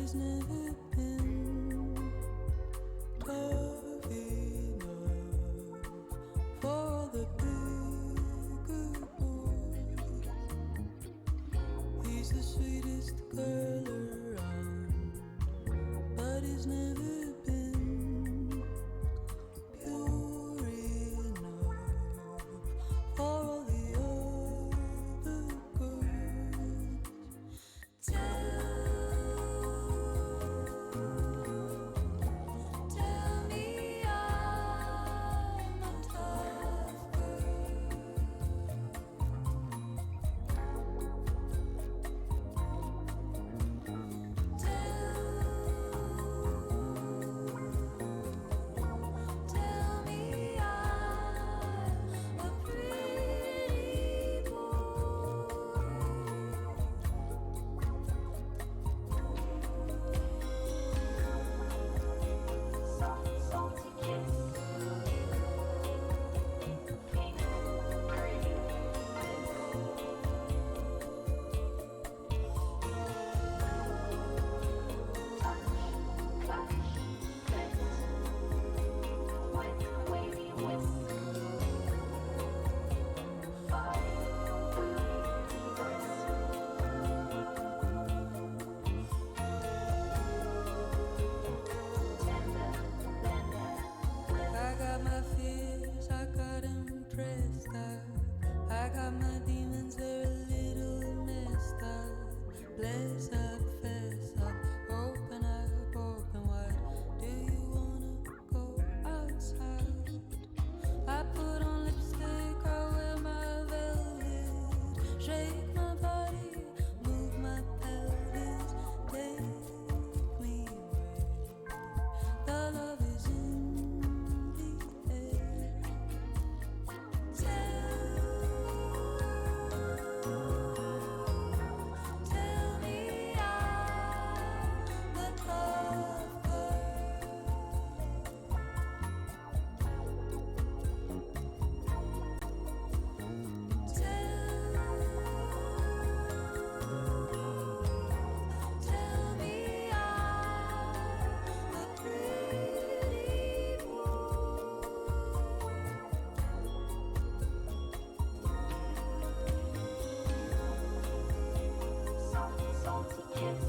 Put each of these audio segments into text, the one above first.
it's never been tough enough for all the bigger boys. He's the sweetest girl around, but he's never been pure enough for all the other girls. Tell me I'm a tough girl. Tell me I'm a pretty boy. Salty kiss. I got my fears, I got 'em pressed up. I got my demons, they're a little messed up. Bless up, fess up, open wide. Do you wanna go outside? I put on lipstick, I wear my velvet, shake my body, move my pelvis, take me where the love is in the air. Tell me I'm the tough girl. Tell me I'm a pretty boy. Salty kiss.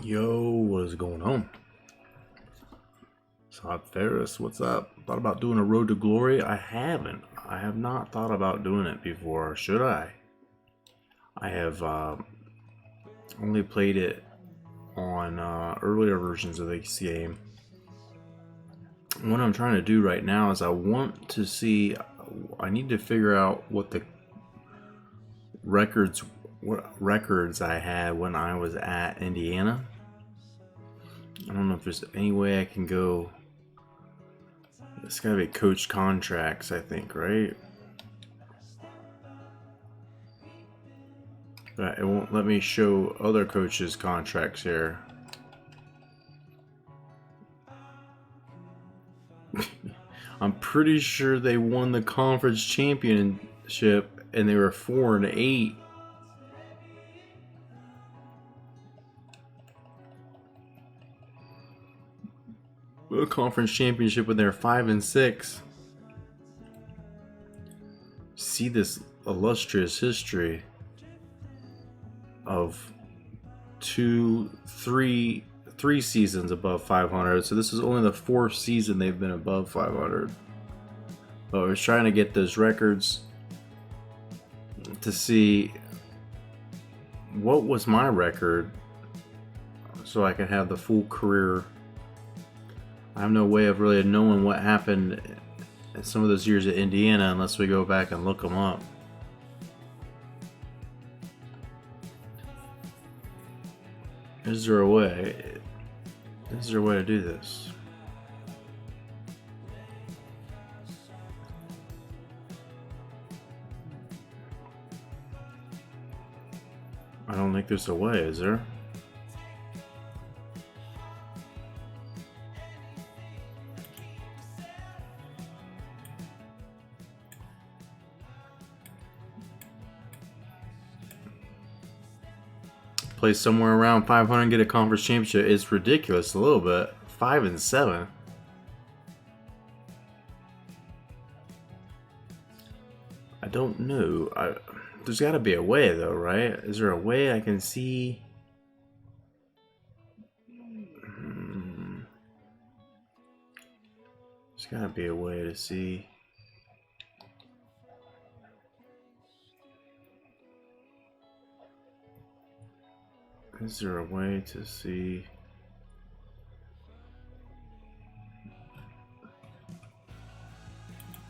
Yo, what is going on? Sod Ferris, what's up? Thought about doing a Road to Glory? I haven't. I have not thought about doing it before. Should I? I have only played it on earlier versions of this game. What I'm trying to do right now is I want to see, I need to figure out what the records I had when I was at Indiana. I don't know if there's any way I can go. It's gotta be coach contracts, I think, right? But it won't let me show other coaches' contracts here. I'm pretty sure they won the conference championship and they were 4-8. a conference championship when they're 5-6. See this illustrious history of three seasons above 500. So this is only the 4th season they've been above 500. But I was trying to get those records to see what was my record so I could have the full career. I have no way of really knowing what happened in some of those years at Indiana unless we go back and look them up. Is there a way? Is there a way to do this? I don't think there's a way, is there? Play somewhere around 500 and get a conference championship is ridiculous a little bit. 5-7. I don't know. There's got to be a way though, right? Is there a way I can see? There's got to be a way to see. Is there a way to see?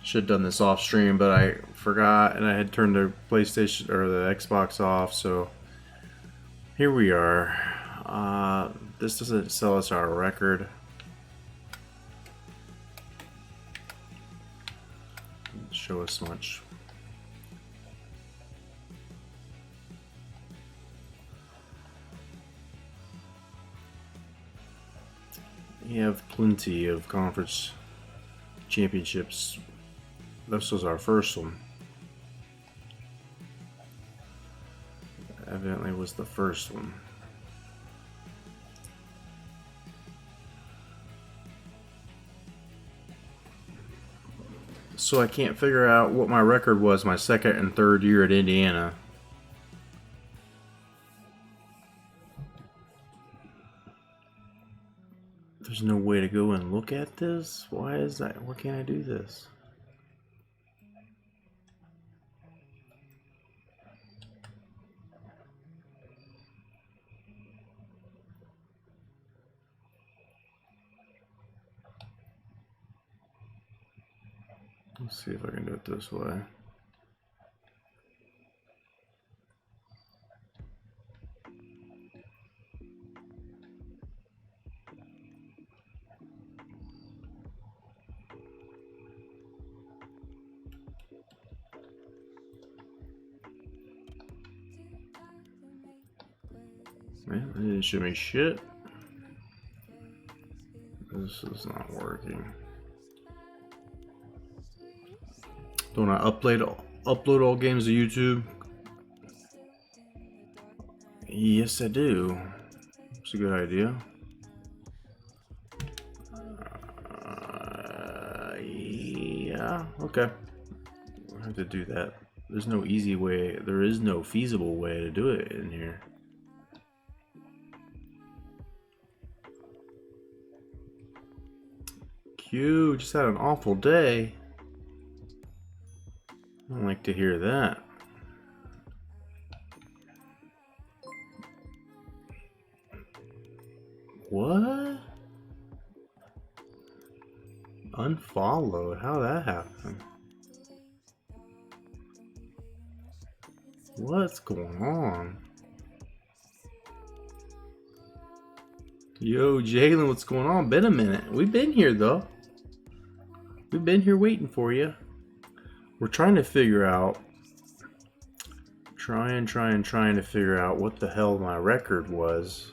Should have done this off stream, but I forgot and I had turned the PlayStation or the Xbox off, so here we are. This doesn't sell us our record. Doesn't show us much. We have plenty of conference championships. This was our first one. Evidently was the first one. So I can't figure out what my record was my second and third year at Indiana. There's no way to go and look at this? Why is that? Why can't I do this? Let's see if I can do it this way. Man, it didn't show me shit. This is not working. Don't I upload all games to YouTube? Yes, I do. It's a good idea. Yeah, okay. We'll have to do that. There's no easy way. There is no feasible way to do it in here. Q just had an awful day. I don't like to hear that. What? Unfollowed? How that happened? What's going on? Yo, Jalen, what's going on? Been a minute. We've been here though. We've been here waiting for you. We're trying to figure out, trying to figure out what the hell my record was.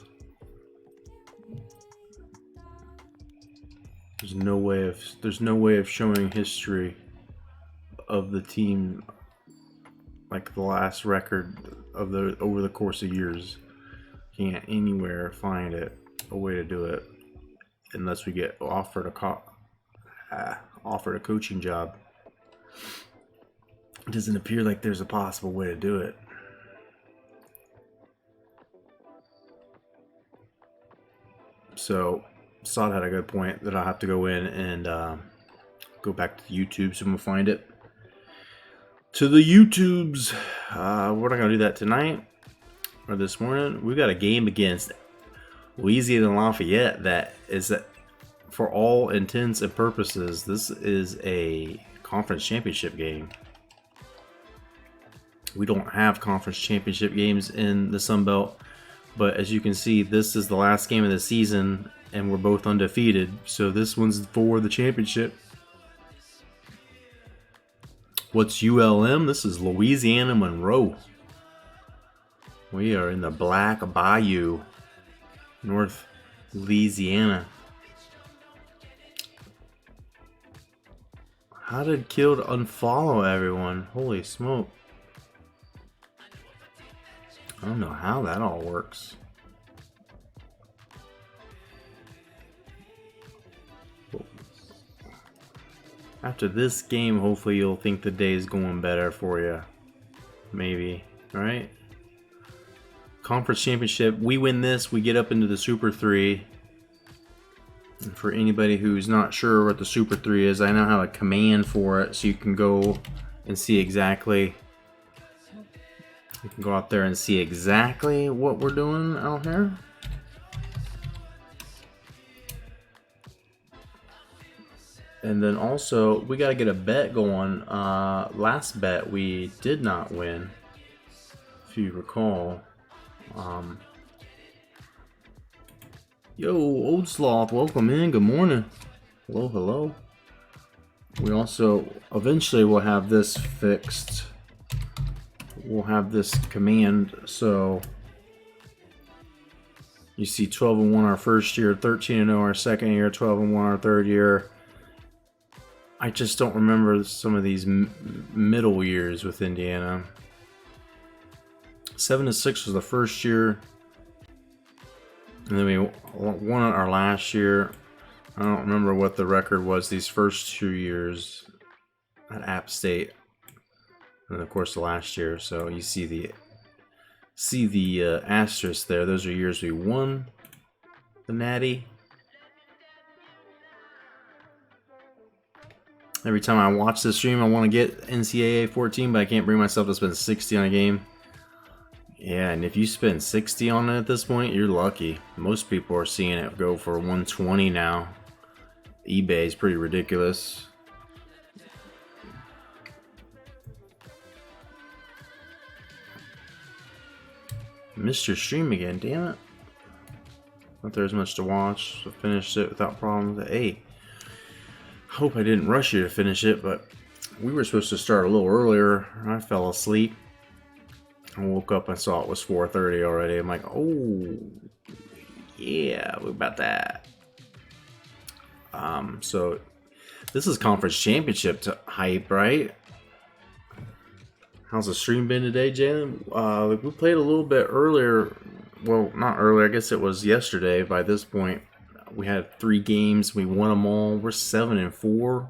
There's no way of showing history of the team, like the last record of the over the course of years. Can't anywhere find it, a way to do it. unless we get offered a coaching job. It doesn't appear like there's a possible way to do it. So, Sod had a good point that I'll have to go in and go back to YouTube so I'm going to find it. To the YouTubes. We're not going to do that tonight or this morning. We got a game against Louisiana-Lafayette that is, for all intents and purposes, this is a conference championship game. We don't have conference championship games in the Sun Belt. But as you can see, this is the last game of the season, and we're both undefeated. So this one's for the championship. What's ULM? This is Louisiana Monroe. We are in the Black Bayou, North Louisiana. How did Killed unfollow everyone? Holy smoke. I don't know how that all works. After this game, hopefully you'll think the day is going better for you. Maybe, right? Conference championship. We win this, we get up into the Super 3. And for anybody who's not sure what the Super 3 is, I now have a command for it so you can go and see exactly. You can go out there and see exactly what we're doing out here. And then also, we got to get a bet going. Last bet we did not win, if you recall. Yo, Old Sloth, welcome in. Good morning. Hello, hello. We also eventually will have this fixed. We'll have this command, so you see 12-1 our first year, 13-0 our second year, 12-1 our third year. I just don't remember some of these middle years with Indiana. 7-6 was the first year, and then we won our last year. I don't remember what the record was these first 2 years at App State. And of course the last year, so you see the asterisk there. Those are years we won the Natty. Every time I watch this stream, I want to get NCAA 14, but I can't bring myself to spend 60 on a game. Yeah, and if you spend 60 on it at this point, you're lucky. Most people are seeing it go for 120 now. eBay is pretty ridiculous. Missed your stream again, damn it. Not there's much to watch, so finished it without problems. Hey, hope I didn't rush you to finish it, but we were supposed to start a little earlier. I fell asleep. I woke up and saw it was 4:30 already. I'm like, oh, yeah, what about that? So this is conference championship hype, right? How's the stream been today, Jalen? We played a little bit earlier. Well, not earlier. I guess it was yesterday. By this point, we had 3 games. We won them all. We're 7-4.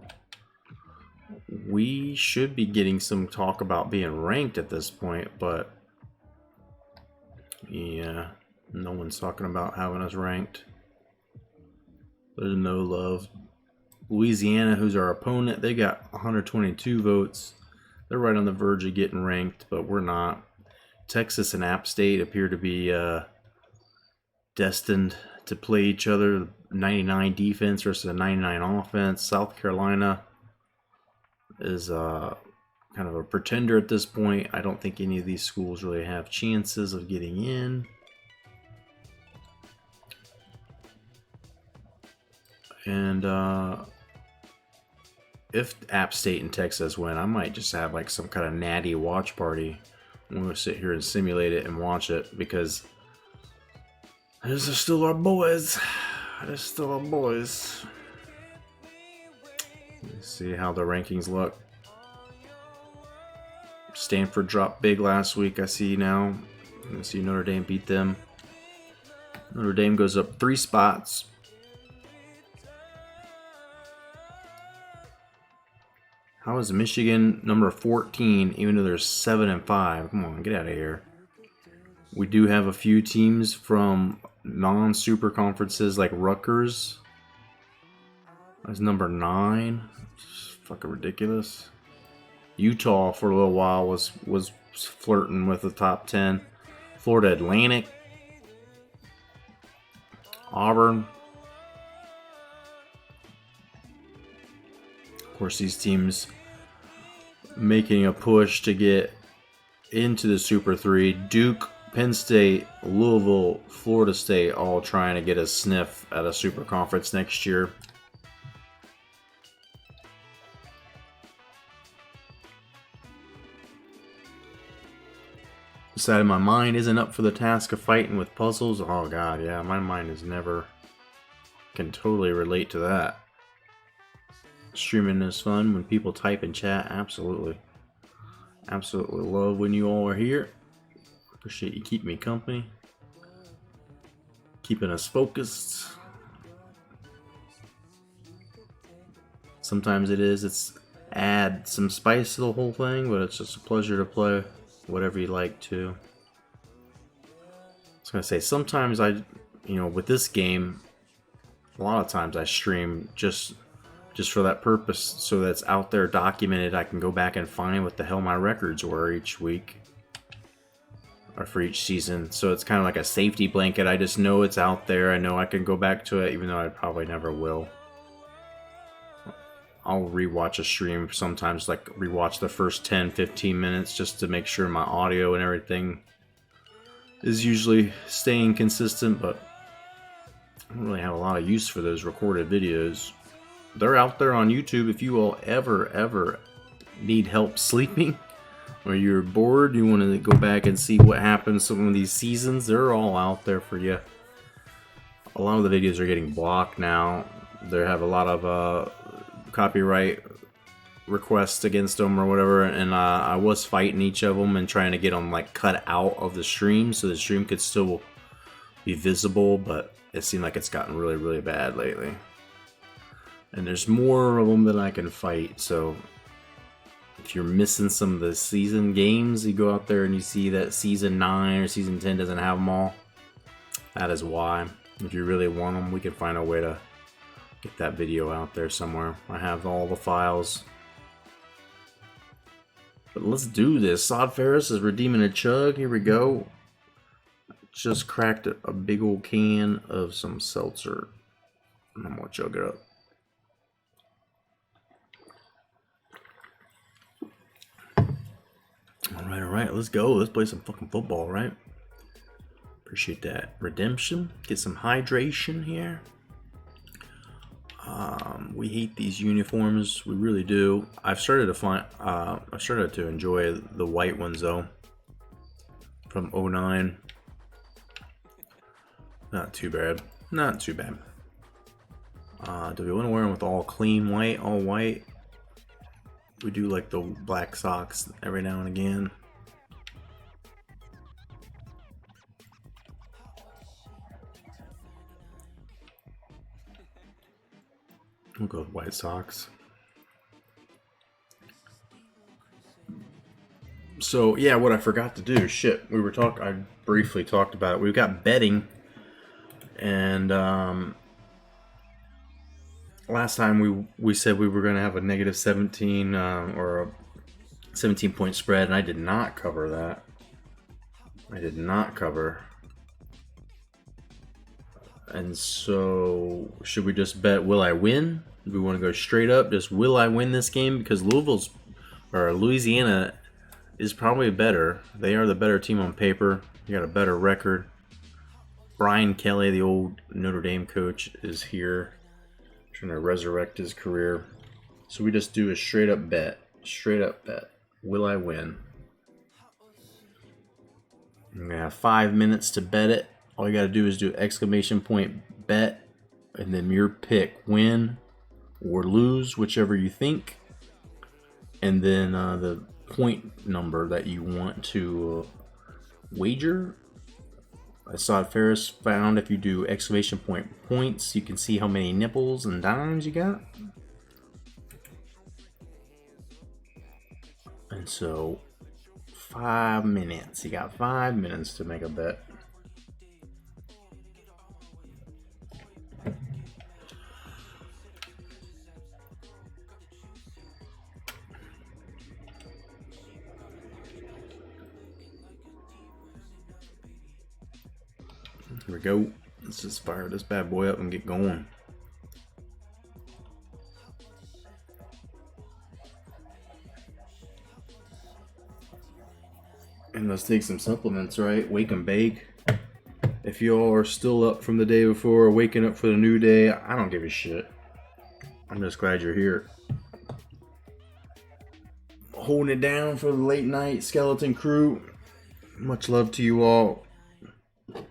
We should be getting some talk about being ranked at this point, but yeah, no one's talking about having us ranked. There's no love. Louisiana, who's our opponent, they got 122 votes. They're right on the verge of getting ranked, but we're not. Texas and App State appear to be destined to play each other. 99 defense versus a 99 offense. South Carolina is kind of a pretender at this point. I don't think any of these schools really have chances of getting in. And if App State and Texas win, I might just have like some kind of natty watch party. I'm going to sit here and simulate it and watch it because those are still our boys. They're still our boys. Let's see how the rankings look. Stanford dropped big last week, I see now. I see Notre Dame beat them. Notre Dame goes up 3 spots. How is Michigan number 14 even though they're 7-5? Come on, get out of here. We do have a few teams from non-super conferences like Rutgers. That's number 9. It's fucking ridiculous. Utah for a little while was flirting with the top 10. Florida Atlantic. Auburn. Of course, these teams making a push to get into the Super 3. Duke, Penn State, Louisville, Florida State all trying to get a sniff at a Super Conference next year. Decided my mind isn't up for the task of fighting with puzzles. Oh god, yeah, my mind is never. Can totally relate to that. Streaming is fun when people type in chat. Absolutely. Absolutely love when you all are here. Appreciate you keeping me company. Keeping us focused. Sometimes it's add some spice to the whole thing, but it's just a pleasure to play whatever you like to. I was gonna say, sometimes with this game, a lot of times I stream just for that purpose, so that's out there documented. I can go back and find what the hell my records were each week or for each season. So it's kind of like a safety blanket. I just know it's out there. I know I can go back to it, even though I probably never will. I'll rewatch a stream sometimes, like rewatch the first 10-15 minutes just to make sure my audio and everything is usually staying consistent, but I don't really have a lot of use for those recorded videos. They're out there on YouTube if you all ever need help sleeping or you're bored, you want to go back and see what happened some of these seasons. They're all out there for you. A lot of the videos are getting blocked now. They have a lot of copyright requests against them or whatever, and I was fighting each of them and trying to get them like cut out of the stream so the stream could still be visible, but it seemed like it's gotten really bad lately. And there's more of them than I can fight, so if you're missing some of the season games, you go out there and you see that season 9 or season 10 doesn't have them all. That is why. If you really want them, we can find a way to get that video out there somewhere. I have all the files. But let's do this. Sod Ferris is redeeming a chug. Here we go. Just cracked a big old can of some seltzer. I'm gonna chug it up. Alright, let's go. Let's play some fucking football, right? Appreciate that. Redemption. Get some hydration here. We hate these uniforms. We really do. I've started to enjoy the white ones though. From 09. Not too bad. Not too bad. Do we want to wear them with all clean white, all white? We do like the black socks every now and again. We'll go with white socks. So yeah, what I forgot to do, shit, I briefly talked about it. We've got betting, and last time we said we were going to have a negative 17 or a 17-point spread, and I did not cover that. I did not cover. And so, should we just bet will I win? Do we want to go straight up? Just will I win this game? Because Louisiana is probably better. They are the better team on paper. They got a better record. Brian Kelly, the old Notre Dame coach, is here, trying to resurrect his career. So we just do a straight up bet. Straight up bet. Will I win? I'm going to have 5 minutes to bet it. All you got to do is do exclamation point bet and then your pick, win or lose, whichever you think. And then the point number that you want to wager. I saw Ferris found if you do exclamation point points, you can see how many nipples and dimes you got. So 5 minutes. You got 5 minutes to make a bet. Here we go. Let's just fire this bad boy up and get going. And let's take some supplements, right? Wake and bake. If y'all are still up from the day before, waking up for the new day, I don't give a shit. I'm just glad you're here. Holding it down for the late night skeleton crew. Much love to you all. I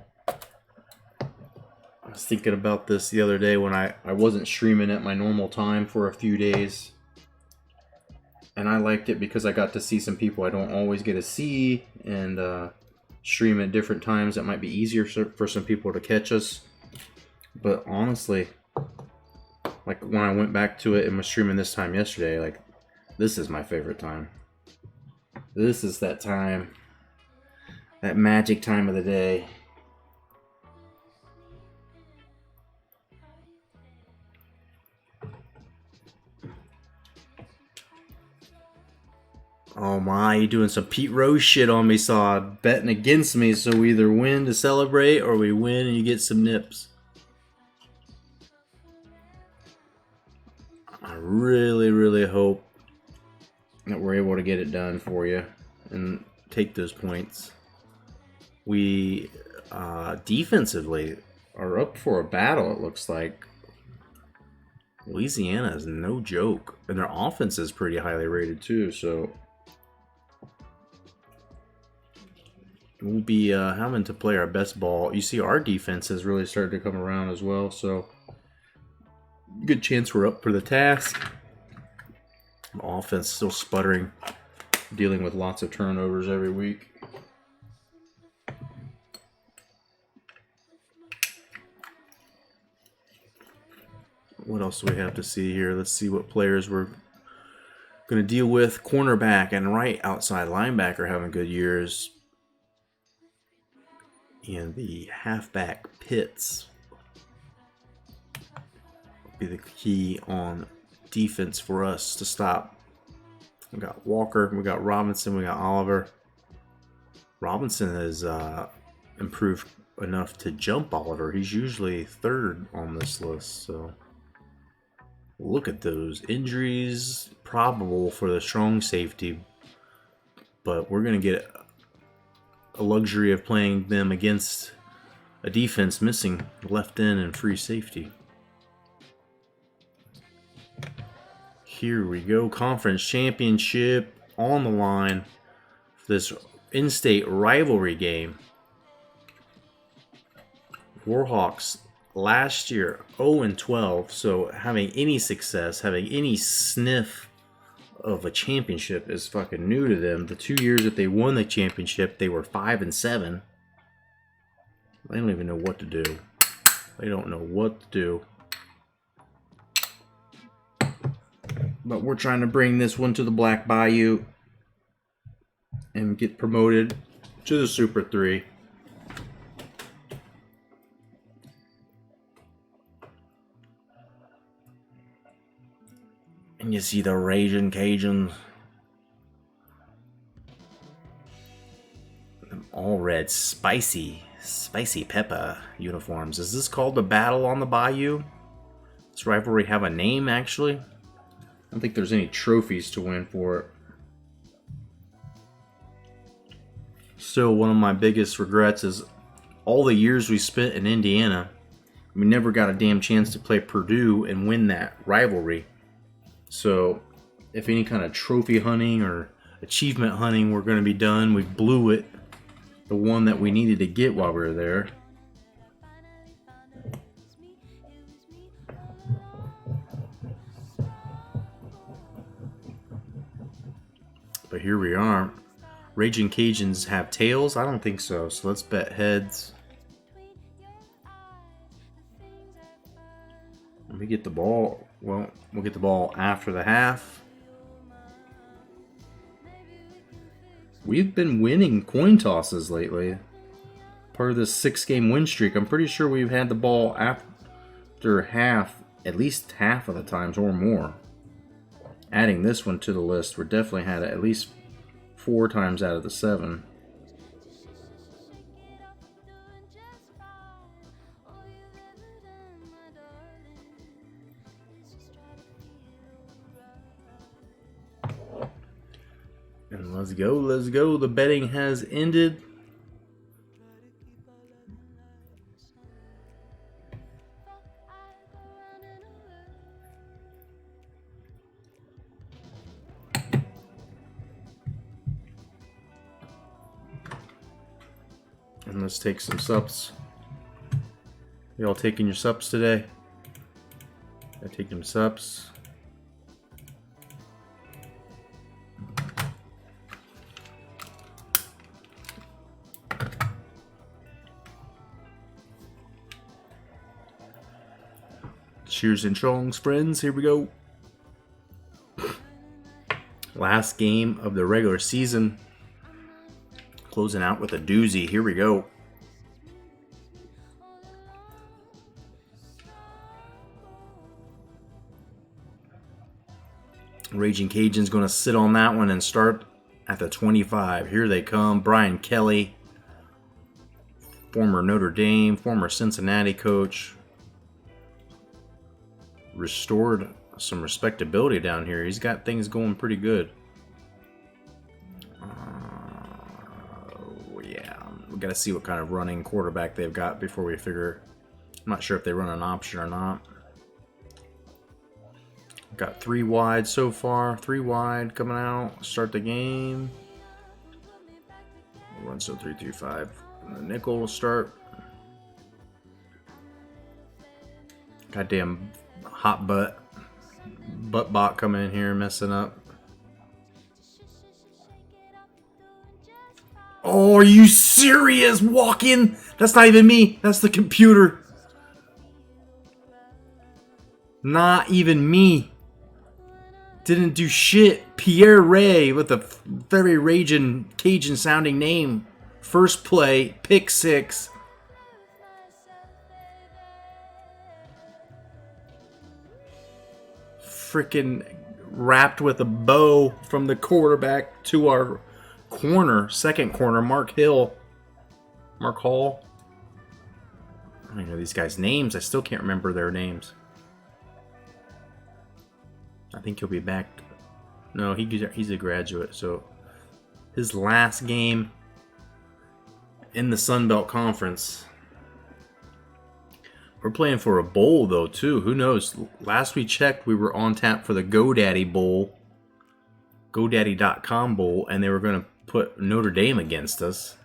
was thinking about this the other day when I wasn't streaming at my normal time for a few days. And I liked it because I got to see some people I don't always get to see, and stream at different times. That might be easier for some people to catch us. But honestly, like when I went back to it and was streaming this time yesterday, like this is my favorite time. This is that time, that magic time of the day. Oh my, you doing some Pete Rose shit on me, Sod. Betting against me, so we either win to celebrate or we win and you get some nips. I really, really hope that we're able to get it done for you and take those points. We, defensively, are up for a battle, it looks like. Louisiana is no joke. And their offense is pretty highly rated, too, so we'll be having to play our best ball. You see, our defense has really started to come around as well, so good chance we're up for the task. The offense still sputtering, dealing with lots of turnovers every week. What else do we have to see here? Let's see what players we're going to deal with. Cornerback and right outside linebacker having good years. And the halfback Pitts will be the key on defense for us to stop. We got Walker, we got Robinson, we got Oliver. Robinson has improved enough to jump Oliver. He's usually third on this list, so look at those injuries. Probable for the strong safety, but we're going to get a luxury of playing them against a defense missing left end and free safety. Here we go. Conference championship on the line for this in-state rivalry game. Warhawks last year 0-12, so having any success, having any sniff of a championship is fucking new to them. The 2 years that they won the championship, they were 5-7. They don't even know what to do. They don't know what to do. But we're trying to bring this one to the Black Bayou and get promoted to the Super 3. And you see the Raging Cajuns. All red, spicy pepper uniforms. Is this called the Battle on the Bayou? Does rivalry have a name, actually? I don't think there's any trophies to win for it. Still, one of my biggest regrets is all the years we spent in Indiana, we never got a damn chance to play Purdue and win that rivalry. So, if any kind of trophy hunting or achievement hunting were going to be done, we blew it. The one that we needed to get while we were there. But here we are. Raging Cajuns have tails? I don't think so. So let's bet heads. Let me get the ball. Well, we'll get the ball after the half. We've been winning coin tosses lately. Part of this 6-game win streak. I'm pretty sure we've had the ball after half, at least half of the times or more. Adding this one to the list, we definitely had it at least 4 times out of the 7. And let's go, let's go. The betting has ended. And let's take some subs. Y'all taking your subs today? I take them subs. Cheers and chongs, friends. Here we go. Last game of the regular season. Closing out with a doozy. Here we go. Raging Cajun's going to sit on that one and start at the 25. Here they come. Brian Kelly, former Notre Dame, former Cincinnati coach. Restored some respectability down here. He's got things going pretty good. Yeah, we got to see what kind of running quarterback they've got before we figure. I'm not sure if they run an option or not. Got 3 wide so far. 3 wide coming out. Start the game. Run so 3-3-5. And the nickel will start. Goddamn hot butt bot coming in here messing up. Oh, are you serious? Walk in? That's not even me. That's the computer. Not even me. Didn't do shit. Pierre Ray with a very raging Cajun sounding name. First play, pick 6. Freaking wrapped with a bow from the quarterback to our corner, second corner, Mark Hall. I don't know these guys' names. I still can't remember their names. I think he'll be back. No, he's a graduate, so his last game in the Sun Belt Conference. We're playing for a bowl, though, too. Who knows? Last we checked, we were on tap for the GoDaddy Bowl, GoDaddy.com Bowl, and they were going to put Notre Dame against us.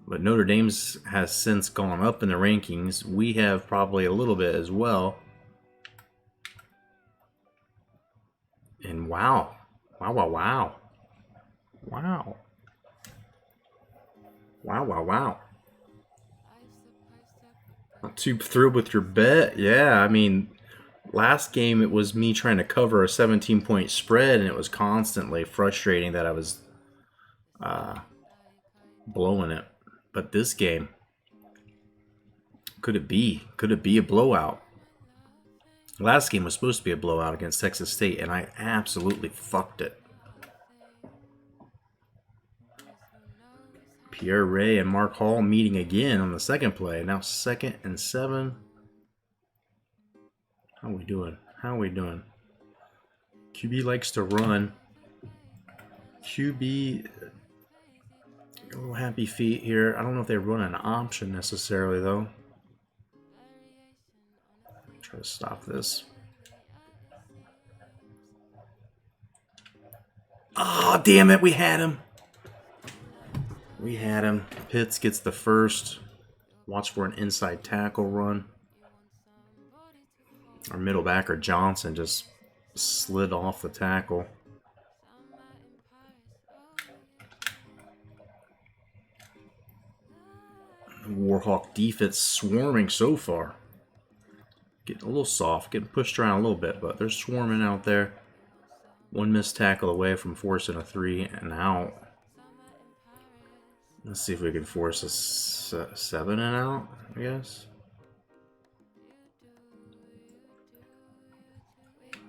But Notre Dame has since gone up in the rankings. We have probably a little bit as well. And wow. Wow, wow, wow. Wow. Wow, wow, wow. Not too thrilled with your bet. Yeah, I mean, last game it was me trying to cover a 17-point spread, and it was constantly frustrating that I was blowing it. But this game, could it be a blowout? Last game was supposed to be a blowout against Texas State, and I absolutely fucked it. Pierre Ray and Mark Hall meeting again on the second play. Now 2nd and 7. How we doing? QB likes to run. QB, a little happy feet here. I don't know if they run an option necessarily, though. Try to stop this. Oh, damn it. We had him. Pitts gets the first. Watch for an inside tackle run. Our middle backer, Johnson, just slid off the tackle. Warhawk defense swarming so far. Getting a little soft, getting pushed around a little bit, but they're swarming out there. One missed tackle away from forcing a 3 and out. Let's see if we can force a 7 and out, I guess.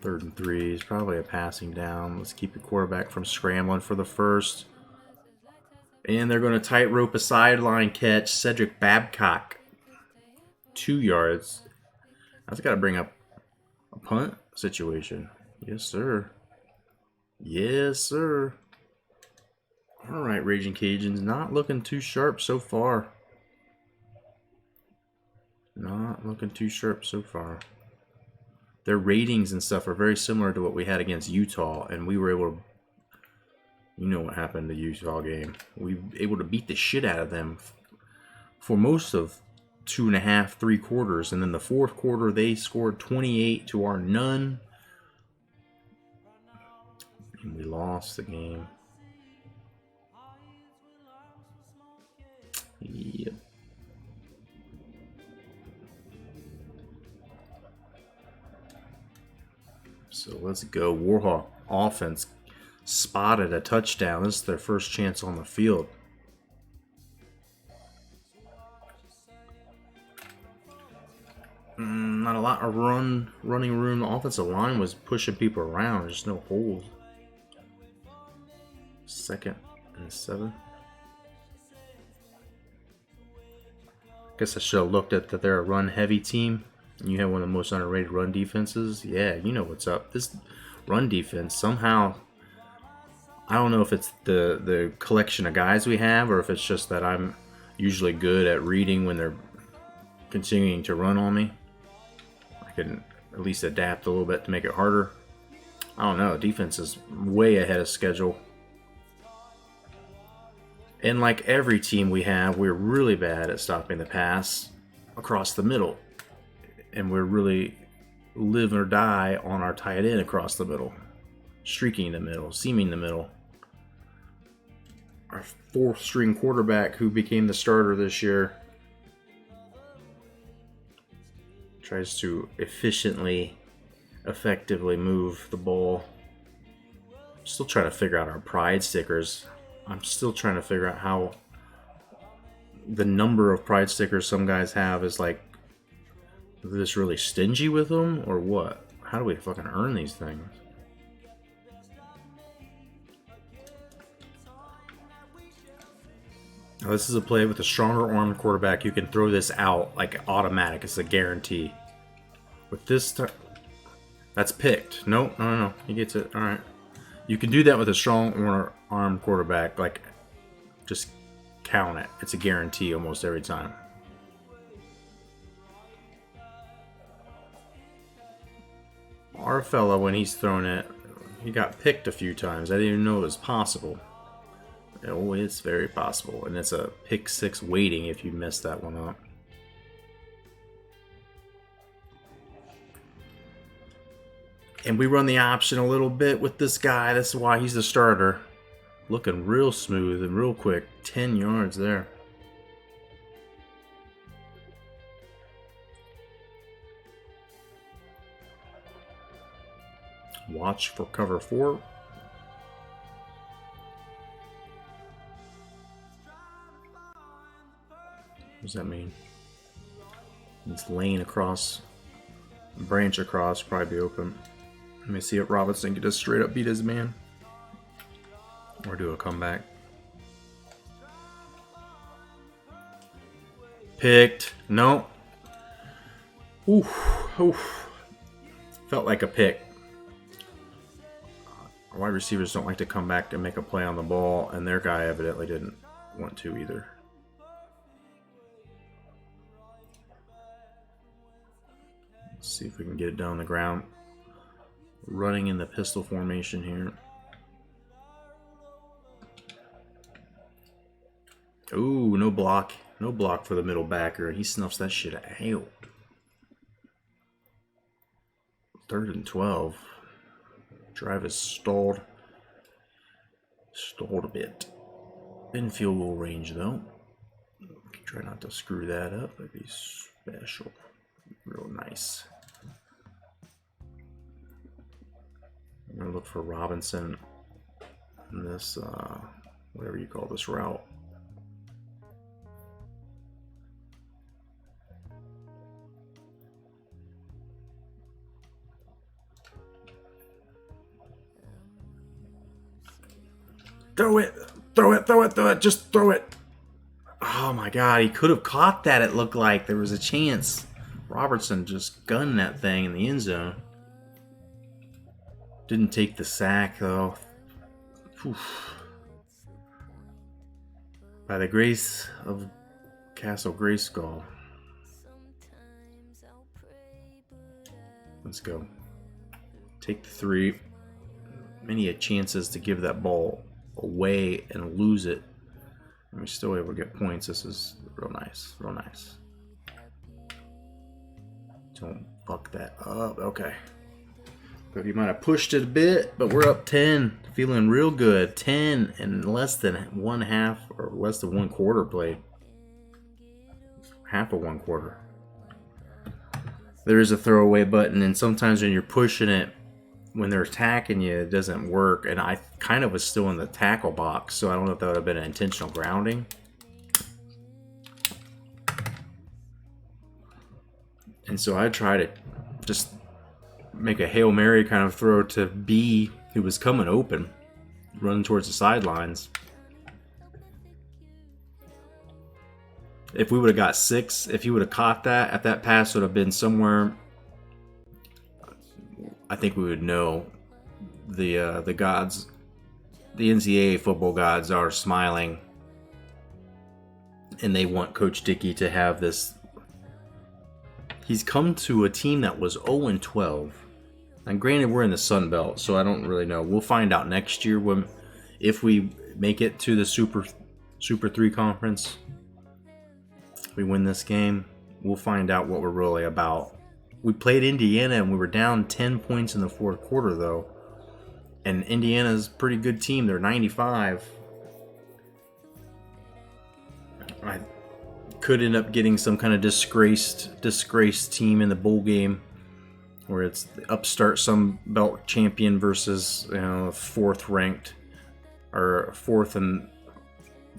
3rd and 3 is probably a passing down. Let's keep the quarterback from scrambling for the first. And they're going to tightrope a sideline catch. Cedric Babcock, 2 yards. That's got to bring up a punt situation. Yes, sir. Yes, sir. All right, Raging Cajuns, not looking too sharp so far. Not looking too sharp so far. Their ratings and stuff are very similar to what we had against Utah, and we were able to, you know what happened in the Utah game. We were able to beat the shit out of them for most of 2.5, 3 quarters, and then the 4th quarter they scored 28 to our none, and we lost the game. Yep. So let's go. Warhawk offense spotted a touchdown. This is their first chance on the field. Not a lot of running room. The offensive line was pushing people around. There's no holes. 2nd and 7. Guess I should have looked at that they're a run-heavy team. You have one of the most underrated run defenses. Yeah, you know what's up. This run defense, somehow, I don't know if it's the collection of guys we have or if it's just that I'm usually good at reading when they're continuing to run on me. I can at least adapt a little bit to make it harder. I don't know. Defense is way ahead of schedule. And like every team we have, we're really bad at stopping the pass across the middle. And we're really live or die on our tight end across the middle. Streaking the middle, seaming the middle. Our 4th string quarterback who became the starter this year tries to efficiently, effectively move the ball. Still trying to figure out our pride stickers. I'm still trying to figure out how the number of pride stickers some guys have is like, is this really stingy with them or what? How do we fucking earn these things? Now, this is a play with a stronger arm quarterback. You can throw this out like automatic. It's a guarantee. With this, that's picked. No. He gets it. All right. You can do that with a strong arm quarterback. Like, just count it. It's a guarantee almost every time. Our fella, when he's thrown it, he got picked a few times. I didn't even know it was possible. Oh, it's very possible. And it's a pick 6 waiting if you mess that one up. And we run the option a little bit with this guy. That's why he's the starter. Looking real smooth and real quick. 10 yards there. Watch for cover 4. What does that mean? It's lane across, branch across, probably be open. Let me see if Robinson can just straight up beat his man. Or do a comeback. Picked. No. Oof. Felt like a pick. Our wide receivers don't like to come back and make a play on the ball, and their guy evidently didn't want to either. Let's see if we can get it down the ground. Running in the pistol formation here. Ooh, no block. No block for the middle backer, and he snuffs that shit out. 3rd and 12. Drive is stalled. Stalled a bit. In field goal range, though. Try not to screw that up. That'd be special. Real nice. I'm going to look for Robinson in this, whatever you call this route. Throw it. Throw it. Throw it. Throw it. Just throw it. Oh my God. He could have caught that, it looked like. There was a chance. Robertson just gunned that thing in the end zone. Didn't take the sack, though. Oof. By the grace of Castle Grayskull. Let's go. Take the 3. Many chances to give that ball away and lose it. And we're still able to get points. This is real nice. Real nice. Don't fuck that up. Okay. But you might have pushed it a bit, but we're up 10. Feeling real good. 10 and less than 1/2 or less than 1/4 played. Half of 1/4. There is a throwaway button, and sometimes when you're pushing it, when they're attacking you, it doesn't work. And I kind of was still in the tackle box, so I don't know if that would have been an intentional grounding. And so I tried to just make a Hail Mary kind of throw to B, who was coming open, running towards the sidelines. If we would have got 6, if he would have caught that, if that pass would have been somewhere, I think we would know. The gods, the NCAA football gods are smiling, and they want Coach Dickie to have this. He's come to a team that was 0-12. And granted, we're in the Sun Belt, so I don't really know. We'll find out next year if we make it to the Super 3 conference. If we win this game, we'll find out what we're really about. We played Indiana, and we were down 10 points in the 4th quarter, though. And Indiana's a pretty good team. They're 95. I could end up getting some kind of disgraced team in the bowl game, where it's the upstart Sun Belt champion versus 4th ranked, or 4th in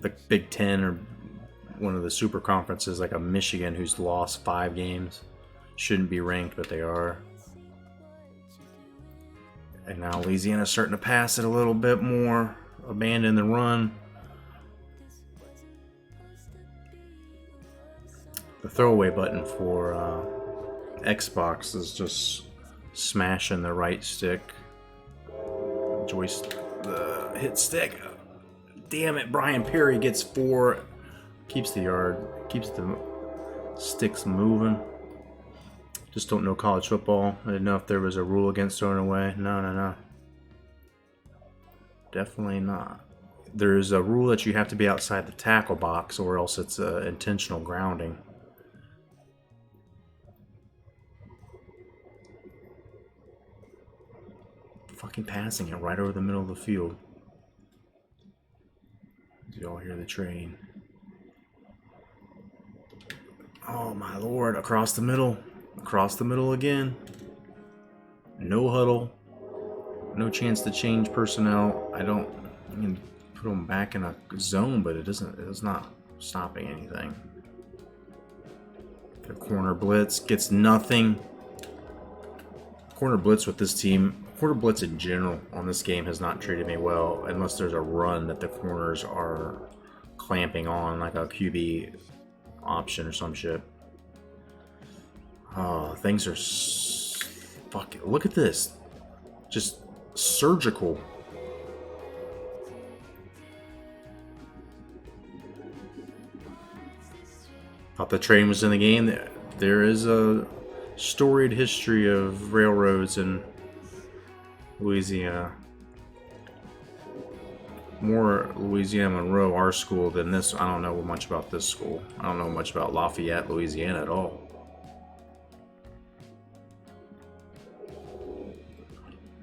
the Big Ten, or one of the super conferences, like a Michigan who's lost 5 games. Shouldn't be ranked, but they are. And now Louisiana's starting to pass it a little bit more, abandon the run. The throwaway button for Xbox is just smashing the right stick. Joystick, the hit stick. Damn it, Brian Perry gets 4. Keeps the yard, keeps the sticks moving. Just don't know college football. I didn't know if there was a rule against throwing away. No. Definitely not. There's a rule that you have to be outside the tackle box, or else it's intentional grounding. Fucking passing it right over the middle of the field. You all hear the train. Oh my lord, across the middle. Across the middle again. No huddle. No chance to change personnel. I can put them back in a zone, but it's not stopping anything. The corner blitz gets nothing. Corner blitz with this team, corner blitz in general on this game has not treated me well, unless there's a run that the corners are clamping on, like a QB option or some shit. Oh, things are fucking. Look at this, just surgical. Thought the train was in the game. There is a storied history of railroads in Louisiana. More Louisiana Monroe, our school, than this. I don't know much about this school. I don't know much about Lafayette, Louisiana at all.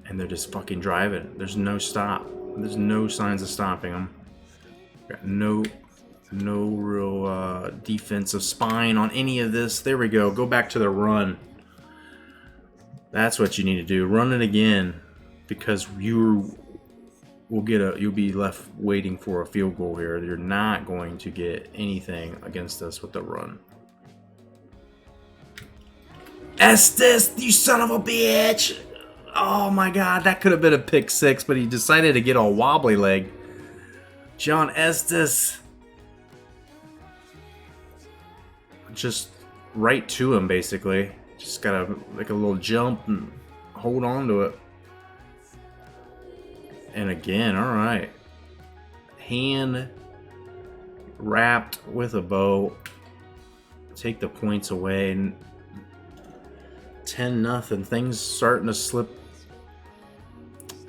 And they're just fucking driving. There's no stop. There's no signs of stopping them. Got no real defensive spine on any of this. There we go. Go back to the run. That's what you need to do. Run it again, because you'll be left waiting for a field goal here. You're not going to get anything against us with the run. Estes, you son of a bitch! Oh my god, that could have been a pick 6, but he decided to get all wobbly leg. John Estes. Just right to him, basically. Just gotta make a little jump and hold on to it. And again, alright. Hand wrapped with a bow. Take the points away. And 10-0. Things starting to slip.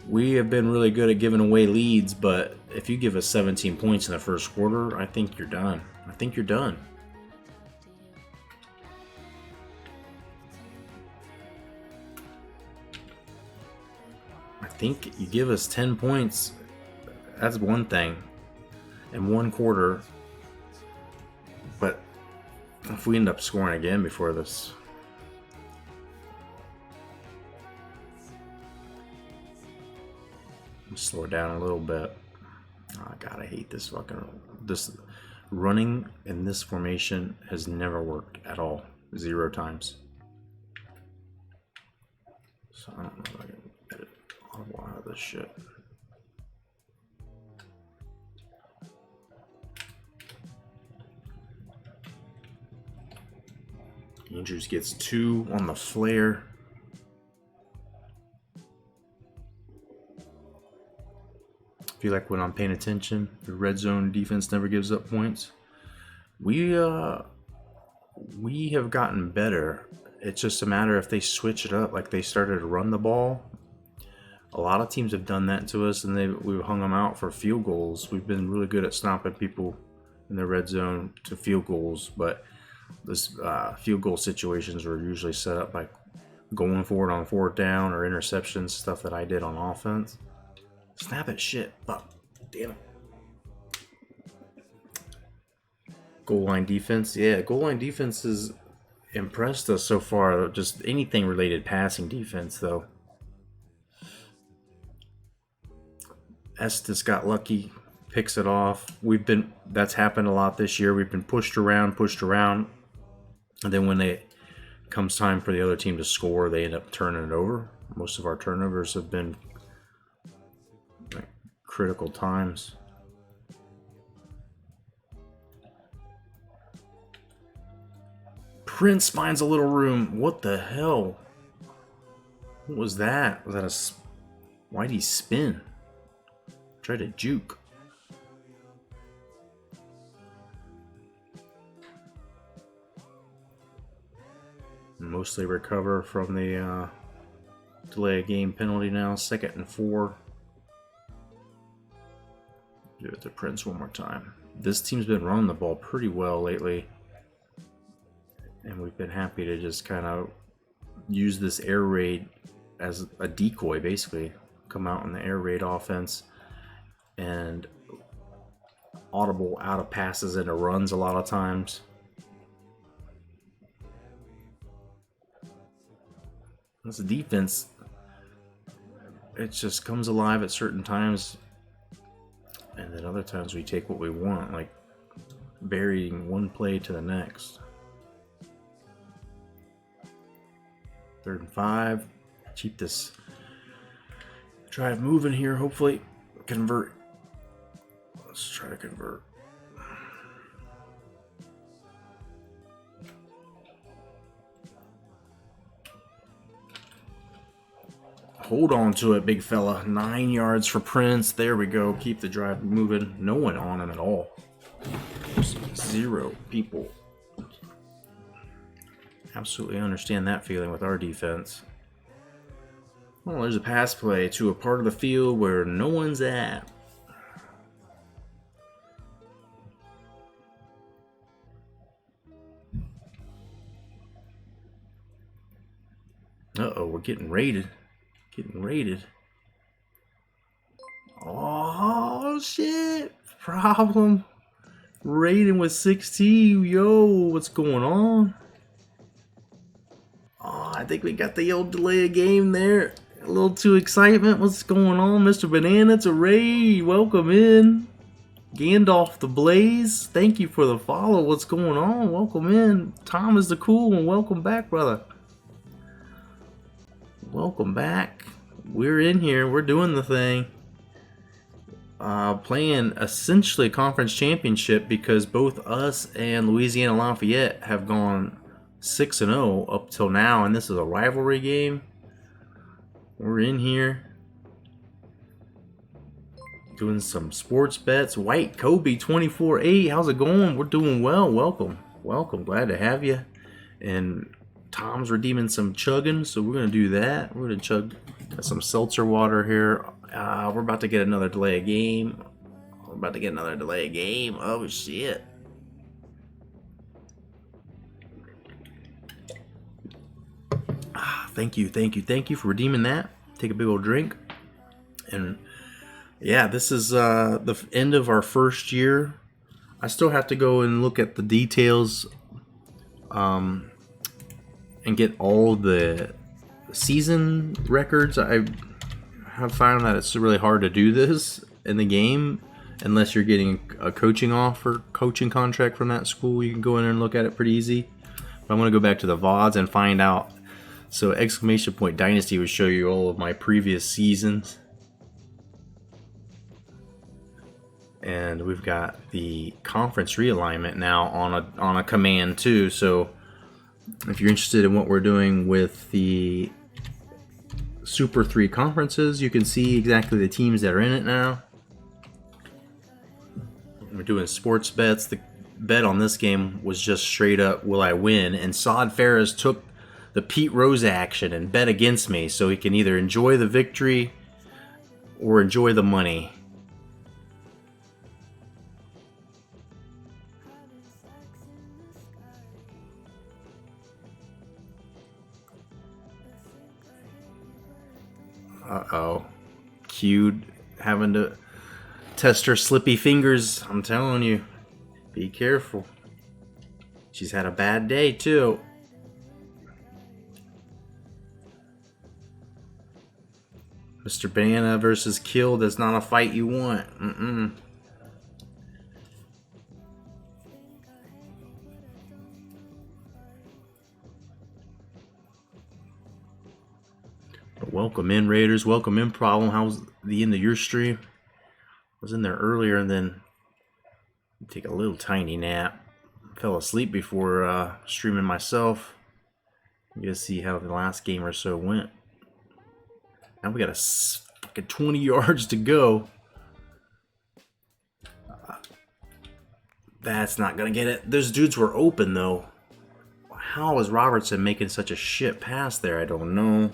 We have been really good at giving away leads, but if you give us 17 points in the first quarter, I think you're done. I think you're done. I think you give us 10 points, that's one thing, in one quarter. But if we end up scoring again before this, slow it down a little bit. Oh god, I hate this this running in this formation has never worked at all. 0 times. So I don't know if I can edit audible out of this shit. Andrews gets 2 on the flare. Feel like when I'm paying attention, the red zone defense never gives up points. We have gotten better. It's just a matter if they switch it up, like they started to run the ball. A lot of teams have done that to us, and we've hung them out for field goals. We've been really good at stopping people in the red zone to field goals, but this field goal situations were usually set up by going for it on 4th down or interceptions, stuff that I did on offense. Snap it, shit. Fuck. Damn it. Goal line defense. Yeah, goal line defense has impressed us so far. Just anything related passing defense, though. Estes got lucky. Picks it off. That's happened a lot this year. We've been pushed around. And then when it comes time for the other team to score, they end up turning it over. Most of our turnovers have been critical times. Prince finds a little room. What the hell? What was that? Was that a... Why'd he spin? Try to juke. Mostly recover from the delay of game penalty now. 2nd and 4. Do it to Prince one more time. This team's been running the ball pretty well lately, and we've been happy to just kind of use this air raid as a decoy, basically. Come out in the air raid offense and audible out of passes into runs a lot of times. This defense, it just comes alive at certain times. And then other times we take what we want, like varying one play to the next. 3rd and 5. Keep this drive moving here, hopefully. Convert. Let's try to convert. Hold on to it, big fella. 9 yards for Prince. There we go. Keep the drive moving. No one on him at all. 0 people. Absolutely understand that feeling with our defense. Well, there's a pass play to a part of the field where no one's at. Uh-oh, we're getting raided. Oh, shit. Problem. Raiding with 16. Yo, what's going on? Oh, I think we got the old delay of game there. A little too excitement. What's going on, Mr. Banana? It's a raid. Welcome in. Gandalf the Blaze. Thank you for the follow. What's going on? Welcome in. Tom is the cool one. Welcome back, brother. Welcome back. We're in here. We're doing the thing. playing essentially a conference championship because both us and Louisiana-Lafayette have gone 6-0 up till now, and this is a rivalry game. We're in here doing some sports bets. White Kobe 24-8. How's it going? We're doing well. Welcome. Glad to have you. And Tom's redeeming some chugging, so we're going to do that. We're going to chug some seltzer water here. We're about to get another delay of game. Oh, shit. Thank you for redeeming that. Take a big old drink. And yeah, this is the end of our first year. I still have to go and look at the details and get all the season records. I have found that it's really hard to do this in the game unless you're getting a coaching contract from that school. You can go in and look at it pretty easy. But I'm going to go back to the VODs and find out. So !Dynasty would show you all of my previous seasons. And we've got the conference realignment now on a command too. So if you're interested in what we're doing with the Super 3 conferences, you can see exactly the teams that are in it now. We're doing sports bets. The bet on this game was just straight up, will I win? And Saad Ferris took the Pete Rose action and bet against me so he can either enjoy the victory or enjoy the money. Uh-oh. Cued having to test her slippy fingers. I'm telling you, be careful. She's had a bad day too. Mr. Banana versus Kill, that's not a fight you want. But welcome in, Raiders. Welcome in, Problem. How's the end of your stream? I was in there earlier and then take a little tiny nap. Fell asleep before streaming myself. You guys see how the last game or so went. Now we got a fucking 20 yards to go. That's not gonna get it. Those dudes were open though. How is Robertson making such a shit pass there? I don't know.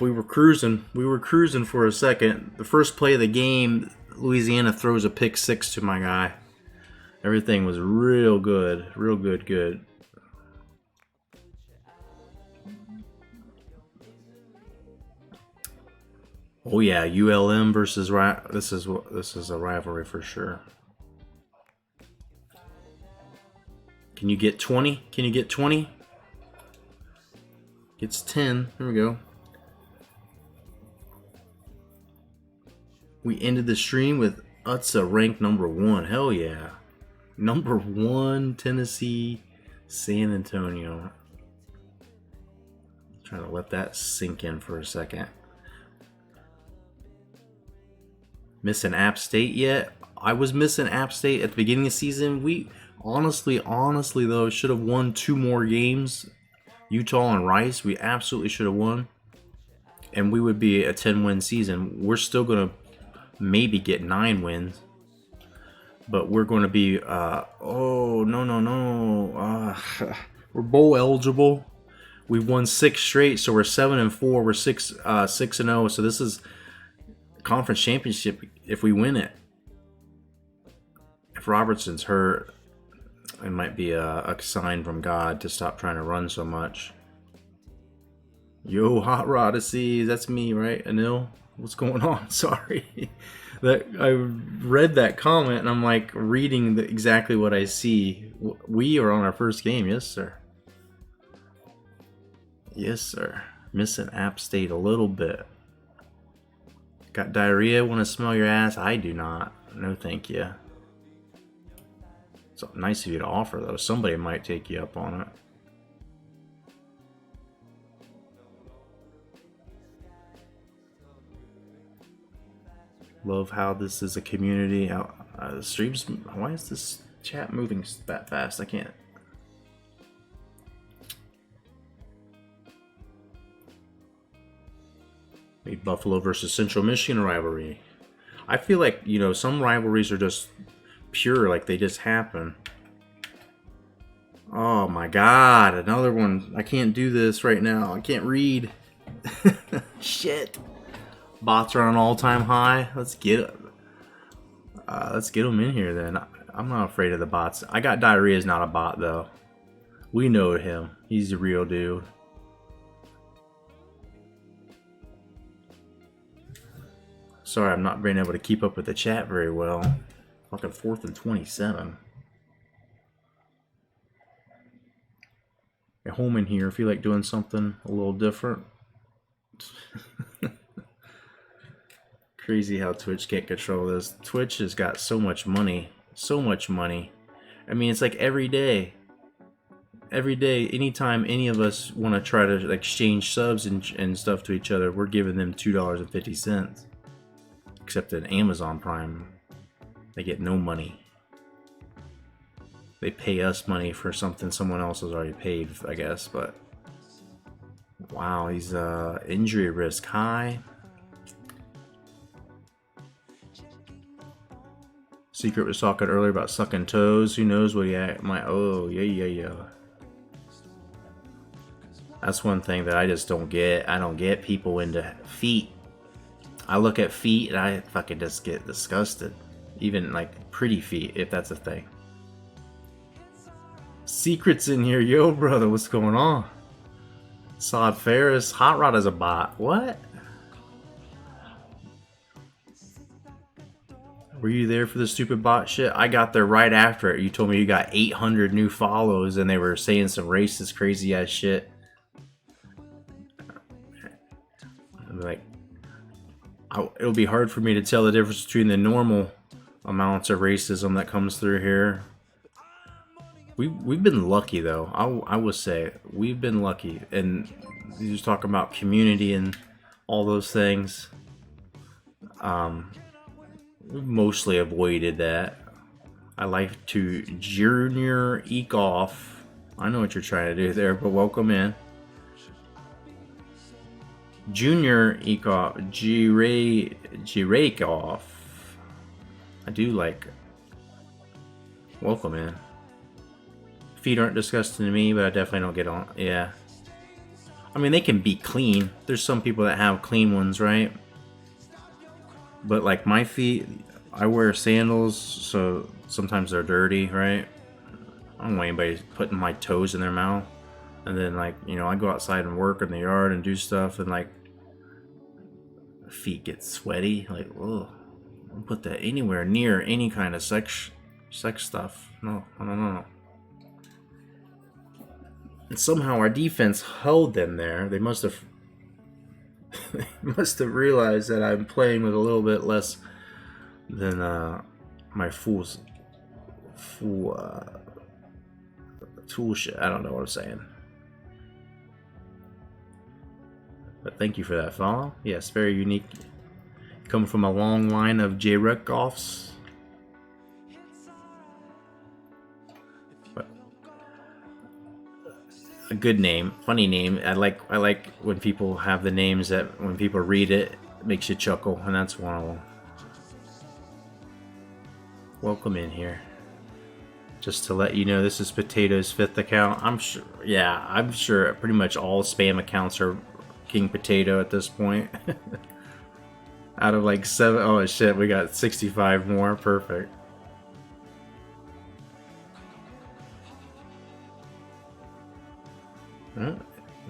We were cruising. For a second. The first play of the game, Louisiana throws a pick six to my guy. Everything was real good. Good. Oh yeah, ULM versus this is a rivalry for sure. Can you get 20? Gets 10. Here we go. We ended the stream with Utsa ranked number 1. Hell yeah. Number 1, Tennessee, San Antonio. Trying to let that sink in for a second. Missing App State yet? I was missing App State at the beginning of the season. We honestly though should have won 2 more games. Utah and Rice, we absolutely should have won. And we would be a 10-win season. We're still going to maybe get 9 wins. But we're going to be, oh, no. We're bowl eligible. We won 6 straight, so we're 7-4. We're 6-0. So this is conference championship if we win it. If Robertson's hurt, it might be a sign from God to stop trying to run so much. Yo, Hot Rod Odyssey, that's me, right? Anil, what's going on? Sorry. That I read that comment and I'm like reading exactly what I see. We are on our first game, yes sir. Missing App State a little bit. Got diarrhea? Want to smell your ass? I do not. No, thank you. It's nice of you to offer, though. Somebody might take you up on it. Love how this is a community. Streams. Why is this chat moving that fast? I can't. A Buffalo versus Central Michigan rivalry. I feel like, you know, some rivalries are just pure, like they just happen. Oh my god, another one. I can't do this right now. I can't read. Shit. Bots are on an all-time high. Let's get them in here then. I'm not afraid of the bots. I got Diarrhea is not a bot though. We know him. He's a real dude. Sorry, I'm not being able to keep up with the chat very well. Fucking 4th and 27. At home in here, I feel like doing something a little different. Crazy how Twitch can't control this. Twitch has got so much money. So much money. I mean, it's like every day. Every day, anytime any of us want to try to exchange subs and stuff to each other, we're giving them $2.50. Except in Amazon Prime, they get no money. They pay us money for something someone else has already paid, I guess, but... Wow, he's injury risk high. Secret was talking earlier about sucking toes. Who knows what he might... Oh, yeah. That's one thing that I just don't get. I don't get people into feet. I look at feet and I fucking just get disgusted. Even like pretty feet, if that's a thing. Secrets in here, yo brother, what's going on? Sod Ferris, Hot Rod is a bot. What? Were you there for the stupid bot shit? I got there right after it. You told me you got 800 new follows and they were saying some racist, crazy ass shit. I'm like, it'll be hard for me to tell the difference between the normal amounts of racism that comes through here. We've been lucky though. I will say we've been lucky, and you just talking about community and all those things. We've mostly avoided that. I like to Junior Eke off. I know what you're trying to do there, but welcome in. Junior Ekoff, G-Rake off. I do like. Welcome in. Feet aren't disgusting to me, but I definitely don't get on. Yeah. I mean, they can be clean. There's some people that have clean ones, right? But like my feet, I wear sandals, so sometimes they're dirty, right? I don't want anybody putting my toes in their mouth. And then like, you know, I go outside and work in the yard and do stuff, and like feet get sweaty. Like, ugh. Don't put that anywhere near any kind of sex stuff. No. And somehow our defense held them there. They must have realized that I'm playing with a little bit less than my full tool shit. I don't know what I'm saying. But thank you for that follow. Yes, very unique. Come from a long line of J-Rec-offs. A good name, funny name. I like when people have the names that when people read it, it makes you chuckle, and that's one of them. Welcome in here. Just to let you know, this is Potato's 5th account. I'm sure pretty much all spam accounts are King Potato at this point. Out of like 7, oh shit, we got 65 more. Perfect.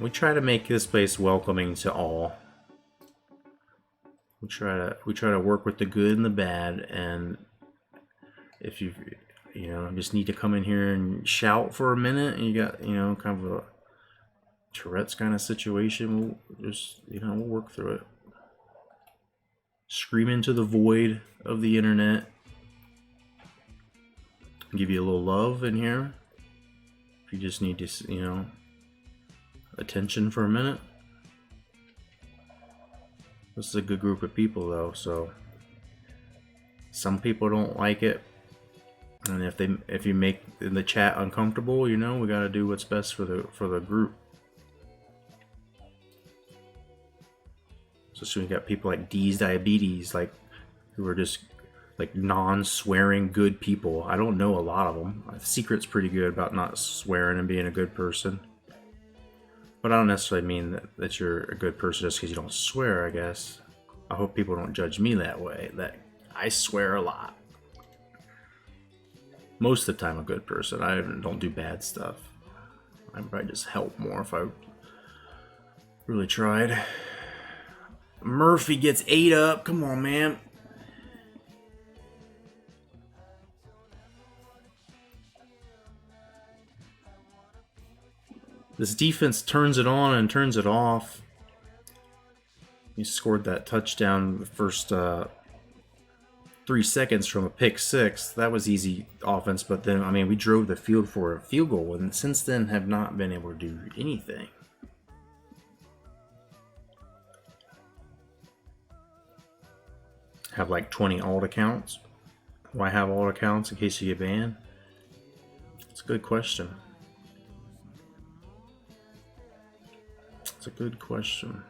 We try to make this place welcoming to all. We try to work with the good and the bad, and if you just need to come in here and shout for a minute, and you got kind of a Tourette's kind of situation, we'll just we'll work through it. Scream into the void of the internet. Give you a little love in here. If you just need to, attention for a minute. This is a good group of people though, so Some people don't like it, and if you make the chat uncomfortable, you know, we got to do what's best for the group. So you got people like D's Diabetes, like, who are just like non-swearing good people. I don't know a lot of them. Secret's pretty good about not swearing and being a good person. But I don't necessarily mean that you're a good person just because you don't swear, I guess. I hope people don't judge me that way, that I swear a lot. Most of the time, a good person. I don't do bad stuff. I'd probably just help more if I really tried. Murphy gets 8 up. Come on, man. This defense turns it on and turns it off. He scored that touchdown the first 3 seconds from a pick six. That was easy offense, but then, I mean, we drove the field for a field goal, and since then have not been able to do anything. Have like 20 alt accounts. Why have alt accounts in case you get banned? It's a good question. It's a good question.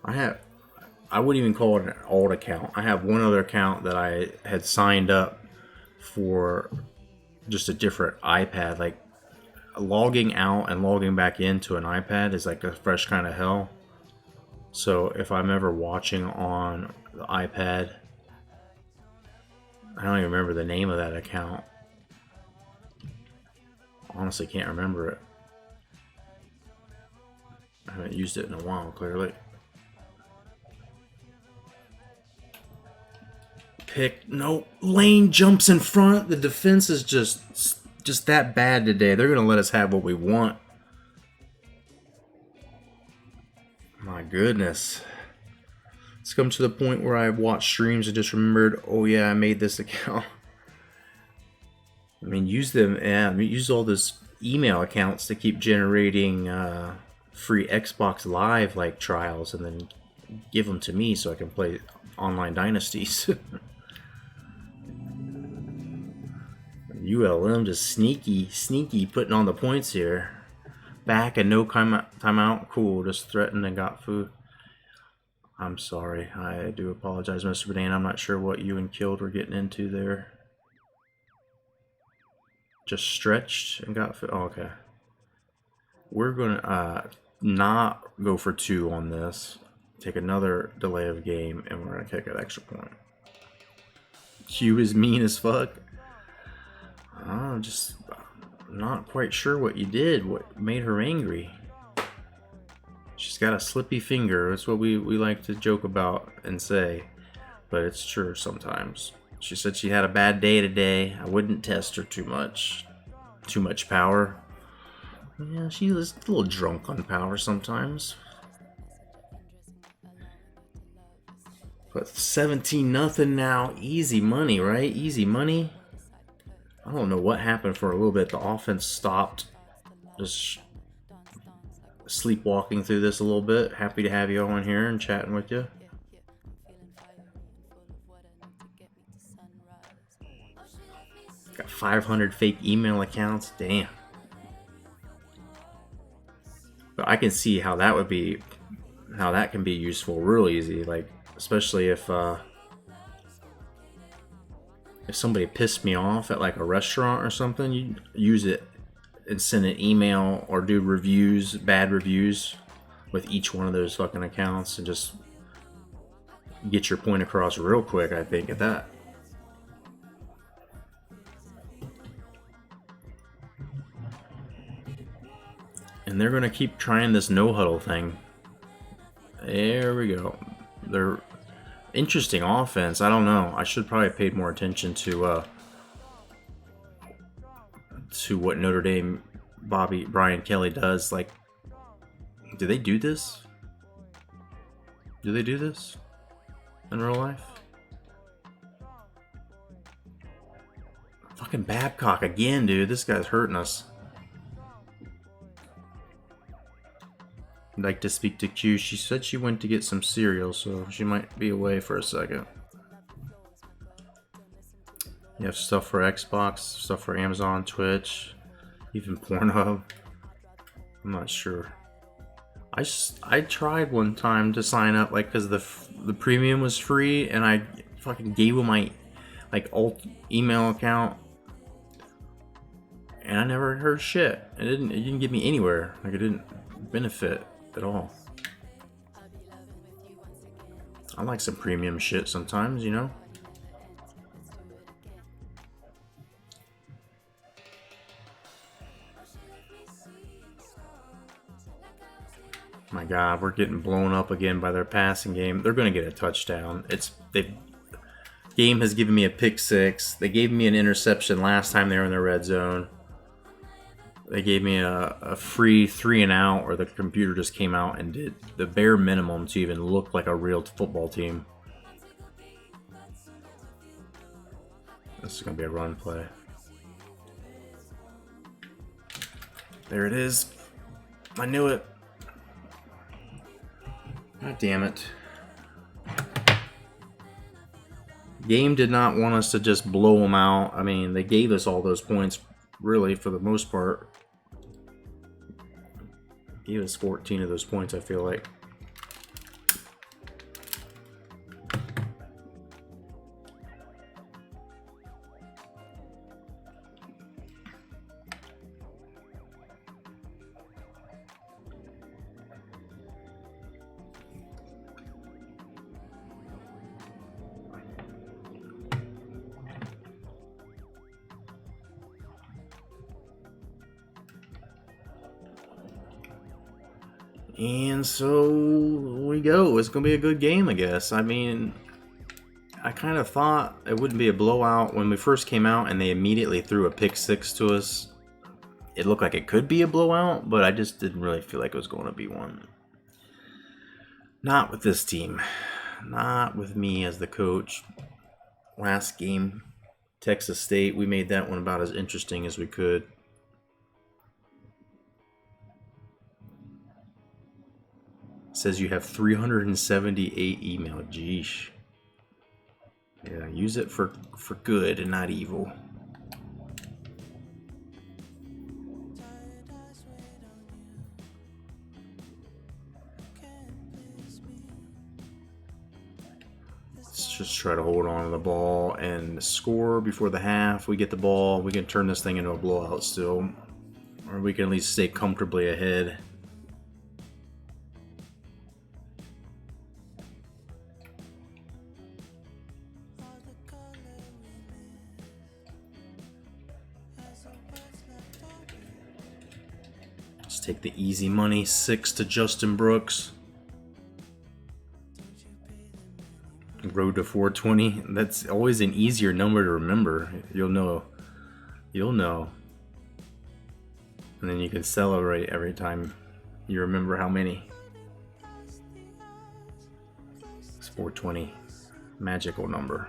I wouldn't even call it an alt account. I have one other account that I had signed up for just a different iPad. Like, logging out and logging back into an iPad is like a fresh kind of hell. So if I'm ever watching on the iPad, I don't even remember the name of that account. Honestly, can't remember it. I haven't used it in a while, clearly. Pick. Nope. Lane jumps in front. The defense is just that bad today. They're going to let us have what we want. My goodness. It's come to the point where I've watched streams and just remembered, oh yeah, I made this account. I mean, use them, and use all those email accounts to keep generating free Xbox Live like trials, and then give them to me so I can play online dynasties. ULM just sneaky putting on the points here. Back and no timeout. Cool, just threatened and got food. I'm sorry. I do apologize, Mr. Banana. I'm not sure what you and Killed were getting into there. Just stretched and got food. Oh, okay. We're going to not go for 2 on this. Take another delay of game, and we're going to kick an extra point. Q is mean as fuck. I'm just not quite sure what you did. What made her angry? She's got a slippy finger. That's what we like to joke about and say, but it's true sometimes. She said she had a bad day today. I wouldn't test her too much. Too much power. Yeah, she was a little drunk on power sometimes. But 17-0 now. Easy money, right? Easy money. I don't know what happened for a little bit. The offense stopped. Just sleepwalking through this a little bit. Happy to have you all in here and chatting with you. Got 500 fake email accounts. Damn. But I can see how that would be, how that can be useful real easy. Like, especially if somebody pissed me off at like a restaurant or something, you use it and send an email or do reviews, bad reviews with each one of those fucking accounts and just get your point across real quick, I think, at that. And they're going to keep trying this no huddle thing. There we go. They're interesting offense. I don't know. I should probably have paid more attention to what Notre Dame Brian Kelly does. Like, do they do this? Do they do this in real life? Fucking Babcock again, dude. This guy's hurting us. I'd like to speak to Q. She said she went to get some cereal, so she might be away for a second. You have stuff for Xbox, stuff for Amazon, Twitch, even Pornhub. I'm not sure. I tried one time to sign up, like, because the premium was free, and I fucking gave them my like alt email account, and I never heard shit. It didn't get me anywhere. Like, it didn't benefit at all. I like some premium shit sometimes, you know. My God, we're getting blown up again by their passing game. They're going to get a touchdown. Game has given me a pick six. They gave me an interception last time they were in the red zone. They gave me a free 3 and out, or the computer just came out and did the bare minimum to even look like a real football team. This is going to be a run play. There it is. I knew it. God damn it. Game did not want us to just blow them out. I mean, they gave us all those points, really, for the most part. Gave us 14 of those points, I feel like. And so we go. It's going to be a good game, I guess. I mean, I kind of thought it wouldn't be a blowout when we first came out and they immediately threw a pick six to us. It looked like it could be a blowout, but I just didn't really feel like it was going to be one. Not with this team. Not with me as the coach. Last game, Texas State, we made that one about as interesting as we could. Says you have 378 email. Jeesh. Yeah, use it for good and not evil. Let's just try to hold on to the ball and score before the half. We get the ball. We can turn this thing into a blowout still. Or we can at least stay comfortably ahead. Take the easy money. 6 to Justin Brooks. Road to 420. That's always an easier number to remember. You'll know. And then you can celebrate every time you remember how many. It's 420. Magical number.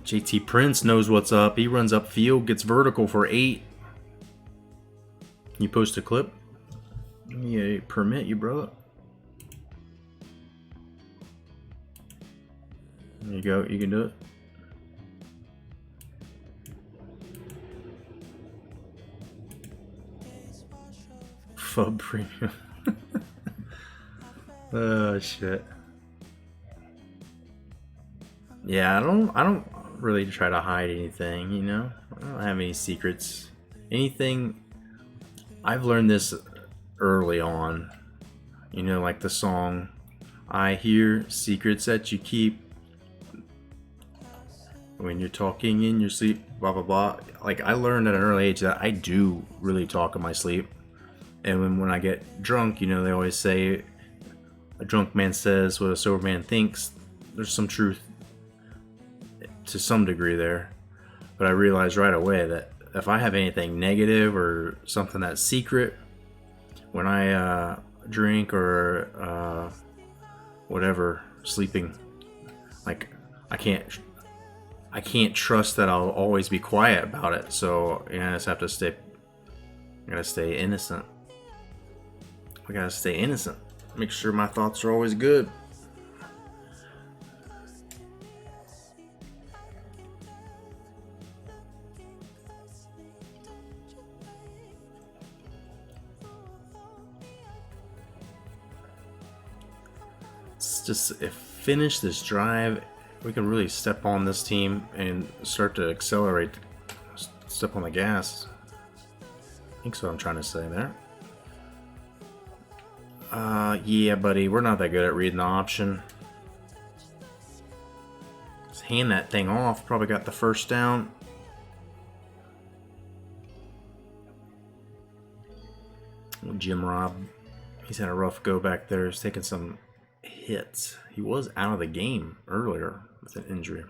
JT Prince knows what's up. He runs upfield, gets vertical for 8. Can you post a clip? Yeah, permit you, brother. There you go. You can do it. Fub premium. Oh shit. Yeah, I don't really try to hide anything, you know? I don't have any secrets. Anything, I've learned this early on. You know, like the song, I hear secrets that you keep when you're talking in your sleep, blah, blah, blah. Like, I learned at an early age that I do really talk in my sleep. And when I get drunk, you know, they always say, a drunk man says what a sober man thinks. There's some truth to some degree there, but I realized right away that if I have anything negative or something that's secret when I drink or whatever, sleeping. Like, I can't trust that I'll always be quiet about it. So I just have to stay. I gotta stay innocent. I gotta stay innocent. Make sure my thoughts are always good. Let's just finish this drive. We can really step on this team and start to accelerate. Step on the gas. I think so. I'm trying to say there. Yeah, buddy, we're not that good at reading the option. Just hand that thing off. Probably got the first down. Jim Robb, he's had a rough go back there. He's taking some hits. He was out of the game earlier with an injury.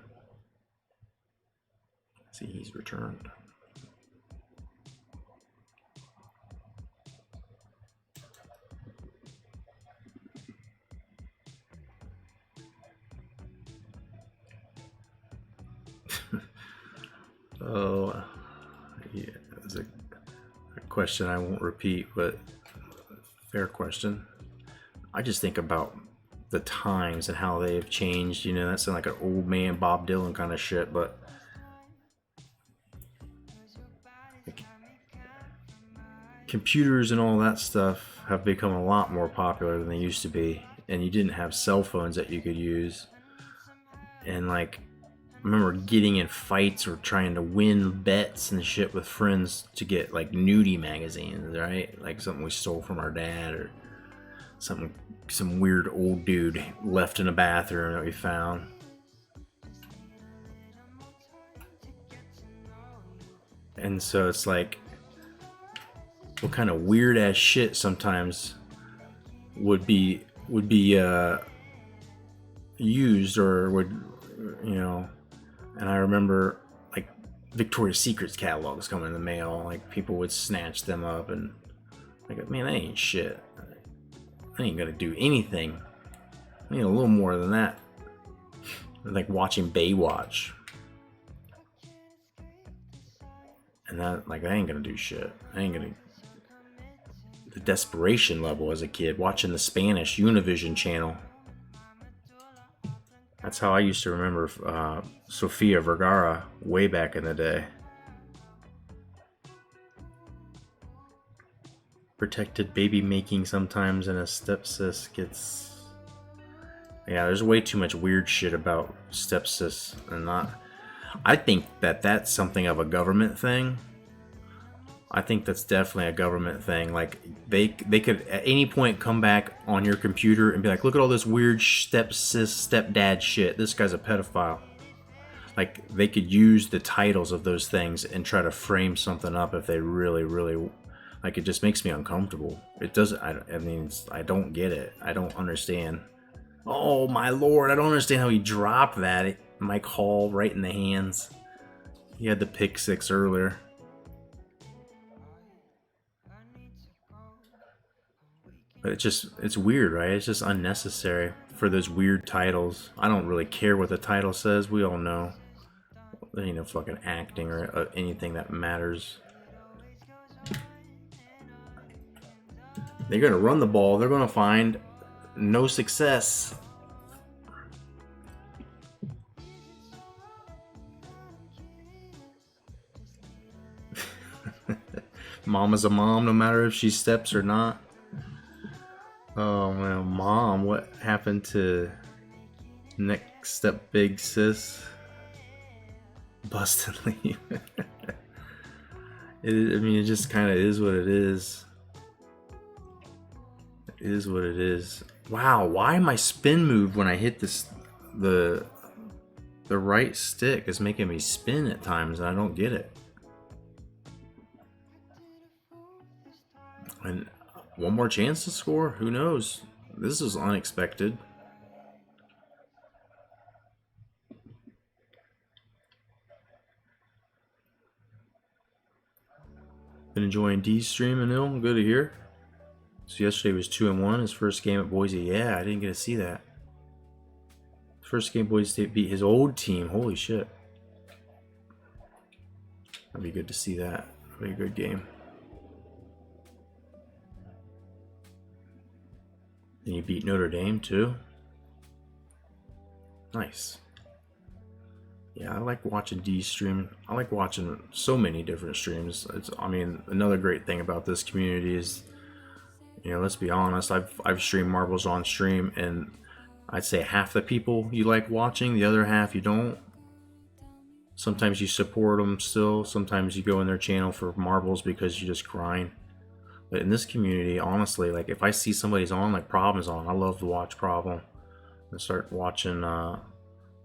See, he's returned. Oh, yeah, that's a question I won't repeat, but fair question. I just think about the times and how they've changed. You know, that sounds like an old man Bob Dylan kind of shit, but like, computers and all that stuff have become a lot more popular than they used to be, and you didn't have cell phones that you could use. And like, I remember getting in fights or trying to win bets and shit with friends to get like nudie magazines, right? Like something we stole from our dad, or something some weird old dude left in a bathroom that we found. And so it's like, what kind of weird ass shit sometimes would be used, or would, you know. And I remember like Victoria's Secret's catalogs coming in the mail. Like, people would snatch them up, and like, man, that ain't shit. I ain't gonna do anything. I need a little more than that. Like watching Baywatch. And that, like, I ain't gonna do shit. I ain't gonna. The desperation level as a kid, watching the Spanish Univision channel. That's how I used to remember Sofia Vergara way back in the day. Protected baby making sometimes, and a stepsis gets... Yeah, there's way too much weird shit about stepsis, and not... I think that that's something of a government thing. I think that's definitely a government thing. Like, they could at any point come back on your computer and be like, look at all this weird stepsis, stepdad shit. This guy's a pedophile. Like, they could use the titles of those things and try to frame something up if they really, really... Like, it just makes me uncomfortable. It doesn't... I mean, I don't get it. I don't understand. Oh, my lord. I don't understand how he dropped that. Mike Hall right in the hands. He had the pick six earlier. But it's weird, right? It's just unnecessary for those weird titles. I don't really care what the title says. We all know. There ain't no fucking acting or anything that matters. They're going to run the ball. They're going to find no success. Mom is a mom, no matter if she steps or not. Oh man, Mom, what happened to Next Step Big Sis? Bust and leave. I mean, it just kind of is what it is. It is what it is. Wow, why my spin move when I hit this, the right stick is making me spin at times, and I don't get it. And one more chance to score? Who knows? This is unexpected. Been enjoying D's stream, and ill. Good to hear. So yesterday was 2-1, his first game at Boise. Yeah, I didn't get to see that. First game Boise State beat his old team. Holy shit. That'd be good to see that. That'd be a good game. And you beat Notre Dame too. Nice. Yeah, I like watching D stream. I like watching so many different streams. I mean, another great thing about this community is, let's be honest. I've streamed marbles on stream, and I'd say half the people you like watching, the other half you don't. Sometimes you support them still. Sometimes you go in their channel for marbles because you just grind. But in this community, honestly, like if I see somebody's on, like Problem's on, I love to watch Problem. And start watching.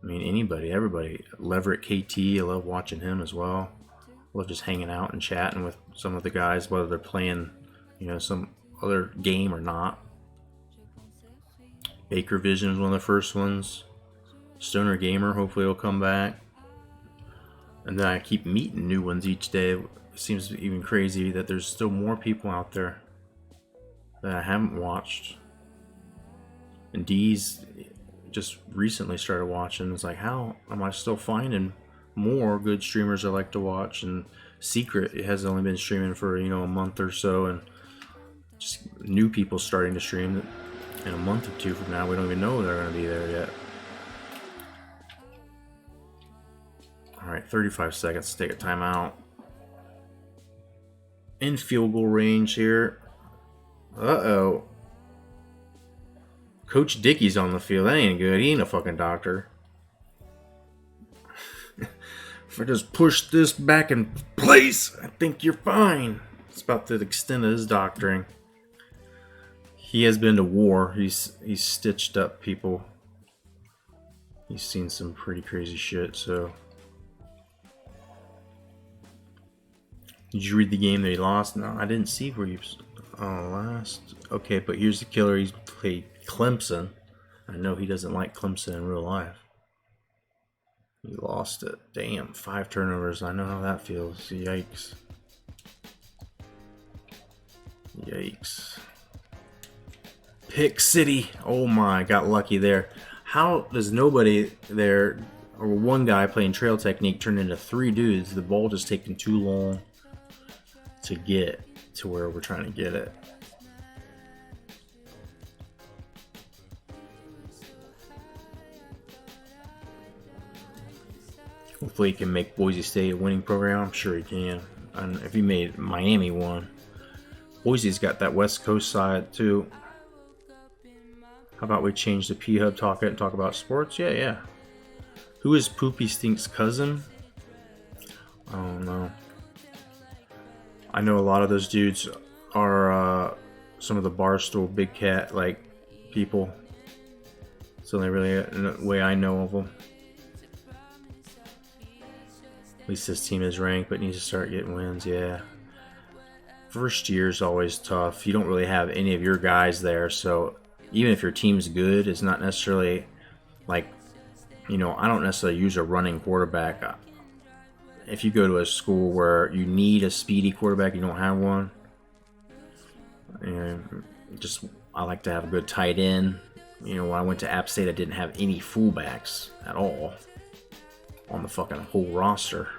Anybody, everybody. Leverett KT, I love watching him as well. I love just hanging out and chatting with some of the guys, whether they're playing, some other game or not. Baker Vision is one of the first ones. Stoner Gamer, hopefully he'll come back. And then I keep meeting new ones each day. It seems even crazy that there's still more people out there that I haven't watched. And D's just recently started watching. It's like, how am I still finding more good streamers I like to watch? And Secret, it has only been streaming for a month or so, and just new people starting to stream. In a month or two from now, we don't even know they're going to be there yet. All right, 35 seconds to take a timeout. In field goal range here. Uh-oh. Coach Dickie's on the field. That ain't good. He ain't a fucking doctor. If I just push this back in place, I think you're fine. It's about the extent of his doctoring. He has been to war. He's stitched up people. He's seen some pretty crazy shit, so. Did you read the game that he lost? No, I didn't see where you lost. Okay, but here's the killer. He's played Clemson. I know he doesn't like Clemson in real life. He lost it. Damn, 5 turnovers. I know how that feels. Yikes. Yikes. Pick City. Oh my, got lucky there. How does nobody there, or one guy playing trail technique, turn into 3 dudes? The ball just taking too long to get to where we're trying to get it. Hopefully he can make Boise State a winning program. I'm sure he can. And if he made Miami one. Boise's got that West Coast side too. How about we change the P-Hub talk and talk about sports? Yeah. Who is Poopy Stink's cousin? I don't know. I know a lot of those dudes are some of the Barstool Big Cat like people. It's the only really way I know of them. At least this team is ranked, but needs to start getting wins. Yeah. First year's always tough. You don't really have any of your guys there, so even if your team's good, it's not necessarily like, I don't necessarily use a running quarterback. If you go to a school where you need a speedy quarterback, you don't have one. I like to have a good tight end. When I went to App State, I didn't have any fullbacks at all on the fucking whole roster.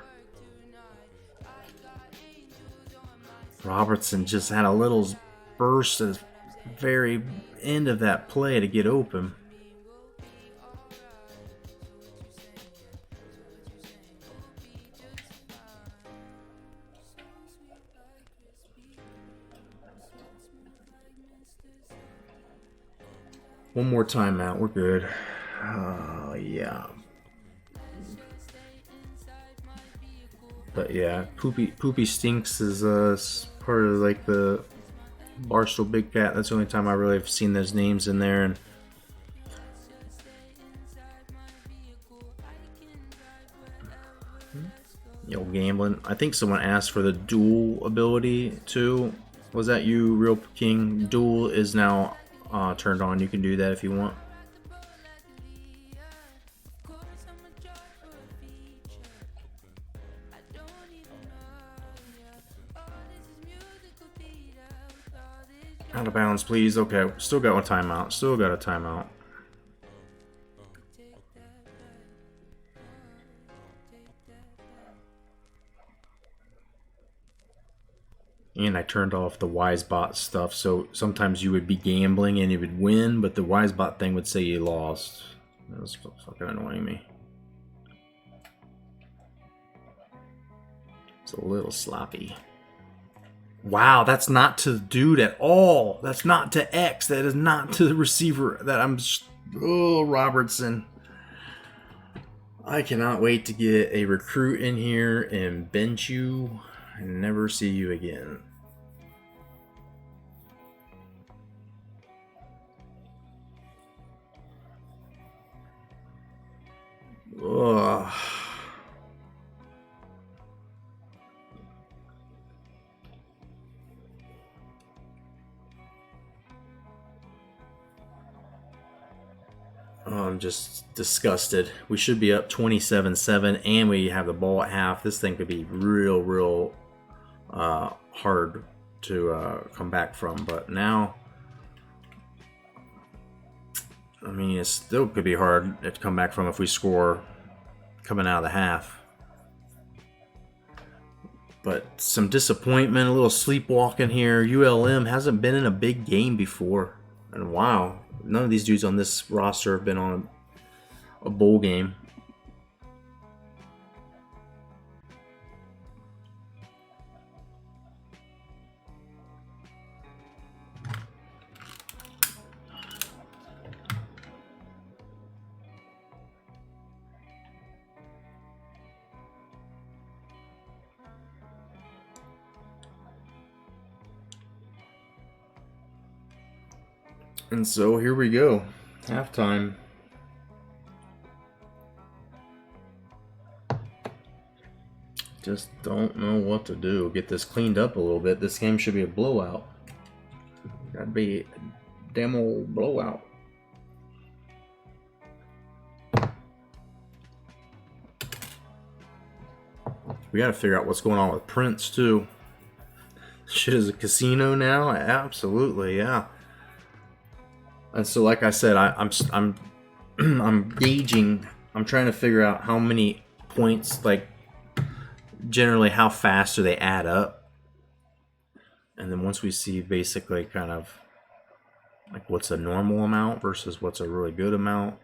Robertson just had a little burst at the very end of that play to get open. One more timeout, we're good. Yeah. But yeah, Poopy Stinks is part of like the Barstool Big Cat. That's the only time I really have seen those names in there. And gambling. I think someone asked for the dual ability too. Was that you, Real King? Dual is now turned on. You can do that if you want. Out of bounds, please. Okay, still got a timeout. And I turned off the WiseBot stuff, so sometimes you would be gambling and you would win, but the WiseBot thing would say you lost. That was fucking annoying me. It's a little sloppy. Wow, that's not to the dude at all. That's not to X. That is not to the receiver. That I'm... Oh, Robertson. I cannot wait to get a recruit in here and bench you and never see you again. Ugh. Oh, I'm just disgusted. We should be up 27-7 and we have the ball at half. This thing could be real hard to come back from, but now, I mean, it still could be hard to come back from if we score coming out of the half. But some disappointment, a little sleepwalking here. ULM hasn't been in a big game before. And wow, none of these dudes on this roster have been on a bowl game. And so here we go. Halftime. Just don't know what to do. Get this cleaned up a little bit. This game should be a blowout. Gotta be a damn old blowout. We gotta figure out what's going on with Prince too. Shit is a casino now? Absolutely, yeah. And so, like I said, I'm gauging. I'm trying to figure out how many points, like generally how fast do they add up, and then once we see basically kind of like what's a normal amount versus what's a really good amount,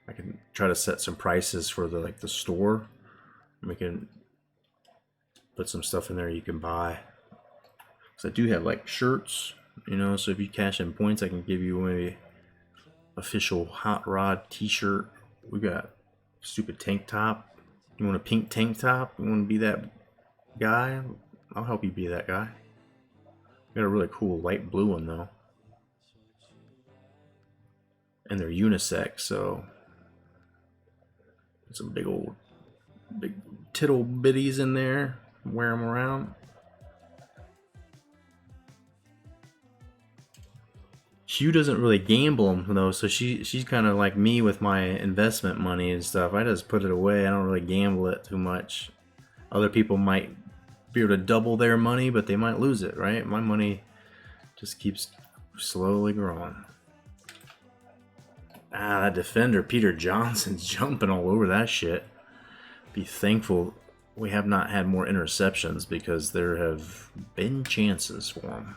I can try to set some prices for the store. We can put some stuff in there you can buy. So I do have like shirts. You know, so if you cash in points, I can give you maybe official Hot Rod t-shirt. We got stupid tank top. You want a pink tank top? You want to be that guy? I'll help you be that guy. Got a really cool light blue one though. And they're unisex, so some big tittle bitties in there. Wear them around. Hugh doesn't really gamble them though, so she's kind of like me with my investment money and stuff. I just put it away. I don't really gamble it too much. Other people might be able to double their money, but they might lose it, right? My money just keeps slowly growing. Ah, that defender, Peter Johnson's jumping all over that shit. Be thankful we have not had more interceptions because there have been chances for him.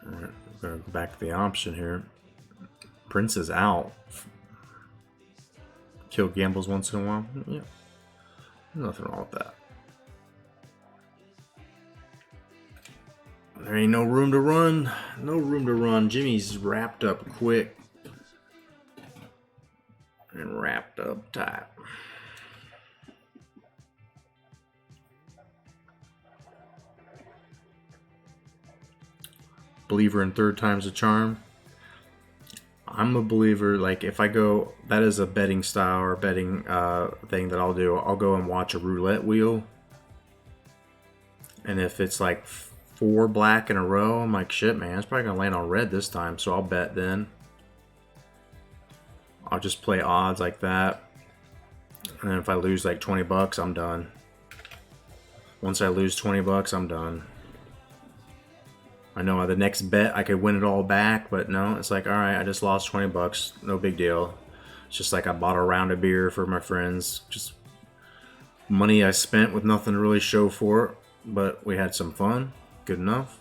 Alright, we're going to go back to the option here. Prince is out. Kill gambles once in a while. Yeah. Nothing wrong with that. There ain't no room to run. No room to run. Jimmy's wrapped up quick. And wrapped up tight. Believer in third time's a charm. I'm a believer, like if I go, that is a betting style or betting thing that I'll do. I'll go and watch a roulette wheel. And if it's like 4 black in a row, I'm like, shit, man, it's probably going to land on red this time. So I'll bet then. I'll just play odds like that. And then if I lose like 20 bucks, I'm done. Once I lose 20 bucks, I'm done. I know the next bet I could win it all back, but no, it's like, all right, I just lost 20 bucks. No big deal. It's just like I bought a round of beer for my friends. Just money I spent with nothing to really show for it, but we had some fun. Good enough.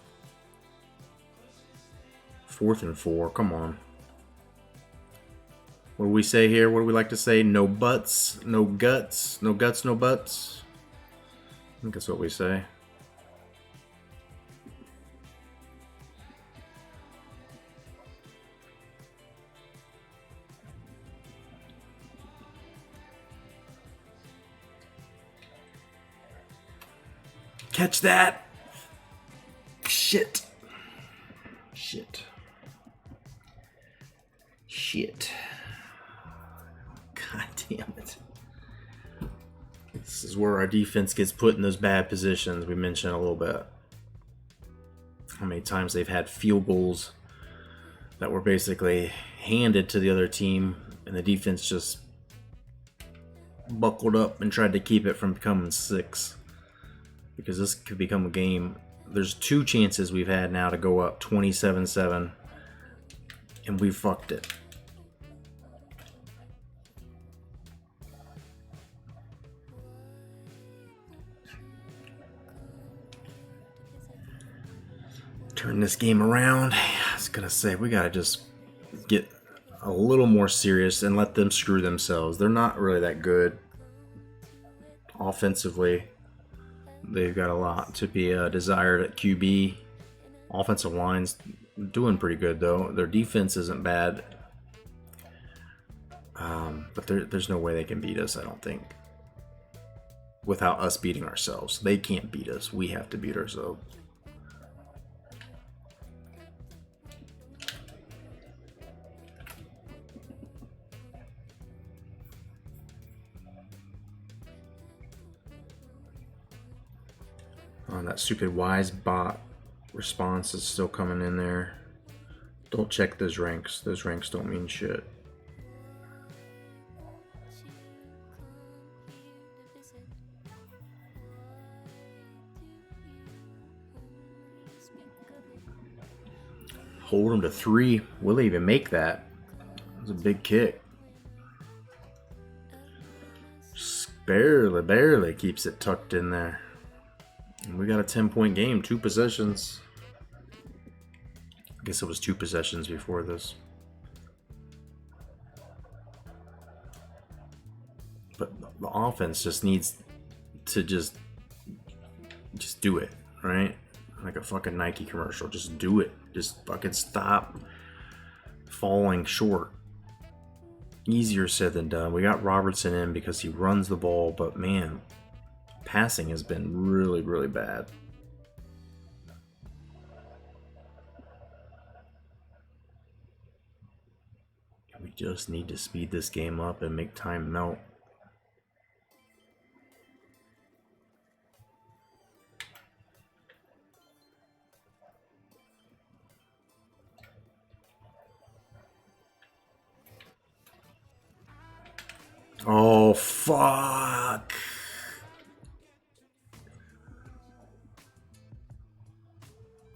4th and 4, come on. What do we say here? What do we like to say? No butts, no guts, no guts, no butts. I think that's what we say. Catch that! Shit. Shit. Shit. God damn it. This is where our defense gets put in those bad positions we mentioned a little bit. How many times they've had field goals that were basically handed to the other team and the defense just buckled up and tried to keep it from becoming 6. Because this could become a game. There's 2 chances we've had now to go up 27-7, and we fucked it. Turn this game around. I was gonna say, we gotta just get a little more serious and let them screw themselves. They're not really that good offensively. They've got a lot to be desired at QB. Offensive line's doing pretty good, though. Their defense isn't bad. But there's no way they can beat us, I don't think. Without us beating ourselves. They can't beat us. We have to beat ourselves. That stupid wise bot response is still coming in there. Don't check those ranks. Those ranks don't mean shit. Hold him to 3. Will they even make that? That was a big kick. Just barely keeps it tucked in there. We got a 10-point game, 2 possessions. I guess it was 2 possessions before this. But the offense just needs to just do it, right? Like a fucking Nike commercial. Just do it. Just fucking stop falling short. Easier said than done. We got Robertson in because he runs the ball, but man, passing has been really, really bad. We just need to speed this game up and make time melt. Oh, fuck.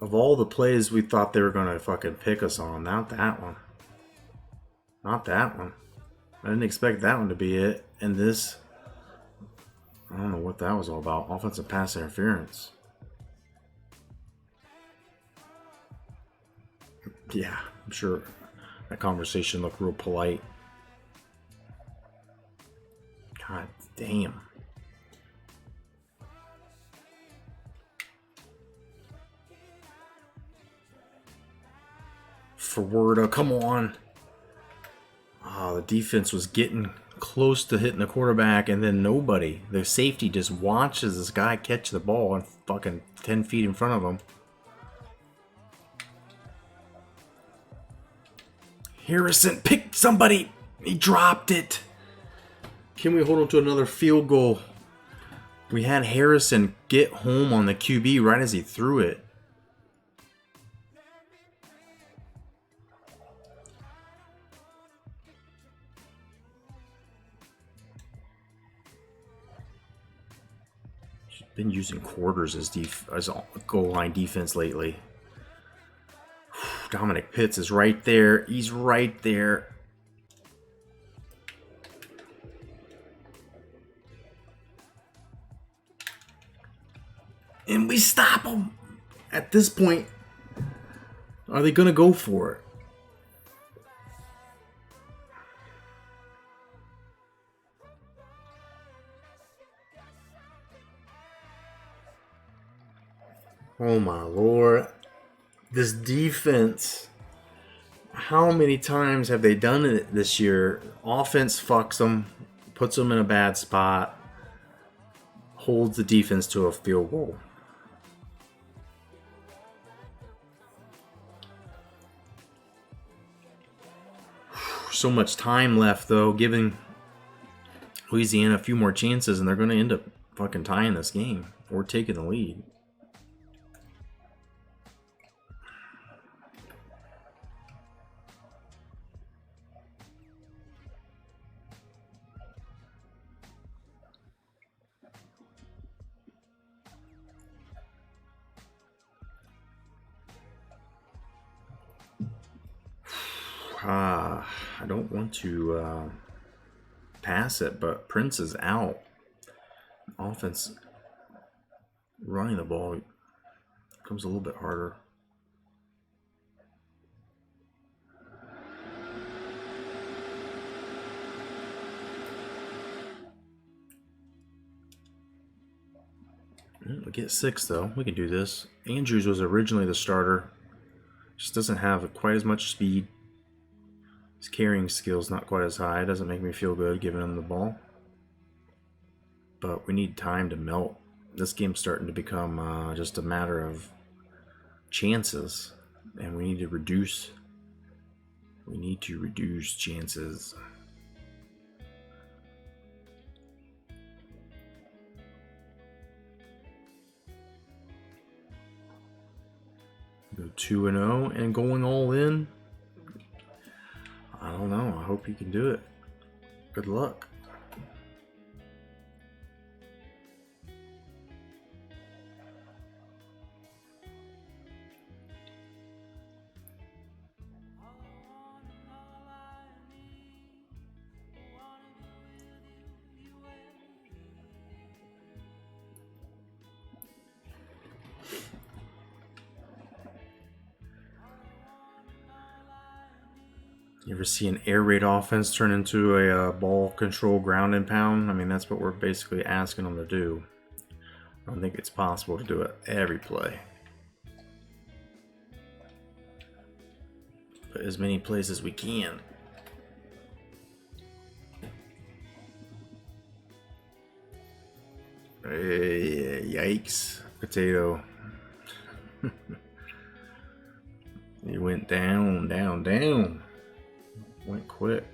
Of all the plays we thought they were going to fucking pick us on, not that one. Not that one. I didn't expect that one to be it. And this, I don't know what that was all about. Offensive pass interference. Yeah, I'm sure that conversation looked real polite. God damn. Forwarda, come on. Oh, the defense was getting close to hitting the quarterback, and then nobody. The safety just watches this guy catch the ball and fucking 10 feet in front of him. Harrison picked somebody. He dropped it. Can we hold him to another field goal? We had Harrison get home on the QB right as he threw it. Been using quarters as goal line defense lately. Dominic Pitts is right there. He's right there. And we stop him. At this point, are they going to go for it? Oh my Lord. This defense, how many times have they done it this year? Offense fucks them, puts them in a bad spot, holds the defense to a field goal. So much time left, though, giving Louisiana a few more chances, and they're going to end up fucking tying this game or taking the lead. I don't want to pass it, but Prince is out. Offense running the ball becomes a little bit harder. We get 6 though. We can do this. Andrews was originally the starter. Just doesn't have quite as much speed. His carrying skill's not quite as high. It doesn't make me feel good giving him the ball. But we need time to melt. This game's starting to become just a matter of chances. And we need to reduce. We need to reduce chances. Go 2-0 and going all in. I don't know. I hope you can do it. Good luck. You ever see an air raid offense turn into a ball control ground and pound? I mean, that's what we're basically asking them to do. I don't think it's possible to do it every play. But as many plays as we can. Hey, yikes. Potato. He went down, down, down. Went quick.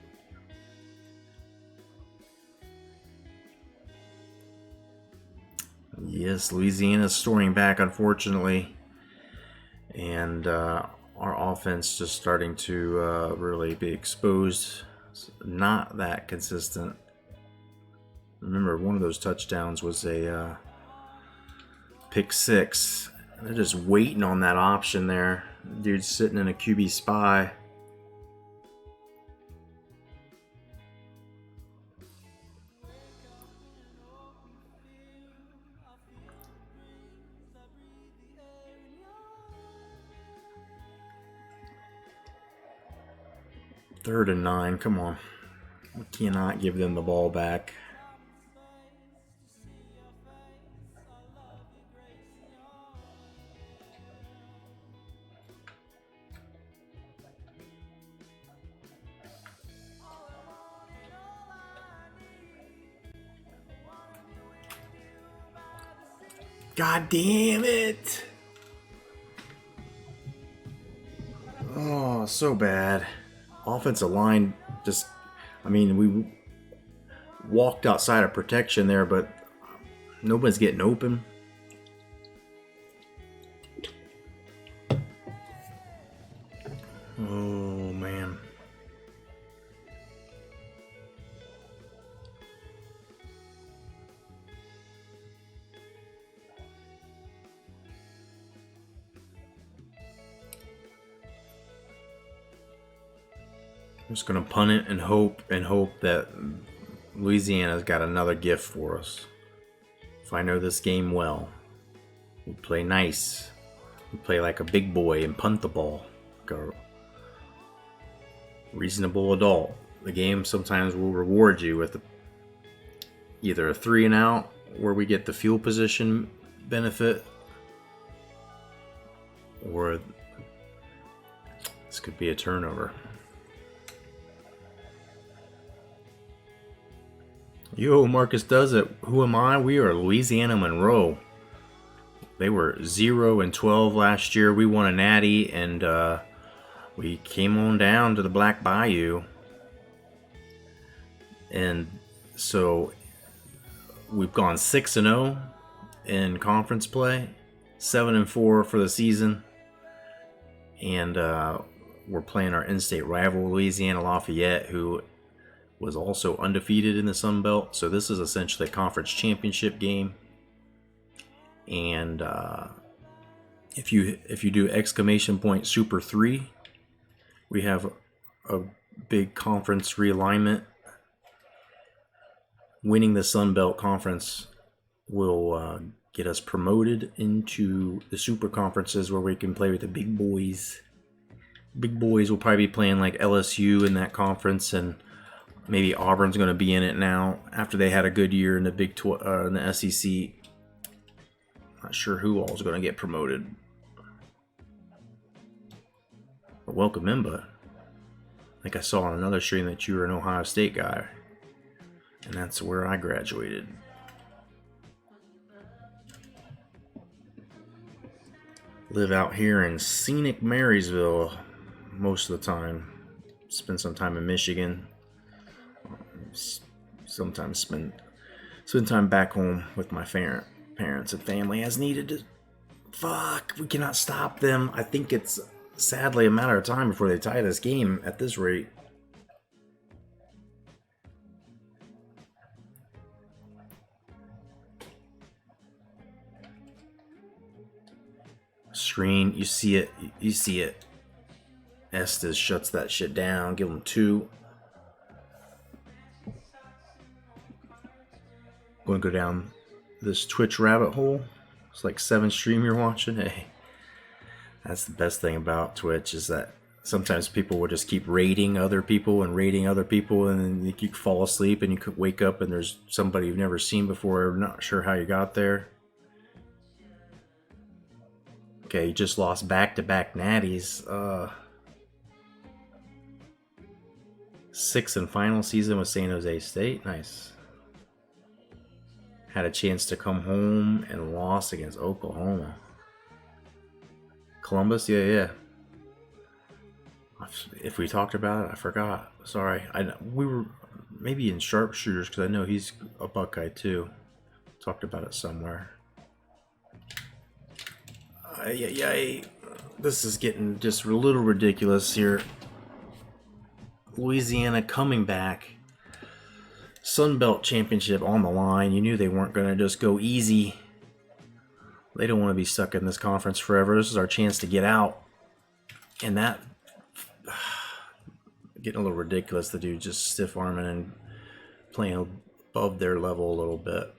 Yes, Louisiana's storming back, unfortunately. And our offense just starting to really be exposed. It's not that consistent. Remember, one of those touchdowns was a pick 6. They're just waiting on that option there. Dude's sitting in a QB spy. Third and 9, come on. We cannot give them the ball back. God damn it! Oh, so bad. Offensive line just, I mean, we walked outside of protection there, but nobody's getting open. Oh, man. I'm just gonna punt it and hope that Louisiana's got another gift for us. If I know this game well, we play nice. We play like a big boy and punt the ball, like a reasonable adult. The game sometimes will reward you with either a 3 and out where we get the field position benefit, or this could be a turnover. Yo, Marcus does it. Who am I? We are Louisiana Monroe. They were 0-12 last year. We won a natty, and we came on down to the Black Bayou. And so we've gone 6-0 in conference play, 7-4 for the season, and we're playing our in-state rival Louisiana-Lafayette, who was also undefeated in the Sun Belt. So this is essentially a conference championship game. And if you do exclamation point Super 3, we have a big conference realignment. Winning the Sun Belt Conference will get us promoted into the super conferences where we can play with the big boys. Big boys will probably be playing like LSU in that conference, and maybe Auburn's going to be in it now after they had a good year in the in the SEC. Not sure who all is going to get promoted. But welcome in, but I think I saw on another stream that you were an Ohio State guy, and that's where I graduated. Live out here in scenic Marysville most of the time. Spend some time in Michigan. Sometimes spend time back home with my parents and family as needed. We cannot stop them. I think it's sadly a matter of time before they tie this game at this rate. Screen, you see it. Estes shuts that shit down. Give him 2. Going to go down this Twitch rabbit hole. It's like 7 stream you're watching. Hey, that's the best thing about Twitch, is that sometimes people will just keep rating other people, and then you could fall asleep and you could wake up and there's somebody you've never seen before. Not sure how you got there. Okay, you just lost back-to-back natties. 6th and final season with San Jose State. Nice. Had a chance to come home and lost against Oklahoma. Columbus? Yeah. If we talked about it, I forgot. Sorry. We were maybe in sharpshooters, because I know he's a Buckeye too. Talked about it somewhere. This is getting just a little ridiculous here. Louisiana coming back. Sun Belt Championship on the line. You knew they weren't going to just go easy. They don't want to be stuck in this conference forever. This is our chance to get out. And that getting a little ridiculous. The dude just stiff arming and playing above their level a little bit.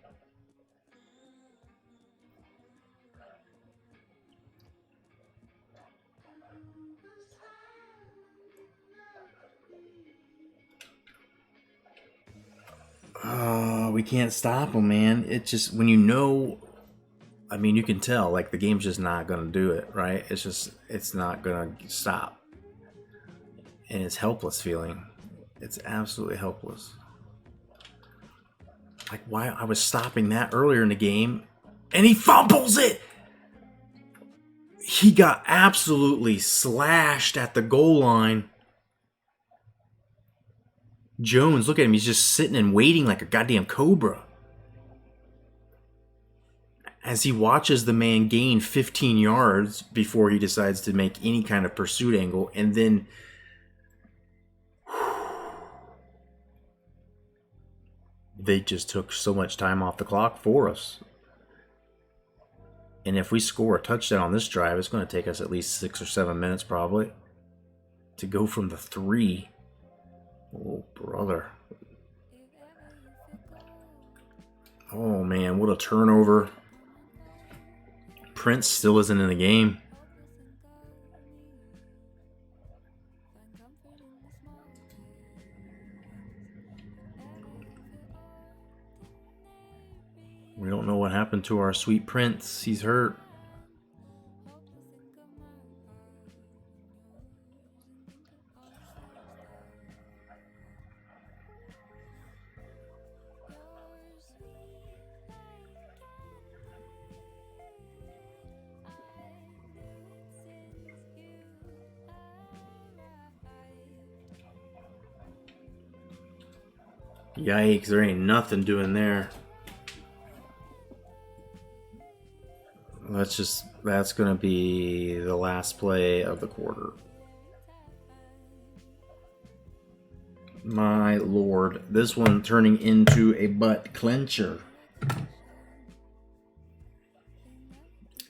We can't stop them, man. It's just, when you know, I mean, you can tell, like, the game's just not going to do it, right? It's not going to stop. And it's helpless feeling. It's absolutely helpless. Like, why I was stopping that earlier in the game, and he fumbles it! He got absolutely slashed at the goal line. Jones, look at him. He's just sitting and waiting like a goddamn cobra as he watches the man gain 15 yards before he decides to make any kind of pursuit angle. And then they just took so much time off the clock for us. And if we score a touchdown on this drive, it's going to take us at least 6 or 7 minutes probably to go from the 3 Oh, brother. Oh, man, what a turnover. Prince still isn't in the game. We don't know what happened to our sweet Prince. He's hurt. Yikes, there ain't nothing doing there. That's gonna be the last play of the quarter. My lord, this one turning into a butt clencher.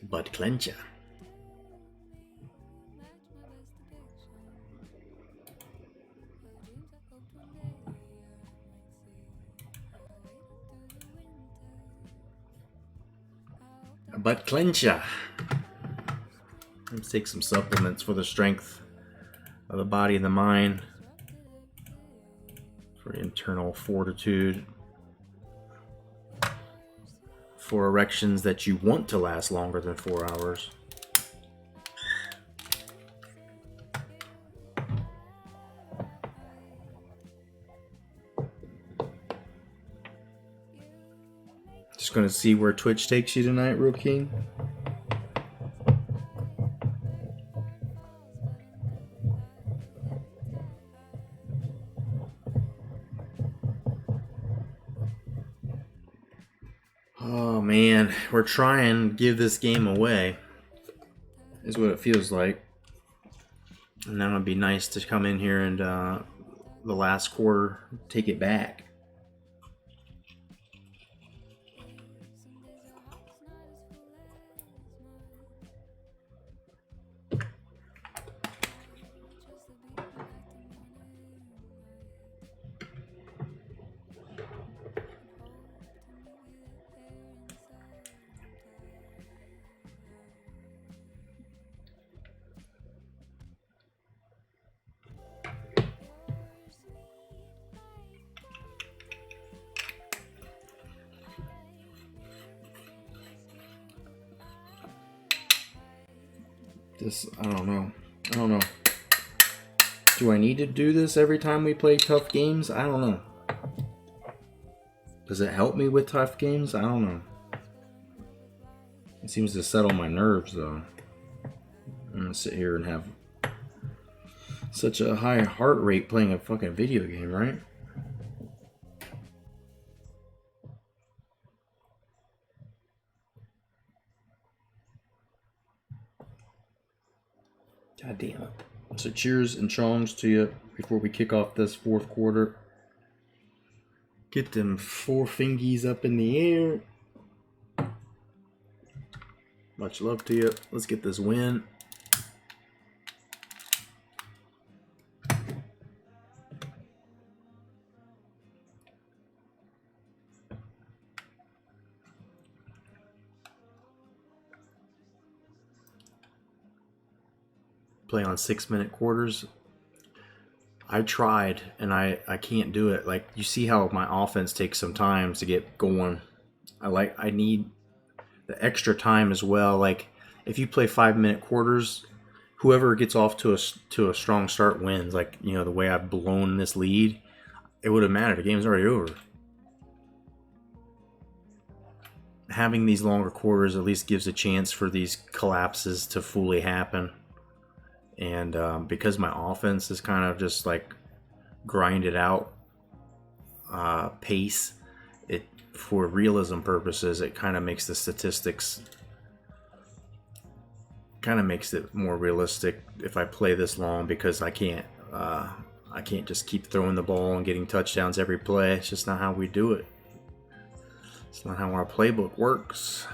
Butt clencher. A butt clencher. Let's take some supplements for the strength of the body and the mind, for internal fortitude, for erections that you want to last longer than 4 hours. Just gonna see where Twitch takes you tonight, Real King. Oh man, we're trying to give this game away, is what it feels like. And that would be nice to come in here and the last quarter take it back. I don't know. Do I need to do this every time we play tough games? I don't know. Does it help me with tough games? I don't know. It seems to settle my nerves, though. I'm gonna sit here and have such a high heart rate playing a fucking video game, right? God damn it. So cheers and chongs to you before we kick off this fourth quarter. Get them 4 fingies up in the air. Much love to you. Let's get this win. Play on 6-minute quarters. I tried and I can't do it. Like, you see how my offense takes some time to get going. I need the extra time as well. Like, if you play 5-minute quarters, whoever gets off to a strong start wins. Like, you know, the way I've blown this lead, it wouldn't matter. The game's already over. Having these longer quarters at least gives a chance for these collapses to fully happen. And because my offense is kind of just like grinded out pace, it, for realism purposes, it kind of makes the statistics, kind of makes it more realistic if I play this long, because I can't just keep throwing the ball and getting touchdowns every play. It's just not how we do it. It's not how our playbook works.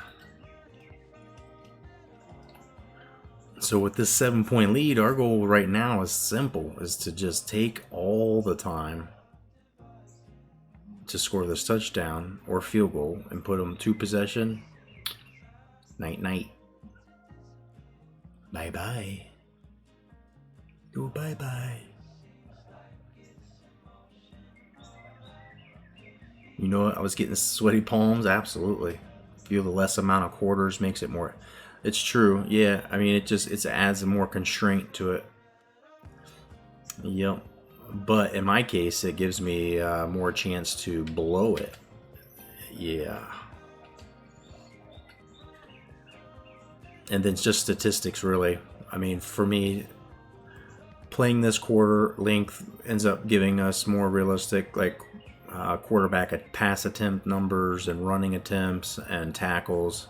So with this 7-point lead, our goal right now is simple, is to just take all the time to score this touchdown or field goal and put them 2 possession. Night night. Bye bye. Go bye bye. You know what? I was getting sweaty palms. Absolutely. Feel the less amount of quarters makes it more. It's true. Yeah. I mean, it adds a more constraint to it. Yep. But in my case, it gives me more chance to blow it. Yeah. And then it's just statistics, really. I mean, for me, playing this quarter length ends up giving us more realistic, like, quarterback at pass attempt numbers and running attempts and tackles.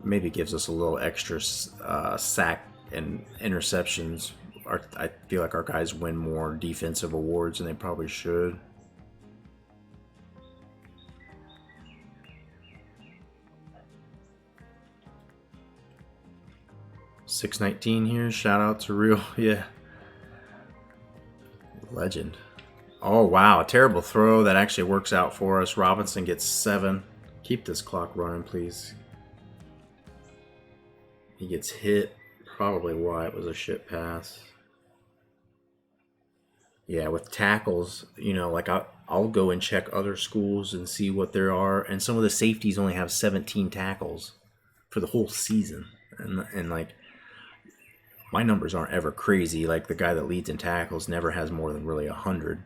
Maybe gives us a little extra sack and interceptions. I feel like our guys win more defensive awards than they probably should. $6.19 here. Shout out to Real. Yeah. Legend. Oh, wow. A terrible throw. That actually works out for us. Robinson gets 7. Keep this clock running, please. He gets hit. Probably why it was a shit pass. Yeah, with tackles, you know, like I'll go and check other schools and see what there are. And some of the safeties only have 17 tackles for the whole season. And like, my numbers aren't ever crazy. Like, the guy that leads in tackles never has more than really 100.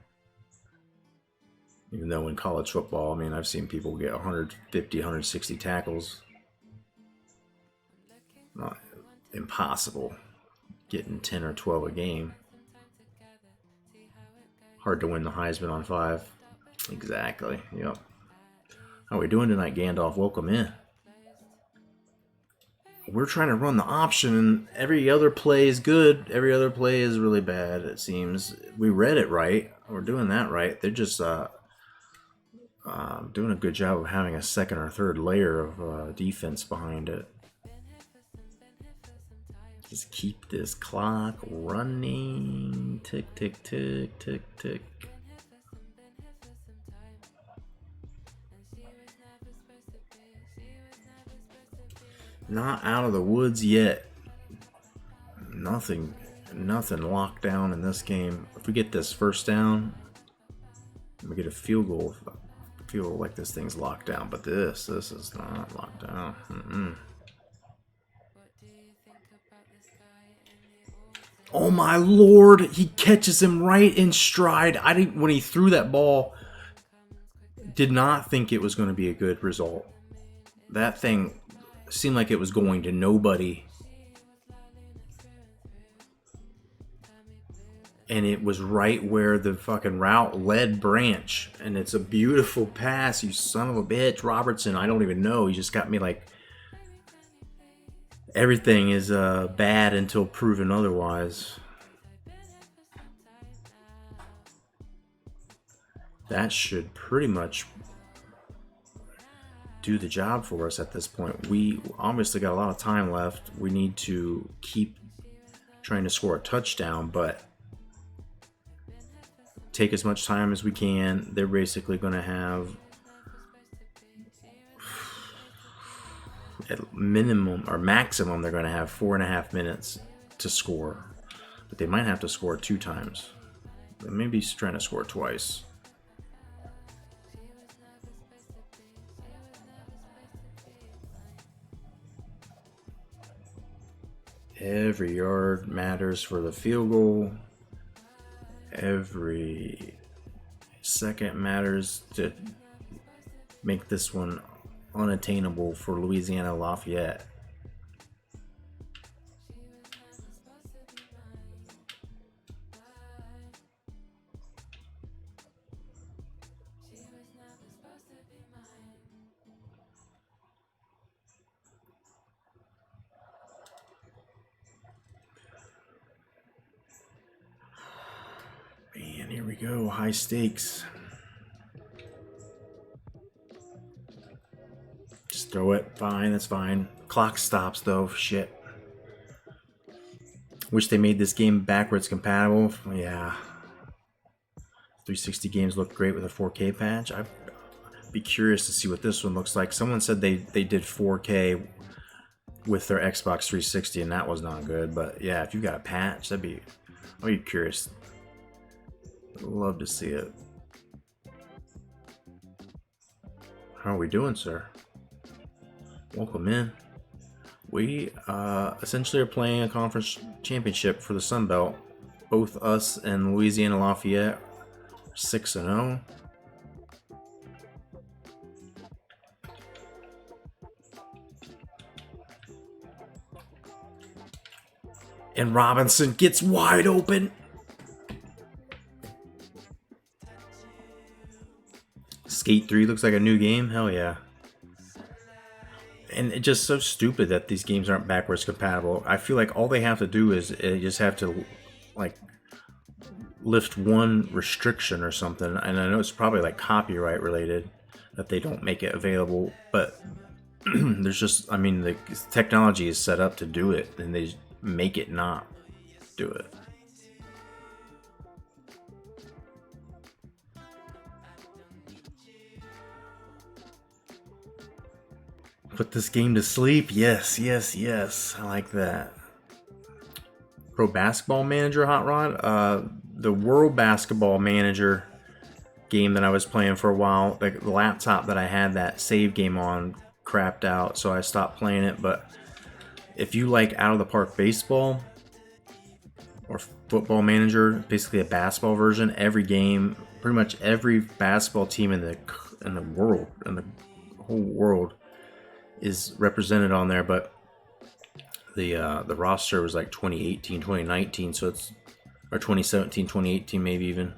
Even though in college football, I mean, I've seen people get 150, 160 tackles. Not impossible. Getting 10 or 12 a game. Hard to win the Heisman on 5. Exactly. Yep. How are we doing tonight, Gandalf? Welcome in. We're trying to run the option, and every other play is good. Every other play is really bad, it seems. We read it right. We're doing that right. They're just doing a good job of having a second or third layer of defense behind it. Just keep this clock running. Tick, tick, tick, tick, tick. Not out of the woods yet. Nothing locked down in this game. If we get this first down, we get a field goal. I feel like this thing's locked down, but this is not locked down. Oh my lord! He catches him right in stride. When he threw that ball, did not think it was going to be a good result. That thing seemed like it was going to nobody. And it was right where the fucking route led Branch. And it's a beautiful pass, you son of a bitch. Robertson, I don't even know. He just got me like... Everything is bad until proven otherwise. That should pretty much do the job for us at this point. We obviously got a lot of time left. We need to keep trying to score a touchdown, but take as much time as we can. They're basically going to have, at minimum or maximum, they're going to have 4.5 minutes to score. But they might have to score 2 times. They may be trying to score twice. Every yard matters for the field goal. Every second matters to make this one unattainable for Louisiana-Lafayette. Man, here we go. High stakes. Just throw it. Fine, that's fine. Clock stops though. Shit. Wish they made this game backwards compatible. Yeah. 360 games look great with a 4K patch. I'd be curious to see what this one looks like. Someone said they did 4K with their Xbox 360 and that was not good. But yeah, if you got a patch, I'd be curious. I'd love to see it. How are we doing, sir? Welcome in. We essentially are playing a conference championship for the Sun Belt. Both us and Louisiana-Lafayette 6-0. And Robinson gets wide open. Skate 3 looks like a new game. Hell yeah. And it's just so stupid that these games aren't backwards compatible. I feel like all they have to do is just have to like lift one restriction or something. And I know it's probably like copyright related that they don't make it available, but there's just, I mean, the technology is set up to do it and they make it not do it. Put this game to sleep. Yes, yes, yes. I like that. Pro Basketball Manager, Hot Rod. The World Basketball Manager game that I was playing for a while, the laptop that I had that save game on crapped out, so I stopped playing it. But if you like Out of the Park Baseball or Football Manager, basically a basketball version, every game, pretty much every basketball team in the world, in the whole world, is represented on there. But the roster was like 2018, 2019, so it's, or 2017, 2018 maybe even.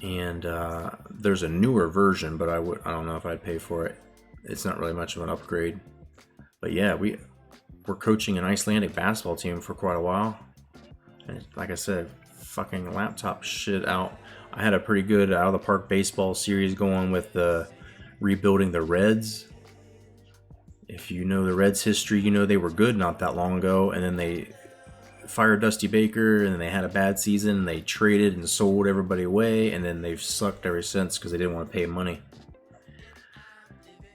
And there's a newer version, but I don't know if I'd pay for it. It's not really much of an upgrade. But yeah, we're coaching an Icelandic basketball team for quite a while. And like I said, fucking laptop shit out. I had a pretty good Out of the Park baseball series going with the rebuilding the Reds. If you know the Reds history, you know they were good not that long ago, and then they fired Dusty Baker, and then they had a bad season, and they traded and sold everybody away, and then they've sucked ever since because they didn't want to pay money.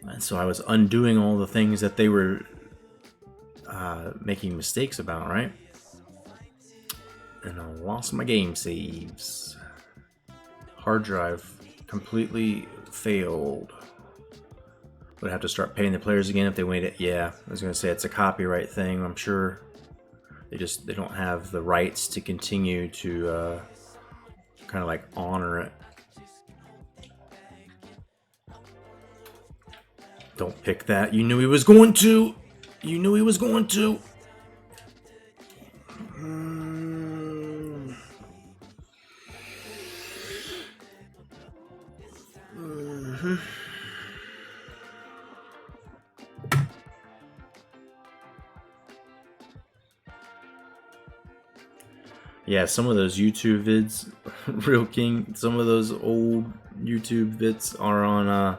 And so I was undoing all the things that they were making mistakes about, right? And I lost my game saves. Hard drive completely failed. Would have to start paying the players again if they waited. Yeah, I was gonna say it's a copyright thing. I'm sure they don't have the rights to continue to kind of like honor it. Don't pick that. You knew he was going to. You knew he was going to. Yeah, some of those YouTube vids, Real King, some of those old YouTube vids are on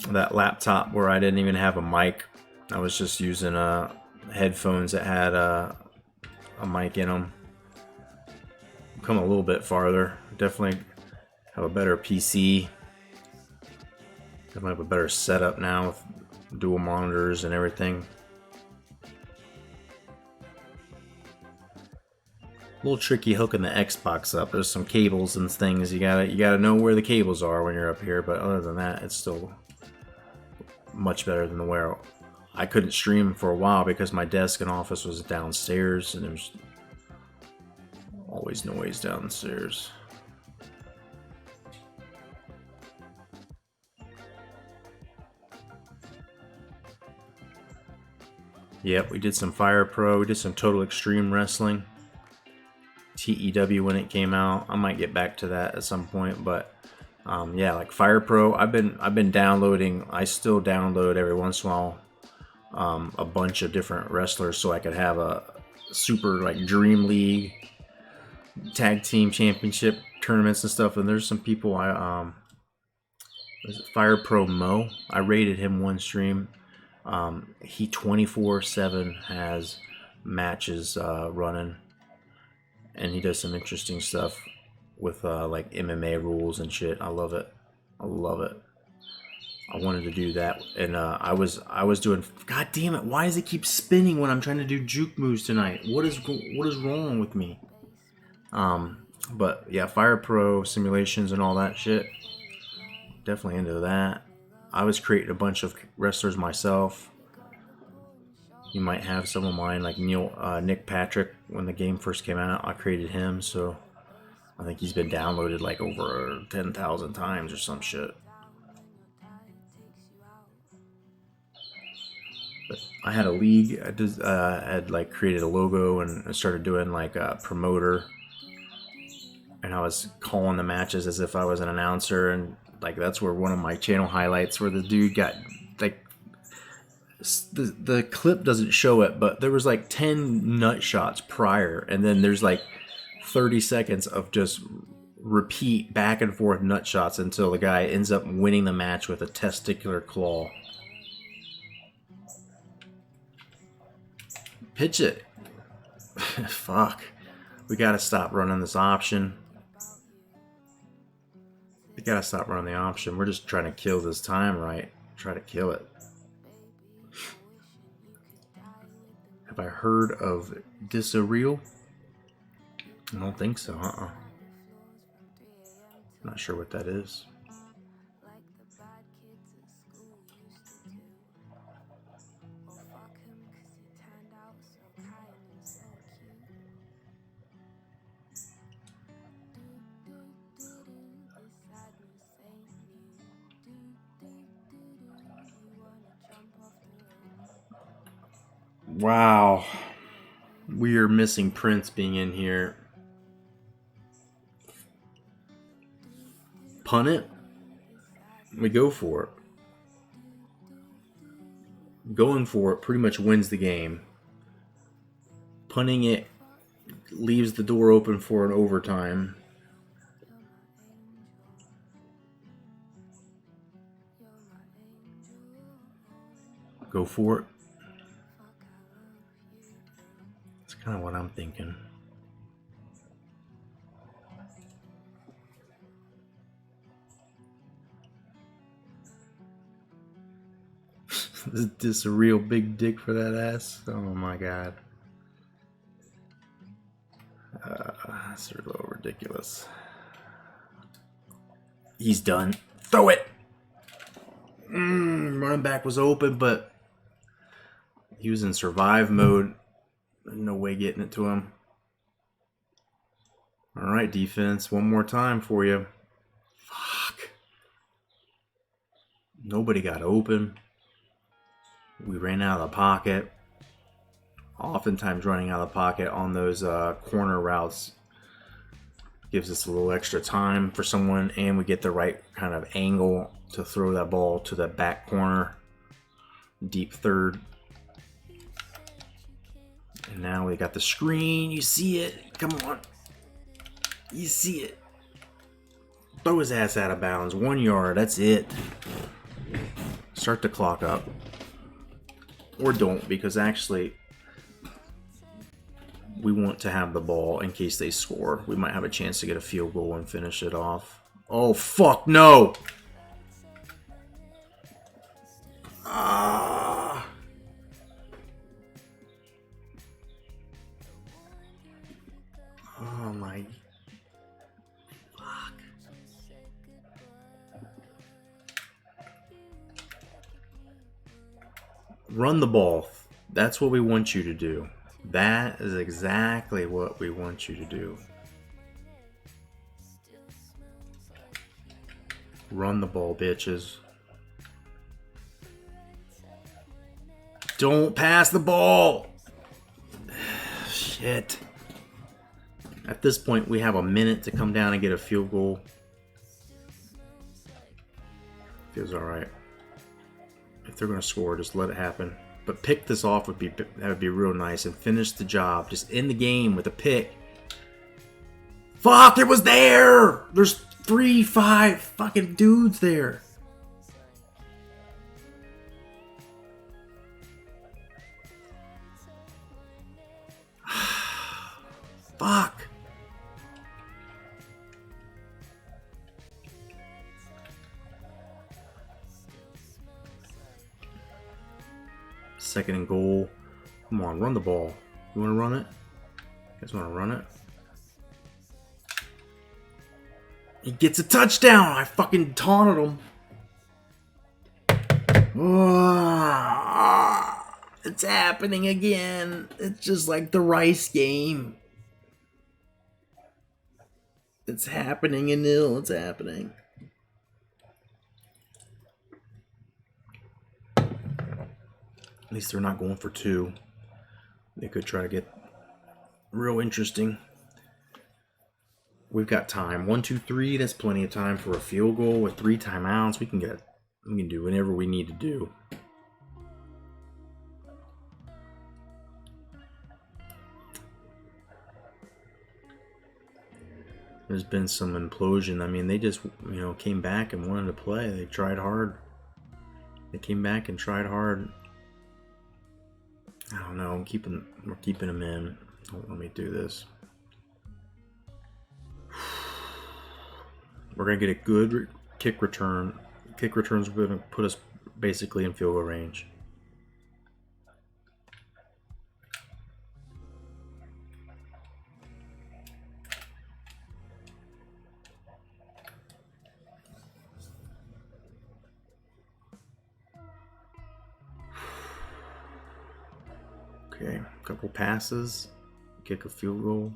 that laptop where I didn't even have a mic. I was just using headphones that had a mic in them. Come a little bit farther. Definitely have a better PC. Definitely have a better setup now with dual monitors and everything. A little tricky hooking the Xbox up. There's some cables and things. You gotta know where the cables are when you're up here. But other than that, it's still much better than the where I couldn't stream for a while because my desk and office was downstairs, and there's always noise downstairs. Yep, we did some Fire Pro. We did some Total Extreme Wrestling. TEW when it came out. I might get back to that at some point, but yeah, like Fire Pro, I've been downloading. I still download every once in a while a bunch of different wrestlers so I could have a super like Dream League tag team championship tournaments and stuff. And there's some people Fire Pro Mo. I rated him one stream. He 24/7 has matches running, and he does some interesting stuff with like MMA rules and shit. I love it. I love it. I wanted to do that, and I was doing. God damn it! Why does it keep spinning when I'm trying to do juke moves tonight? What is wrong with me? But yeah, Fire Pro simulations and all that shit. Definitely into that. I was creating a bunch of wrestlers myself. You might have some of mine, like Nick Patrick. When the game first came out, I created him, so I think he's been downloaded like over 10,000 times or some shit. But I had a league. I had like created a logo and started doing like a promoter, and I was calling the matches as if I was an announcer, and like that's where one of my channel highlights where the dude got like the clip doesn't show it, but there was like 10 nut shots prior, and then there's like 30 seconds of just repeat back and forth nut shots until the guy ends up winning the match with a testicular claw. Pitch it. Fuck. We gotta stop running this option. We gotta stop running the option. We're just trying to kill this time, right? Try to kill it. Have I heard of Disarreal? I don't think so. I'm not sure what that is. Wow. We are missing Prince being in here. Punt it. We go for it. Going for it pretty much wins the game. Punting it leaves the door open for an overtime. Go for it. That's kind of what I'm thinking. Is this a real big dick for that ass? Oh my god. That's a little ridiculous. He's done. Throw it! Running back was open, but he was in survive mode. No way getting it to him. Alright, defense. One more time for you. Fuck. Nobody got open. We ran out of the pocket. Oftentimes running out of the pocket on those corner routes gives us a little extra time for someone, and we get the right kind of angle to throw that ball to the back corner. Deep third. And now we got the screen. You see it. Come on. You see it. Throw his ass out of bounds. 1 yard. That's it. Start the clock up. Or don't, because actually we want to have the ball in case they score. We might have a chance to get a field goal and finish it off. Oh, fuck no! Ah! Oh my... Fuck. Run the ball. That's what we want you to do. That is exactly what we want you to do. Run the ball, bitches. Don't pass the ball! Shit. At this point, we have a minute to come down and get a field goal. Feels alright. If they're going to score, just let it happen. But pick this off would be real nice, and finish the job. Just end the game with a pick. Fuck, it was there! There's 5 fucking dudes there. Fuck. Second and goal. Come on, run the ball. You want to run it? You guys want to run it? He gets a touchdown. I fucking taunted him. Oh, it's happening again. It's just like the Rice game. It's happening in nil. It's happening. At least they're not going for two. They could try to get real interesting. We've got time. 1, 2, 3. That's plenty of time for a field goal with 3 timeouts. We can do whatever we need to do. There's been some implosion. I mean, they just, came back and wanted to play. They tried hard. They came back and tried hard. I don't know. We're keeping them in. Let me do this. We're gonna get a good kick return. Kick returns are going to put us basically in field goal range. Okay, a couple passes, kick a field goal.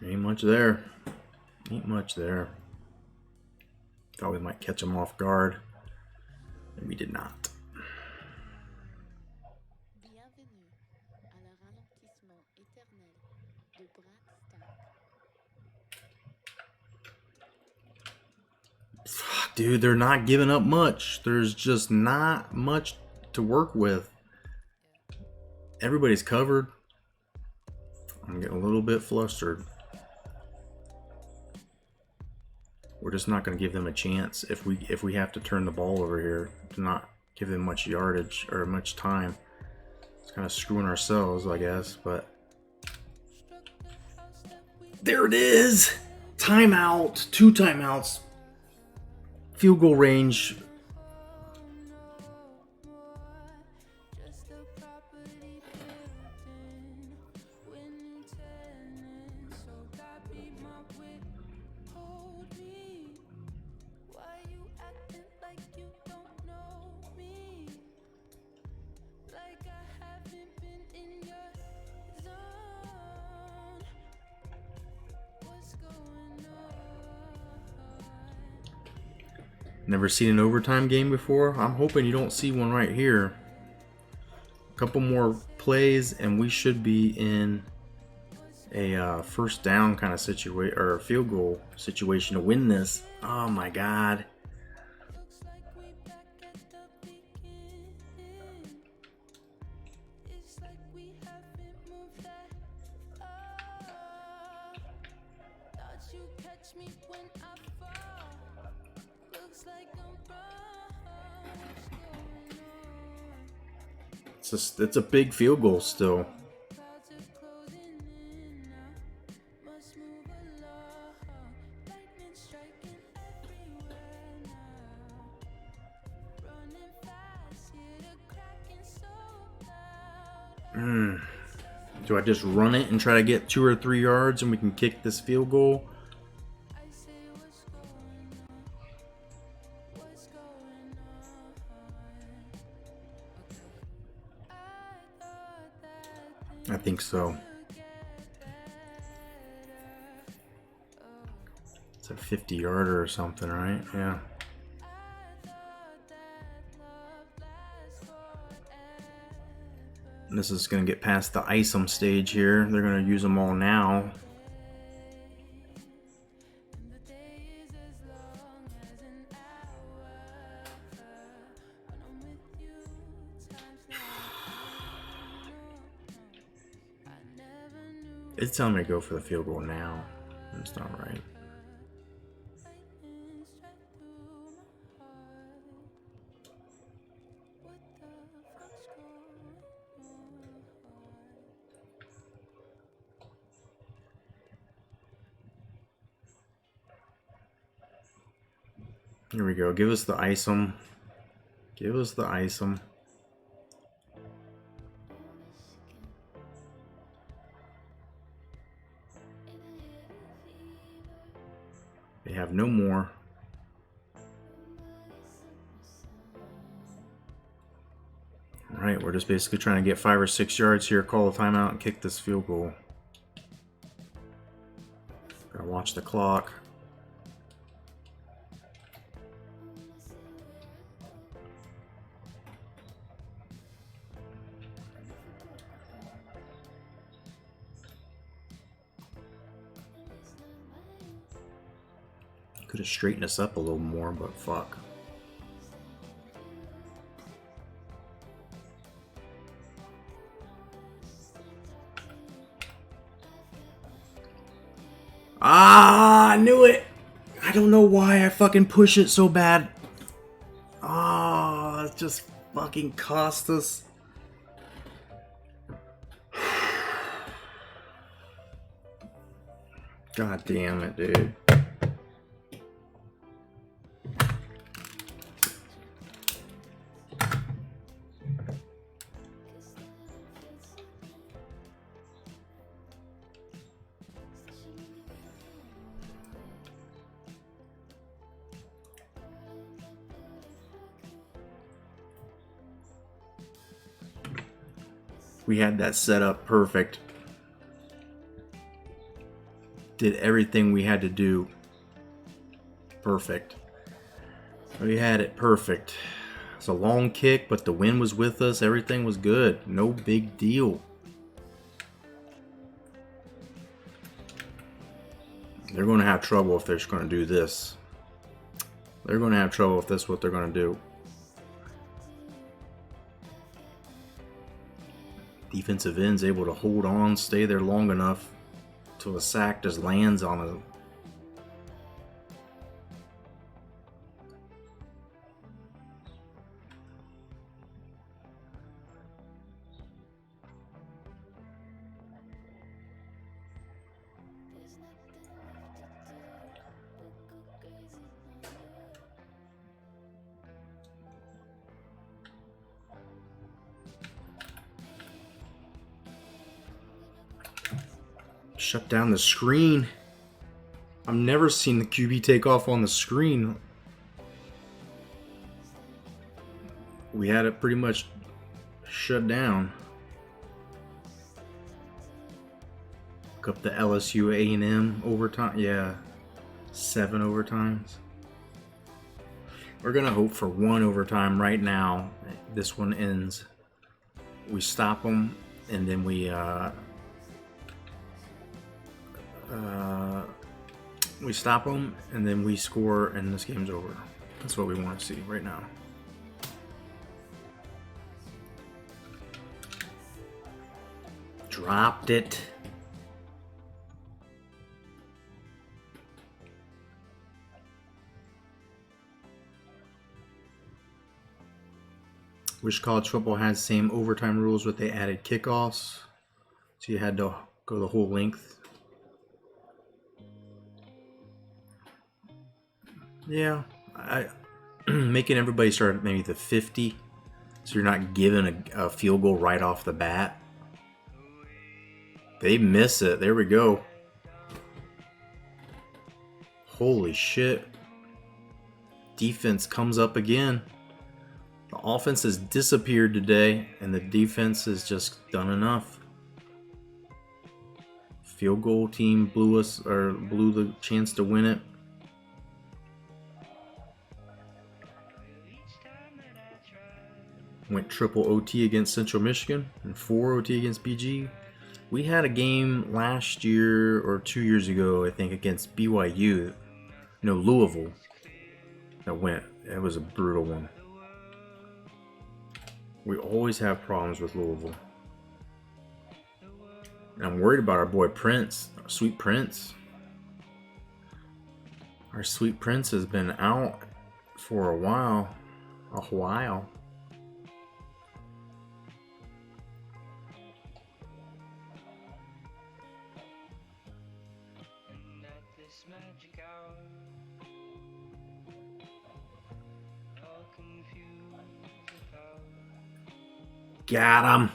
Ain't much there. Ain't much there. Thought we might catch them off guard, and we did not. Fuck, dude, they're not giving up much. There's just not much to work with. Everybody's covered. I'm getting a little bit flustered. We're just not going to give them a chance if we have to turn the ball over here to not give them much yardage or much time. It's kind of screwing ourselves, I guess, but there it is. Timeout, 2 timeouts. Field goal range. Never seen an overtime game before. I'm hoping you don't see one right here. A couple more plays and we should be in a first down kind of situation or a field goal situation to win this. Oh my god. It's a big field goal still. Do I just run it and try to get 2 or 3 yards and we can kick this field goal? I think so. It's a 50-yarder or something, right? Yeah. And this is going to get past the ice 'em stage here. They're going to use them all now. It's telling me to go for the field goal now. It's not right. Here we go. Give us the isom. Give us the isom. They have no more. All right, we're just basically trying to get 5 or 6 yards here, call a timeout, and kick this field goal. Gotta watch the clock. Could have straightened us up a little more, but fuck. Ah, I knew it. I don't know why I fucking push it so bad. Ah, it just fucking cost us. God damn it, dude. We had that set up perfect. Did everything we had to do perfect. We had it perfect. It's a long kick, but the wind was with us. Everything was good. No big deal. They're going to have trouble if they're just going to do this. They're going to have trouble if that's what they're going to do. Defensive end's able to hold on, stay there long enough till a sack just lands on a. Shut down the screen. I've never seen the QB take off on the screen. We had it pretty much shut down. Look up the LSU A&M overtime. Yeah, 7 overtimes. We're gonna hope for 1 overtime right now. This one ends. We stop them, and then we stop them, and then we score, and this game's over. That's what we want to see right now. Dropped it. Wish college football had the same overtime rules, but they added kickoffs, so you had to go the whole length. Yeah, making everybody start at maybe the 50, so you're not giving a field goal right off the bat. They miss it. There we go. Holy shit. Defense comes up again. The offense has disappeared today, and the defense has just done enough. Field goal team blew the chance to win it. Went triple OT against Central Michigan and 4 OT against BG. We had a game last year or 2 years ago, I think, against BYU. No, Louisville. That went. It was a brutal one. We always have problems with Louisville. And I'm worried about our boy Prince, our sweet Prince. Our sweet Prince has been out for a while. Got him.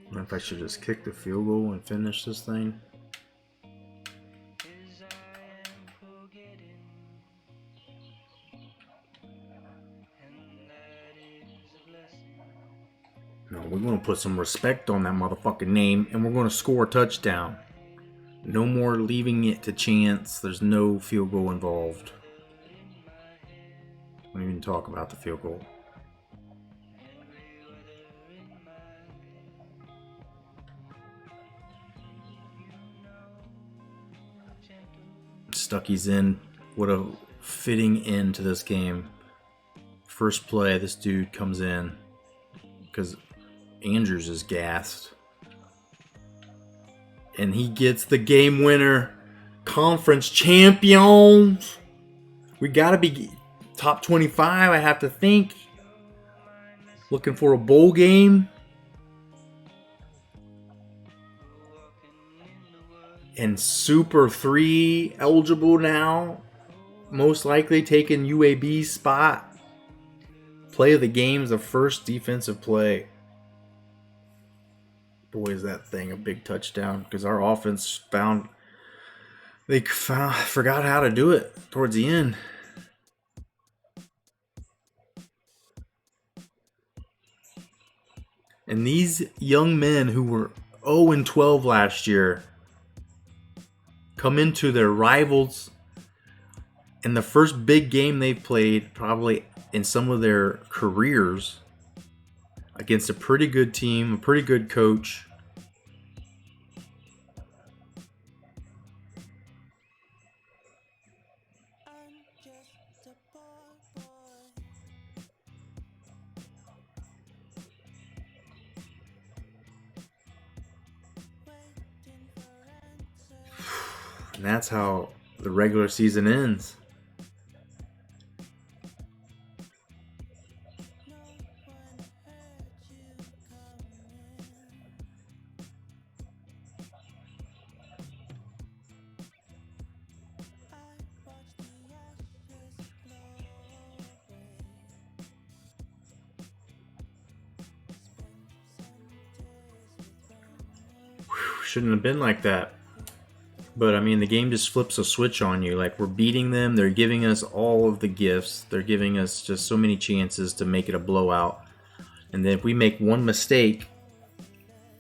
I wonder if I should just kick the field goal and finish this thing. No, we're going to put some respect on that motherfucking name, and we're going to score a touchdown. No more leaving it to chance. There's no field goal involved. Don't even talk about the field goal. Stucky's in. What a fitting end to this game. First play, this dude comes in because Andrews is gassed. And he gets the game winner. Conference champions. We got to be top 25, I have to think. Looking for a bowl game. And Super 3 eligible now. Most likely taking UAB's spot. Play of the game is the first defensive play. Boy, is that thing a big touchdown. Because our offense forgot how to do it towards the end. And these young men who were 0-12 last year come into their rivals in the first big game they've played probably in some of their careers against a pretty good team, a pretty good coach. And that's how the regular season ends. Shouldn't have been like that. But, I mean, the game just flips a switch on you. Like, we're beating them. They're giving us all of the gifts. They're giving us just so many chances to make it a blowout. And then if we make one mistake,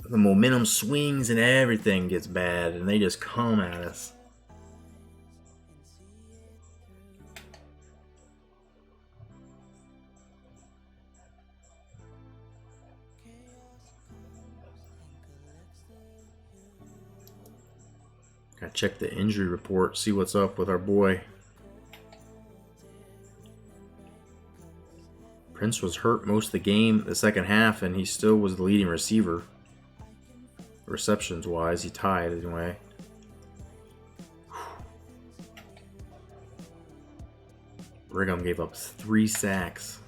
the momentum swings and everything gets bad. And they just come at us. Gotta check the injury report, see what's up with our boy. Prince was hurt most of the game, the second half, and he still was the leading receiver. Receptions wise, he tied anyway. Brigham gave up 3 sacks.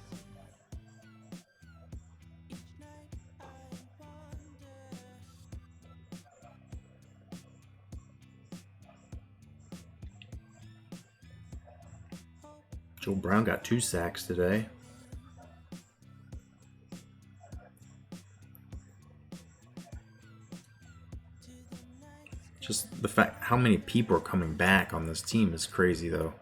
Joe Brown got 2 sacks today. Just the fact how many people are coming back on this team is crazy, though.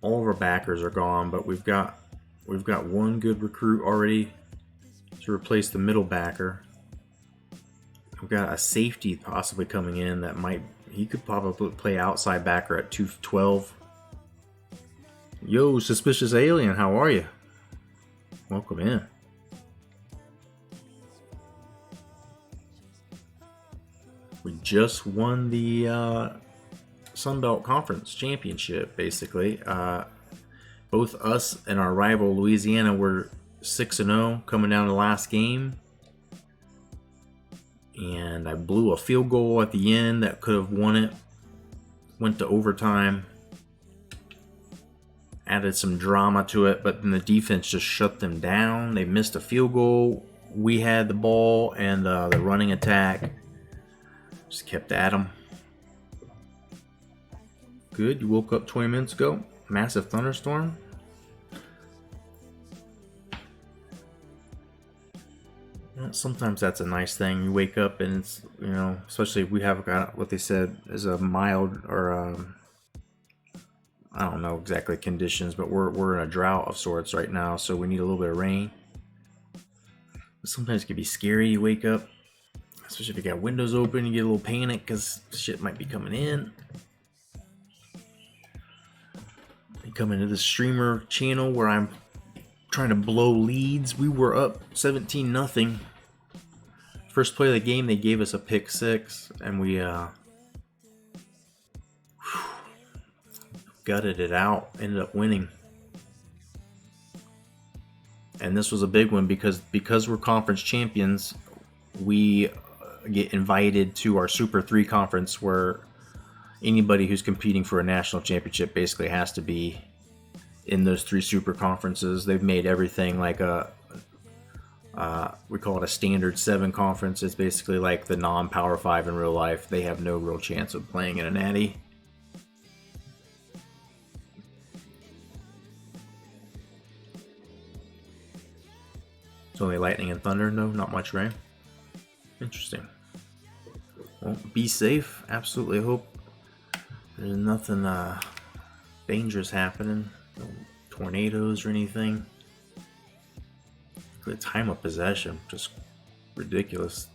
All of our backers are gone, but we've got one good recruit already to replace the middle backer. We've got a safety possibly coming in that he could probably play outside backer at 212. Yo, suspicious alien, how are you? Welcome in. just won the Sun Belt Conference Championship, basically. Both us and our rival Louisiana were 6-0 coming down to the last game. And I blew a field goal at the end that could have won it. Went to overtime. Added some drama to it, but then the defense just shut them down. They missed a field goal. We had the ball, and the running attack just kept at them. Good. You woke up 20 minutes ago. Massive thunderstorm. Well, sometimes that's a nice thing. You wake up and it's, you know, especially if we have got what they said is a mild or I don't know exactly conditions, but we're in a drought of sorts right now, so we need a little bit of rain. But sometimes it can be scary. You wake up, especially if you got windows open, you get a little panic because shit might be coming in. You come into the streamer channel where I'm trying to blow leads. We were up 17-0. First play of the game, they gave us a pick six, and we gutted it out. Ended up winning, and this was a big one because we're conference champions. We get invited to our Super 3 conference, where anybody who's competing for a national championship basically has to be in those 3 super conferences. They've made everything like a we call it a standard 7 conference. It's basically like the non-power 5 in real life. They have no real chance of playing in a natty. It's only lightning and thunder, no, not much rain. Interesting. Well, be safe. Absolutely hope there's nothing dangerous happening. No tornadoes or anything. The time of possession, just ridiculous.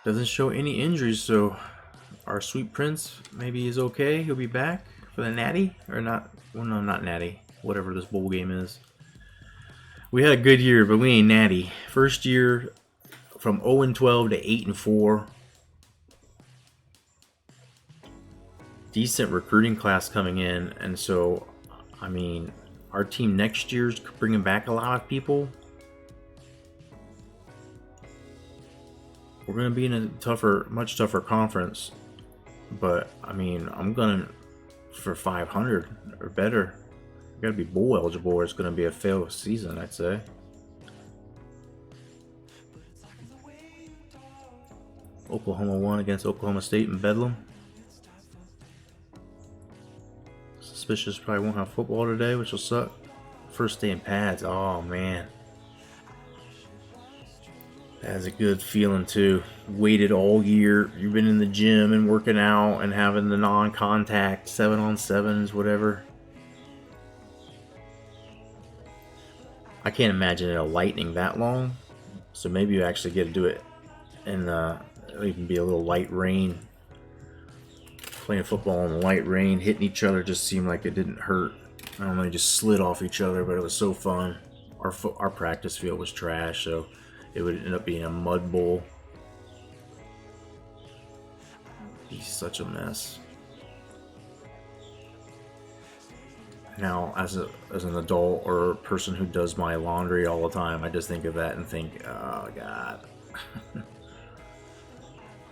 Doesn't show any injuries, so our Sweet Prince maybe is okay. He'll be back for the natty, or not? Well, no, not natty. Whatever this bowl game is. We had a good year, but we ain't natty. First year from 0-12 to 8-4. Decent recruiting class coming in, and so, I mean, our team next year's bringing back a lot of people. We're going to be in a much tougher conference, but I mean, I'm going for 500 or better. You got to be bowl eligible, or it's going to be a failed season, I'd say. Oklahoma won against Oklahoma State in Bedlam. Suspicious probably won't have football today, which will suck. First day in pads. Oh man, that's a good feeling too. Waited all year. You've been in the gym and working out and having the non-contact 7-on-7s, whatever. I can't imagine it lightning that long. So maybe you actually get to do it in even be a little light rain. Playing football in the light rain, hitting each other just seemed like it didn't hurt. I don't know, they just slid off each other, but it was so fun. Our practice field was trash, so it would end up being a mud bowl. Be such a mess. Now, as an adult or a person who does my laundry all the time, I just think of that and think, oh god.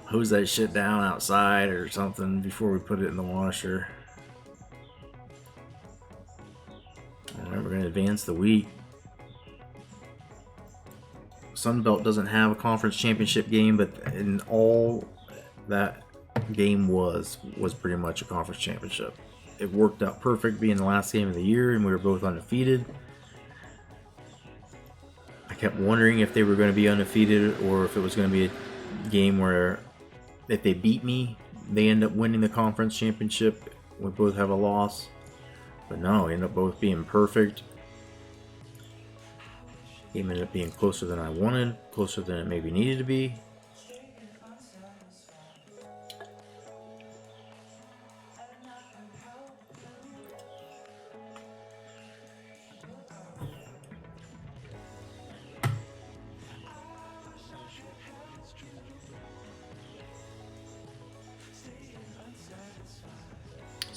Hose that shit down outside or something before we put it in the washer. Alright, we're going to advance the week. Sunbelt doesn't have a conference championship game, but in all that game was pretty much a conference championship. It worked out perfect being the last game of the year, and we were both undefeated. I kept wondering if they were going to be undefeated or if it was going to be a game where if they beat me, they end up winning the conference championship. We both have a loss. But no, we end up both being perfect. Game ended up being closer than I wanted, closer than it maybe needed to be.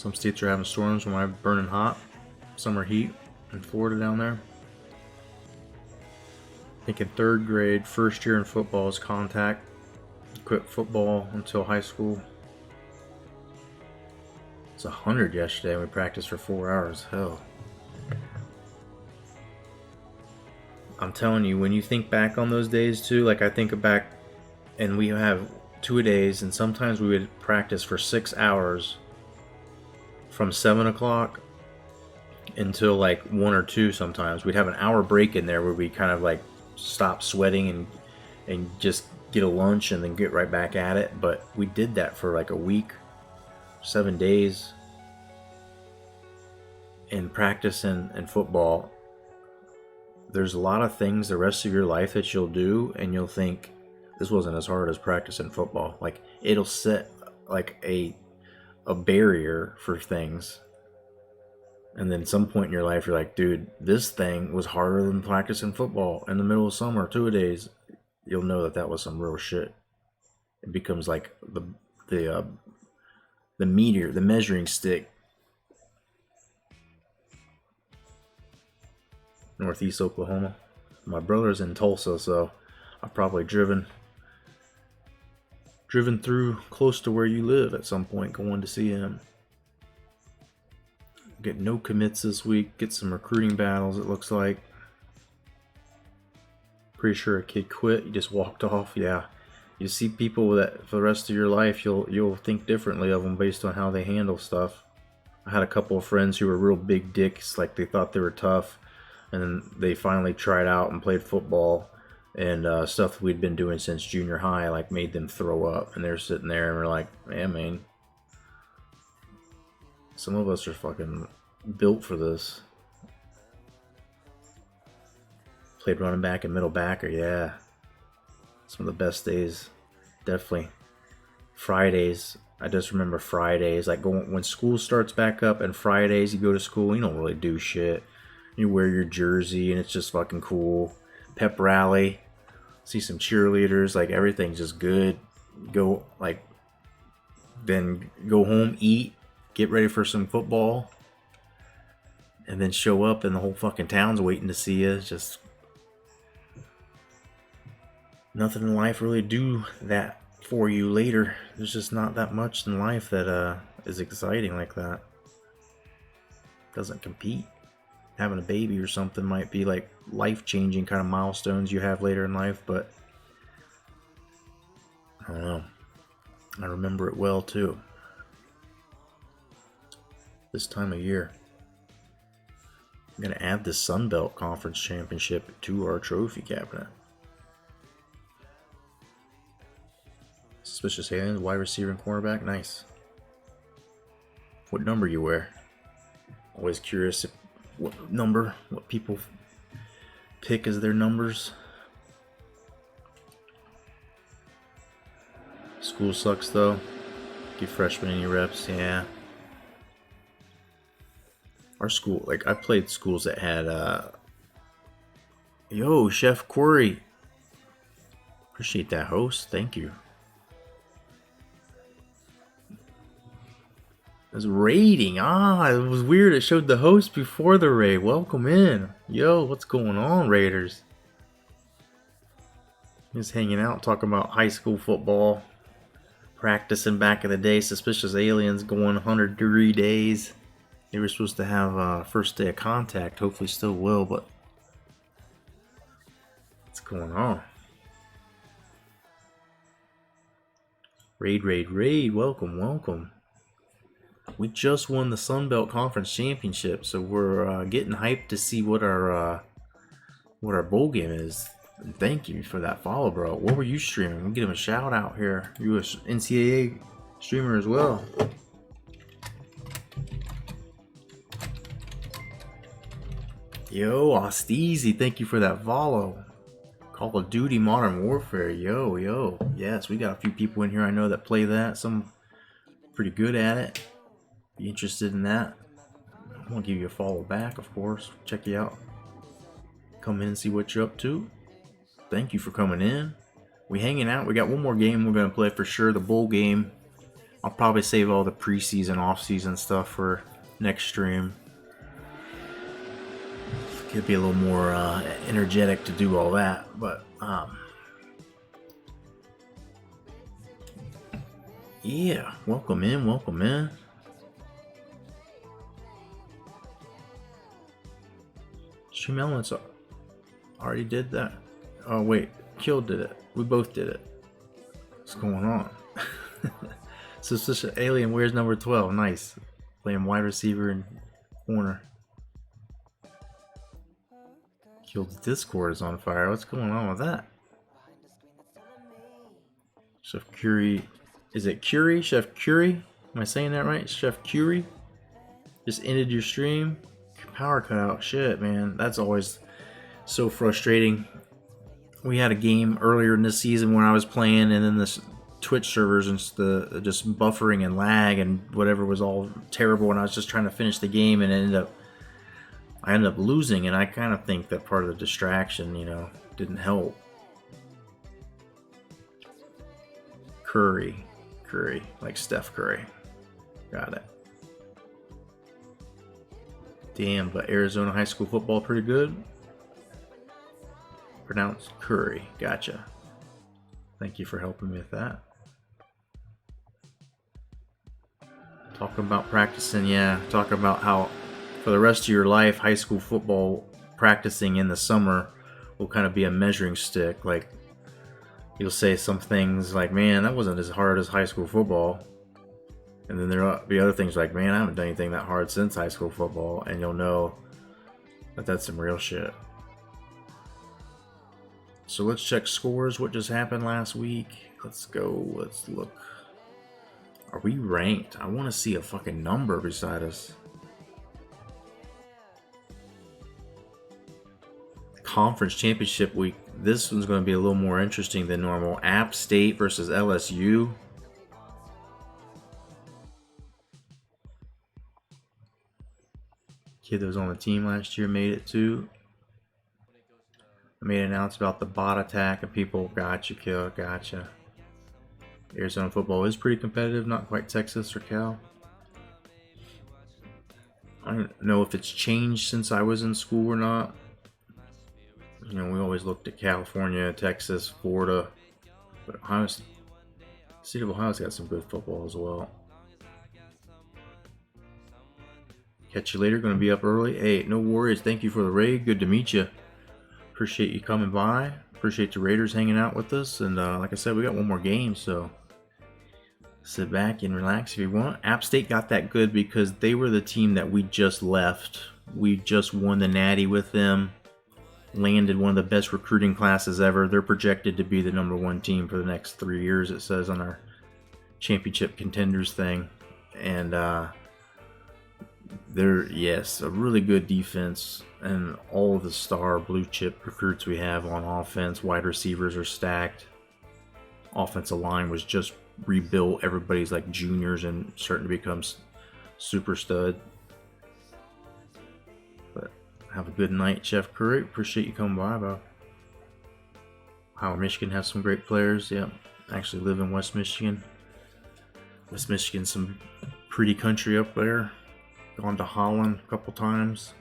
Some states are having storms when I'm burning hot. Summer heat in Florida down there. I think in 3rd grade, first year in football is contact. Quit football until high school. It's 100 yesterday and we practiced for 4 hours. Hell. I'm telling you, when you think back on those days too, like I think back and we have 2-a-days and sometimes we would practice for 6 hours from 7 o'clock until like 1 or 2 sometimes. We'd have an hour break in there where we kind of like stop sweating and just get a lunch and then get right back at it. But we did that for like a week, 7 days. And practicing and football, there's a lot of things the rest of your life that you'll do and you'll think, this wasn't as hard as practicing football. Like it'll set like a barrier for things. And then some point in your life you're like, dude, this thing was harder than practicing football in the middle of summer, 2-a-days. You'll know that was some real shit. It becomes like the meteor, the measuring stick. Northeast Oklahoma. My brother's in Tulsa, so I've probably driven through close to where you live at some point going to see him. Get no commits this week. Get some recruiting battles, it looks like. Pretty sure a kid quit. He just walked off. Yeah. You see people that for the rest of your life, you'll think differently of them based on how they handle stuff. I had a couple of friends who were real big dicks, like they thought they were tough. And then they finally tried out and played football, and stuff we'd been doing since junior high like made them throw up. And they're sitting there and we're like, man, some of us are fucking built for this. Played running back and middle backer, yeah. Some of the best days, definitely. Fridays, I just remember Fridays, like when school starts back up and Fridays you go to school, you don't really do shit. You wear your jersey and it's just fucking cool. Pep rally, see some cheerleaders, like everything's just good. Go then go home, eat, get ready for some football, and then show up and the whole fucking town's waiting to see you. It's just nothing in life really do that for you later. There's just not that much in life that is exciting like that. Doesn't compete. Having a baby or something might be like life-changing kind of milestones you have later in life, but I don't know. I remember it well too. This time of year. I'm going to add the Sun Belt Conference Championship to our trophy cabinet. Suspicious aliens, wide receiver and cornerback, nice. What number you wear? Always curious what people pick as their numbers. School sucks though. Give freshmen any reps, yeah. Our school, like I played schools that had yo, Chef Corey. Appreciate that, host. Thank you. It was raiding. It was weird. It showed the host before the raid. Welcome in. Yo, what's going on, Raiders? Just hanging out, talking about high school football. Practicing back in the day. Suspicious aliens going 100-degree days. They were supposed to have first day of contact. Hopefully still will, but what's going on? Raid. Welcome. We just won the Sun Belt Conference Championship, so we're getting hyped to see what our bowl game is. And thank you for that follow, bro. What were you streaming? We'll give him a shout out here. You a NCAA streamer as well. Yo, Osteezy, thank you for that follow. Call of Duty Modern Warfare, yo. Yes, we got a few people in here I know that play that. Some pretty good at it. Be interested in that. I'm gonna give you a follow back, of course. Check you out. Come in and see what you're up to. Thank you for coming in. We hanging out. We got one more game we're gonna play for sure. The bowl game. I'll probably save all the preseason, off-season stuff for next stream. Could be a little more energetic to do all that, but yeah, welcome in, welcome in. Stream Elements already did that. Oh wait, Kill did it. We both did it. What's going on? So it's just an alien. Where's number 12? Nice. Playing wide receiver and corner. Kill's Discord is on fire. What's going on with that? Chef Curie. Is it Curie? Chef Curie? Am I saying that right? Chef Curie? Just ended your stream? Power cut out. Shit, man. That's always so frustrating. We had a game earlier in this season when I was playing, and then this Twitch servers and the just buffering and lag and whatever was all terrible, and I was just trying to finish the game, and I ended up losing, and I kind of think that part of the distraction, you know, didn't help. Curry, like Steph Curry. Got it. Damn, but Arizona high school football pretty good. Pronounced Curry. Gotcha. Thank you for helping me with that. Talking about practicing, yeah. Talking about how for the rest of your life, high school football practicing in the summer will kind of be a measuring stick. Like, you'll say some things like, man, that wasn't as hard as high school football. And then there'll be other things like, man, I haven't done anything that hard since high school football. And you'll know that that's some real shit. So let's check scores. What just happened last week? Let's go. Let's look. Are we ranked? I want to see a fucking number beside us. Conference championship week. This one's going to be a little more interesting than normal. App State versus LSU. Kid that was on the team last year made it too. I made an announcement about the bot attack and people gotcha, kill, gotcha. Arizona football is pretty competitive, not quite Texas or Cal. I don't know if it's changed since I was in school or not. You know, we always looked at California, Texas, Florida, but State of Ohio's got some good football as well. Catch you later. Going to be up early. Hey, no worries. Thank you for the raid. Good to meet you. Appreciate you coming by. Appreciate the Raiders hanging out with us. And like I said, we got one more game, so sit back and relax if you want. App State got that good because they were the team that we just left. We just won the Natty with them. Landed one of the best recruiting classes ever. They're projected to be the #1 team for the next 3 years, it says on our championship contenders thing. And they're, yes, a really good defense, and all of the star blue chip recruits we have on offense. Wide receivers are stacked. Offensive line was just rebuilt. Everybody's like juniors and starting to become super stud. But have a good night, Chef Curry. Appreciate you coming by, bro. Ohio, Michigan has some great players. Yep, actually live in West Michigan. West Michigan's some pretty country up there. Gone to Holland a couple times.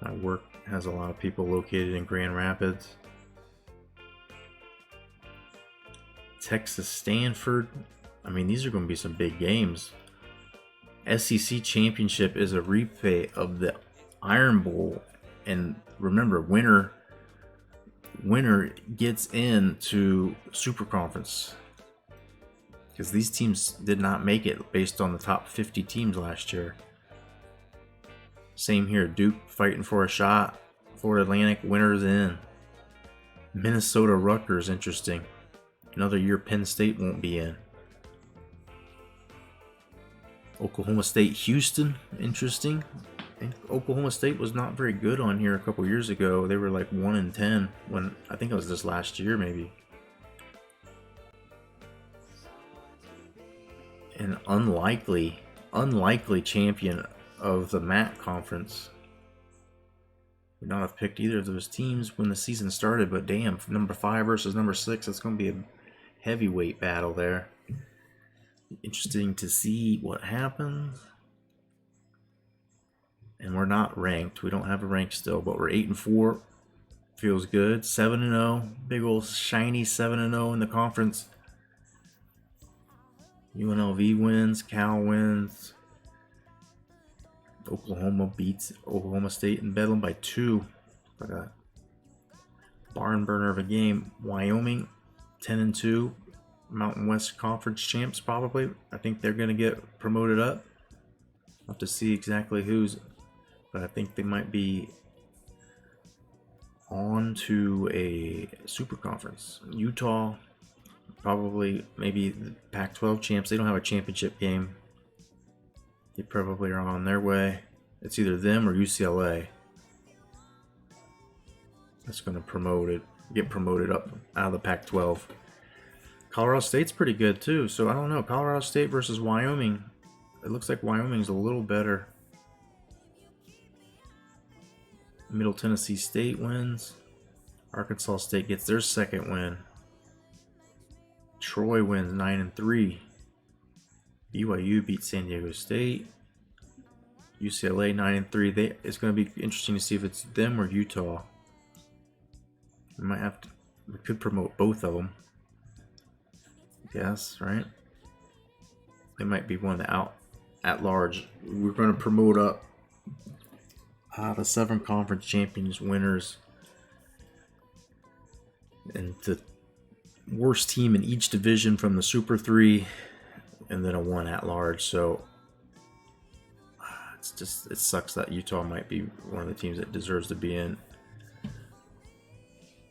My work has a lot of people located in Grand Rapids. Texas, Stanford. I mean, these are going to be some big games. SEC Championship is a replay of the Iron Bowl. And remember, winner gets into Super Conference. Because these teams did not make it based on the top 50 teams last year. Same here. Duke fighting for a shot. Florida Atlantic, winners in. Minnesota Rutgers, interesting. Another year Penn State won't be in. Oklahoma State, Houston, interesting. And Oklahoma State was not very good on here a couple years ago. They were like 1-10 when, I think it was this last year maybe. An unlikely champion of the MAC conference. Would not have picked either of those teams when the season started, but damn, number 5 versus number 6, it's going to be a heavyweight battle there. Interesting to see what happens. And we're not ranked. We don't have a rank still, but we're 8-4. Feels good. 7-0. Big old shiny 7-0 in the conference. UNLV wins. Cal wins. Oklahoma beats Oklahoma State in Bedlam by 2. Like a barn burner of a game. Wyoming 10-2. Mountain West Conference champs probably. I think they're going to get promoted up. I'll have to see exactly who's, but I think they might be on to a super conference. Utah, probably, maybe the Pac-12 champs. They don't have a championship game. They probably are on their way. It's either them or UCLA that's going to get promoted up out of the Pac-12. Colorado State's pretty good too, so I don't know. Colorado State versus Wyoming. It looks like Wyoming's a little better. Middle Tennessee State wins. Arkansas State gets their second win. Troy wins 9-3. BYU beats San Diego State. UCLA 9-3. It's going to be interesting to see if it's them or Utah. We could promote both of them. I guess, right? They might be one out at large. We're going to promote up the 7 conference champions winners and the worst team in each division from the Super 3, and then a 1 at large. So it sucks that Utah might be one of the teams that deserves to be in.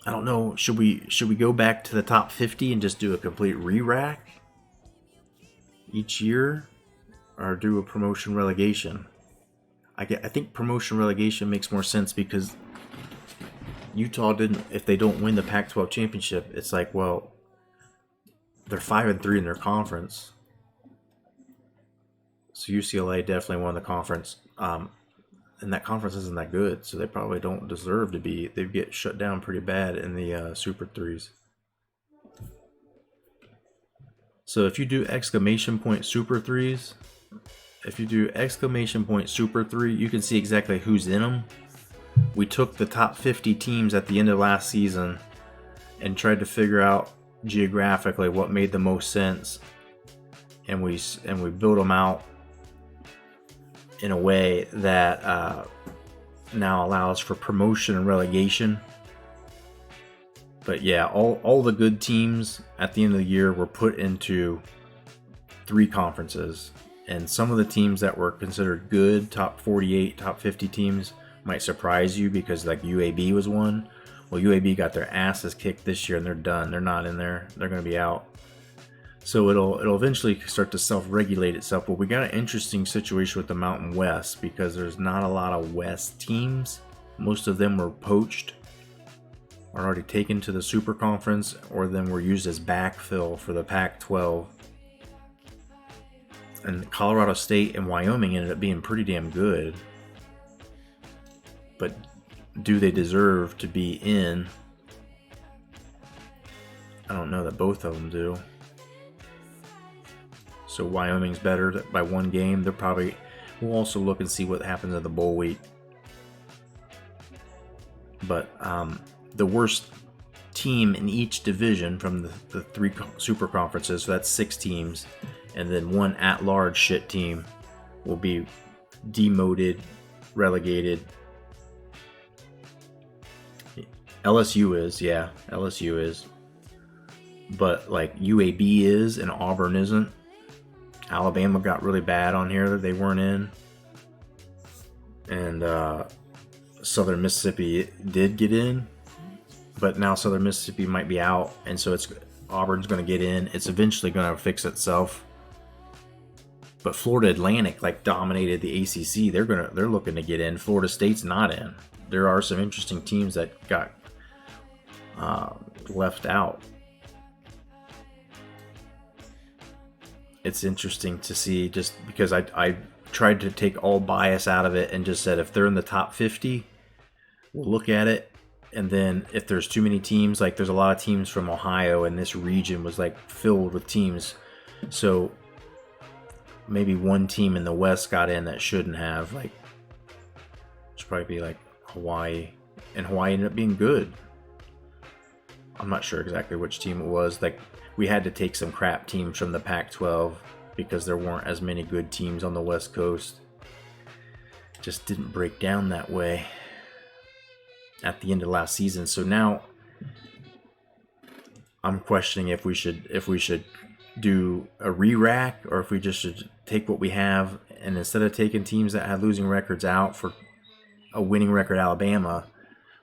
I don't know. Should we go back to the top 50 and just do a complete re-rack each year, or do a promotion relegation? I think promotion relegation makes more sense because Utah didn't. If they don't win the Pac-12 championship, it's like, well, they're 5-3 in their conference. So UCLA definitely won the conference, and that conference isn't that good, so they probably don't deserve to be. They get shut down pretty bad in the Super 3s. So if you do exclamation point Super 3s, Super 3, you can see exactly who's in them. We took the top 50 teams at the end of last season and tried to figure out geographically what made the most sense, and we built them out in a way that now allows for promotion and relegation. But yeah, all the good teams at the end of the year were put into 3 conferences. And some of the teams that were considered good, top 48, top 50 teams, might surprise you because like UAB was one. Well, UAB got their asses kicked this year and they're done. They're not in there. They're going to be out. So it'll eventually start to self-regulate itself. But we got an interesting situation with the Mountain West because there's not a lot of West teams. Most of them were poached, are already taken to the Super Conference, or then were used as backfill for the Pac-12. And Colorado State and Wyoming ended up being pretty damn good. But do they deserve to be in? I don't know that both of them do. So Wyoming's better by 1 game. We'll also look and see what happens at the bowl week. But the worst team in each division from the 3 super conferences, so that's 6 teams, and then 1 at-large shit team will be demoted, relegated. LSU is. But like UAB is and Auburn isn't. Alabama got really bad on here that they weren't in. And Southern Mississippi did get in. But now Southern Mississippi might be out, and so Auburn's going to get in. It's eventually going to fix itself. But Florida Atlantic dominated the ACC. They're looking to get in. Florida State's not in. There are some interesting teams that got left out. It's interesting to see, just because I tried to take all bias out of it and just said if they're in the top 50, we'll look at it. And then if there's too many teams, there's a lot of teams from Ohio, and this region was filled with teams. So maybe one team in the West got in that shouldn't have. Like, it should probably be like Hawaii, and Hawaii ended up being good. I'm not sure exactly which team it was. Like, we had to take some crap teams from the Pac-12 because there weren't as many good teams on the West Coast. Just didn't break down that way at the end of last season. So now I'm questioning if we should do a re-rack, or if we just should take what we have, and instead of taking teams that had losing records out for a winning record Alabama,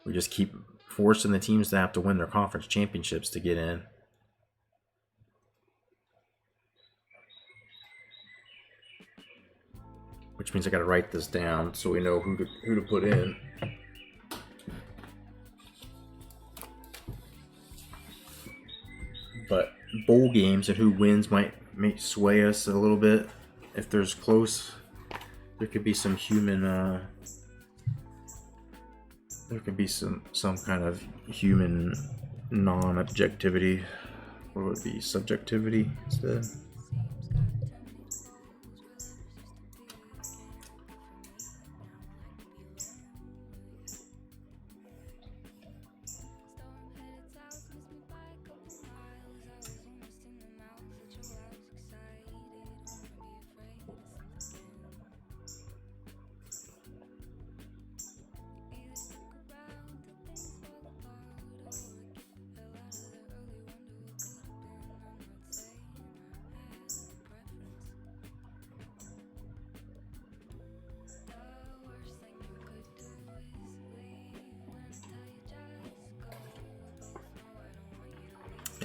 we just keep forcing the teams to have to win their conference championships to get in. Which means I got to write this down so we know who to put in. But bowl games and who wins might sway us a little bit. If there's close, there could be some human. There could be some kind of human non-objectivity. What would it be? Subjectivity instead.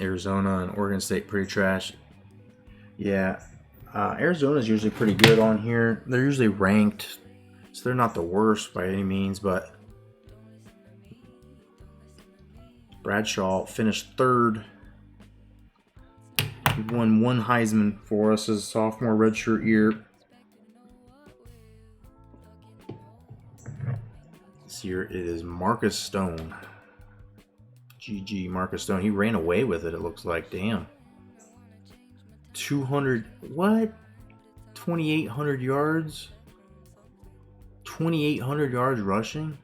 Arizona and Oregon State pretty trash. Yeah, Arizona's usually pretty good on here. They're usually ranked, so they're not the worst by any means, but Bradshaw finished third. He won one Heisman for us his sophomore redshirt year. This year it is Marcus Stone. GG Marcus Stone. He ran away with it, it looks like. Damn. 200, what? 2,800 yards? 2,800 yards rushing?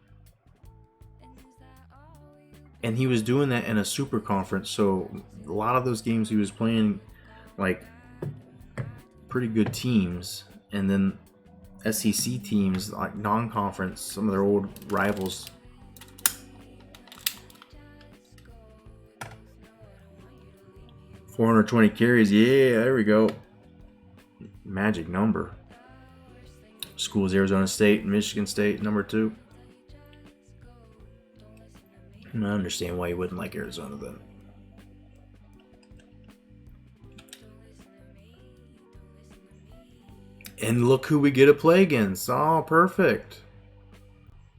And he was doing that in a super conference, so a lot of those games he was playing like pretty good teams, and then SEC teams, like non-conference, some of their old rivals. $420 carries, yeah, there we go. Magic number. Schools: Arizona State and Michigan State, number 2. I don't understand why you wouldn't like Arizona then. And look who we get to play against. Oh, perfect.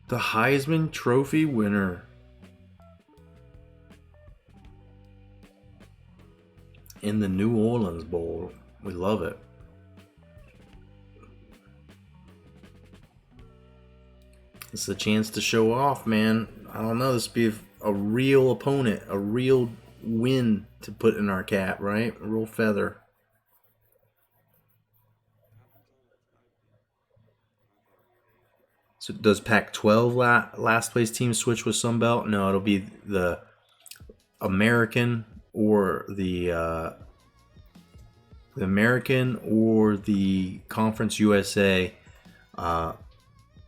The Heisman Trophy winner. In the New Orleans Bowl. We love it. It's a chance to show off, man. I don't know. This would be a real opponent, a real win to put in our cap, right? A real feather. So does Pac-12 last place team switch with Sunbelt? No, it'll be the American or the American or the Conference USA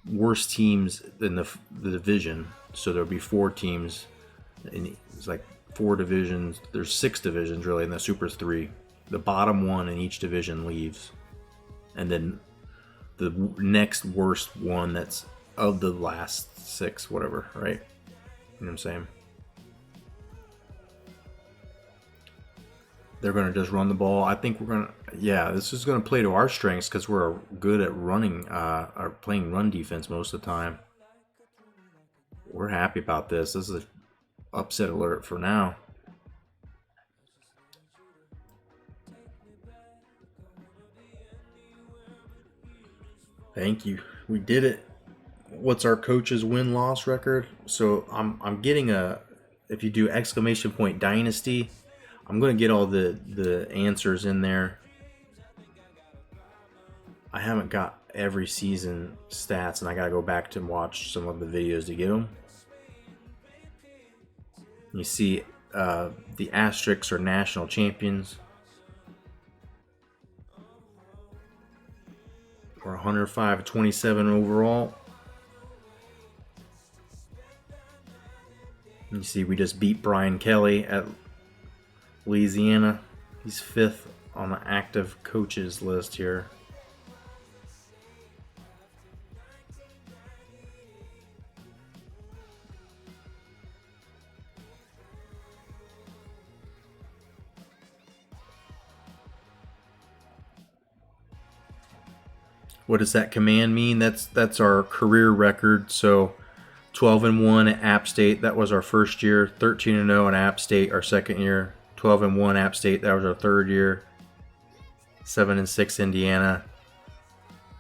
worst teams in the division. So there'll be 4 teams. And it's like 4 divisions. There's 6 divisions really, and the Super's 3. The bottom one in each division leaves, and then the next worst one that's of the last 6, whatever, right? You know what I'm saying? They're going to just run the ball. I think we're going to, yeah, this is going to play to our strengths because we're good at running, or playing run defense most of the time. We're happy about this. This is an upset alert for now. Thank you. We did it. What's our coach's win-loss record? So I'm getting a, if you do exclamation point dynasty, I'm going to get all the answers in there. I haven't got every season stats, and I gotta go back to watch some of the videos to get them. You see, the Asterisks are national champions. We're 105-27 overall. You see, we just beat Brian Kelly at Louisiana. He's 5th on the active coaches list here. What does that command mean? That's our career record. So 12-1 at App State, that was our first year. 13-0 at App State, our second year. 12-1 App State, that was our third year. 7-6 Indiana,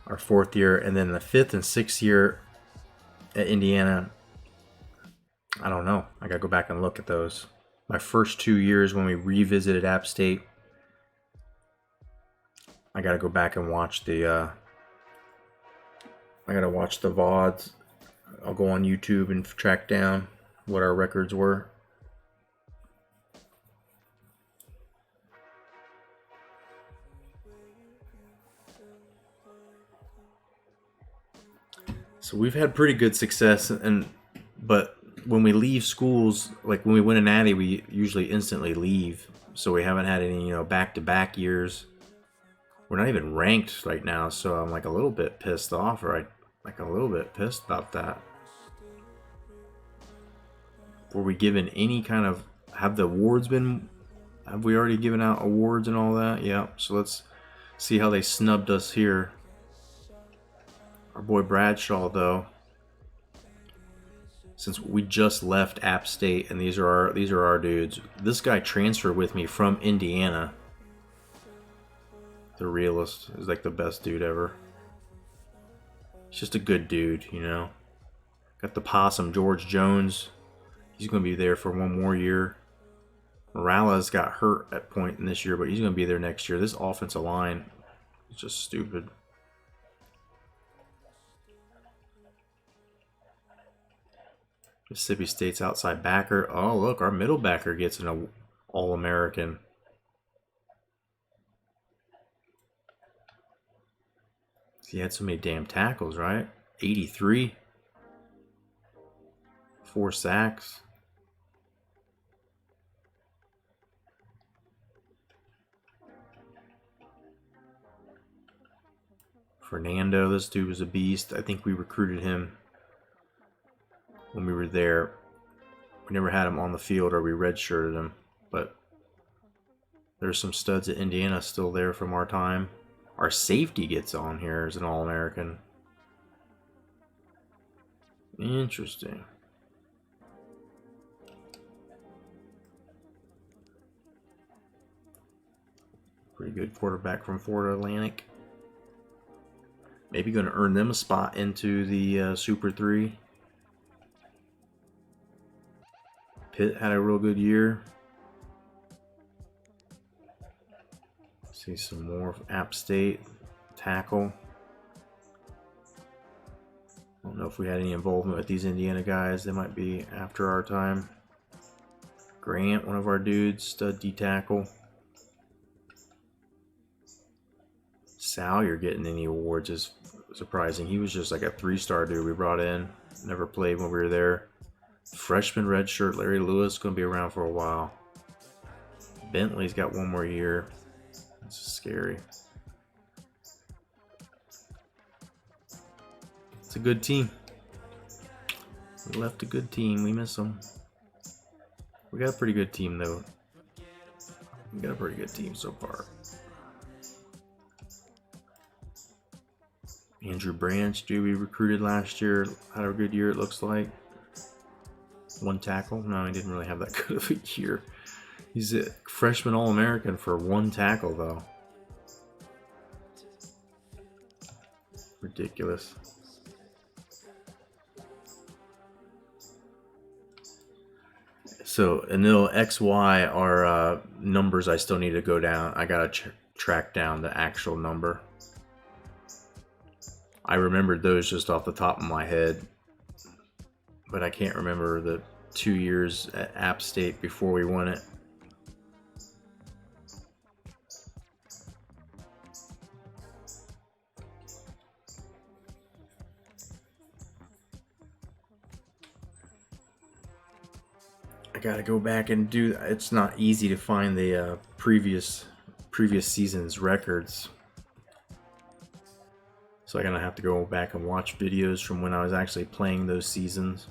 our fourth year, and then the 5th and 6th year at Indiana. I don't know. I gotta go back and look at those. My first 2 years when we revisited App State, I gotta go back and watch the. I gotta watch the VODs. I'll go on YouTube and track down what our records were. So we've had pretty good success, but when we leave schools, like when we win a natty, we usually instantly leave. So we haven't had any, back-to-back years. We're not even ranked right now, so I'm like a little bit pissed off, or like a little bit pissed about that. Were we given any kind of, have we already given out awards and all that? Yeah, so let's see how they snubbed us here. Our boy Bradshaw, though, since we just left App State, and these are our dudes. This guy transferred with me from Indiana. The realist is like the best dude ever. He's just a good dude, Got the possum, George Jones. He's going to be there for one more year. Morales got hurt at point in this year, but he's going to be there next year. This offensive line is just stupid. Mississippi State's outside backer. Oh, look, our middle backer gets an All-American. He had so many damn tackles, right? 83. 4 sacks. Fernando, this dude was a beast. I think we recruited him when we were there. We never had him on the field, or we redshirted him, but there's some studs at Indiana still there from our time. Our safety gets on here as an All-American. Interesting. Pretty good quarterback from Florida Atlantic. Maybe going to earn them a spot into the Super 3. Pitt had a real good year. See some more App State tackle. I don't know if we had any involvement with these Indiana guys. They might be after our time. Grant, one of our dudes, stud D tackle. Sal, you're getting any awards is surprising. He was just like a 3-star dude we brought in. Never played when we were there. Freshman redshirt Larry Lewis, going to be around for a while. Bentley's got one more year. This is scary. It's a good team. We left a good team. We miss them. We got a pretty good team, though. We got a pretty good team so far. Andrew Branch, dude, we recruited last year. Had a good year, it looks like. 1 tackle. No, he didn't really have that good of a year. He's a freshman All-American for 1 tackle, though. Ridiculous. So, Anil, XY are numbers I still need to go down. I gotta track down the actual number. I remembered those just off the top of my head, but I can't remember the 2 years at App State before we won it. I gotta go back and do. It's not easy to find the previous season's records, so I'm gonna have to go back and watch videos from when I was actually playing those seasons.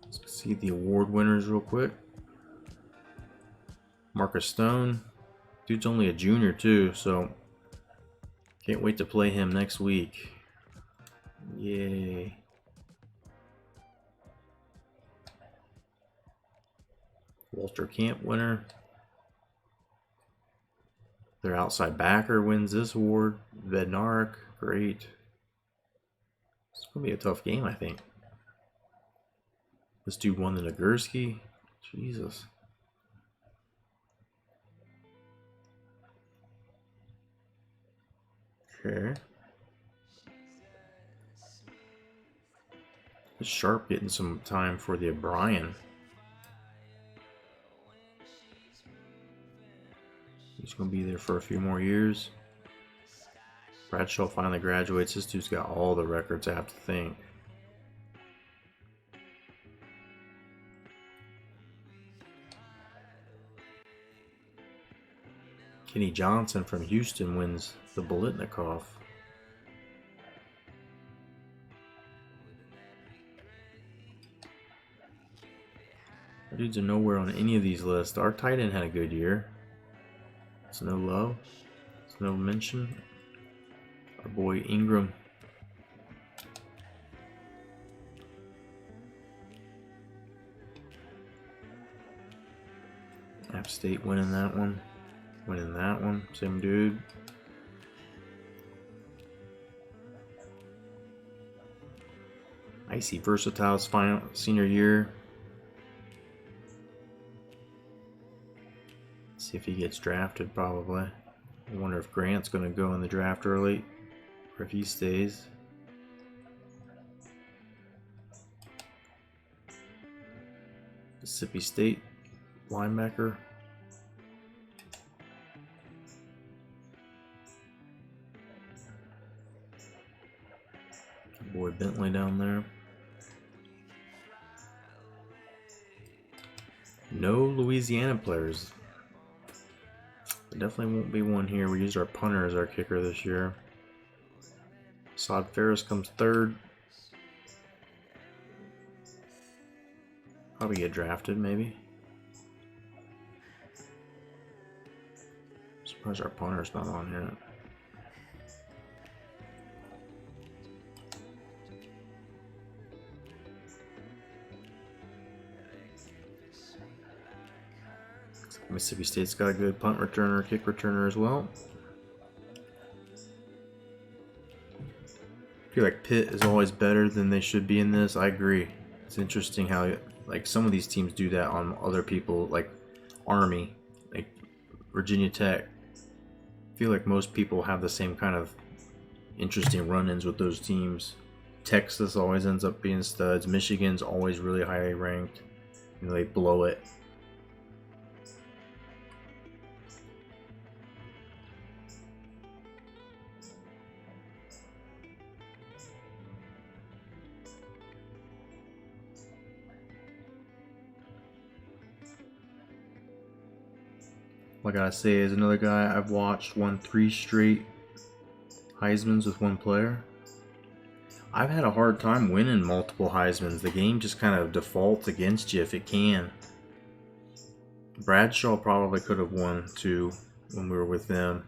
Let's see the award winners real quick. Marcus Stone, dude's only a junior too, so can't wait to play him next week. Yay. Walter Camp winner. Their outside backer wins this award. Bednarik, great. It's going to be a tough game, I think. This dude won the Nagurski. Jesus. Okay. Sharp getting some time for the O'Brien. He's going to be there for a few more years. Bradshaw finally graduates. This dude's got all the records, I have to think. Kenny Johnson from Houston wins the Bolitnikov. Dudes are nowhere on any of these lists. Our tight end had a good year. It's no love. It's no mention. Our boy Ingram. App State winning that one. Winning that one. Same dude. Icy Versatile's final senior year. See if he gets drafted, probably. I wonder if Grant's going to go in the draft early, or if he stays. Mississippi State linebacker. Boy Bentley down there. No Louisiana players. There definitely won't be one here. We used our punter as our kicker this year. Sod Ferris comes third. Probably get drafted, maybe. Surprised our punter's not on here. Mississippi State's got a good punt returner, kick returner as well. I feel like Pitt is always better than they should be in this. I agree. It's interesting how like some of these teams do that on other people, like Army, like Virginia Tech. I feel like most people have the same kind of interesting run-ins with those teams. Texas always ends up being studs. Michigan's always really highly ranked. You know, they blow it. What I gotta say is another guy I've watched won 3 straight Heismans with one player. I've had a hard time winning multiple Heismans. The game just kind of defaults against you if it can. Bradshaw probably could have won 2 when we were with them.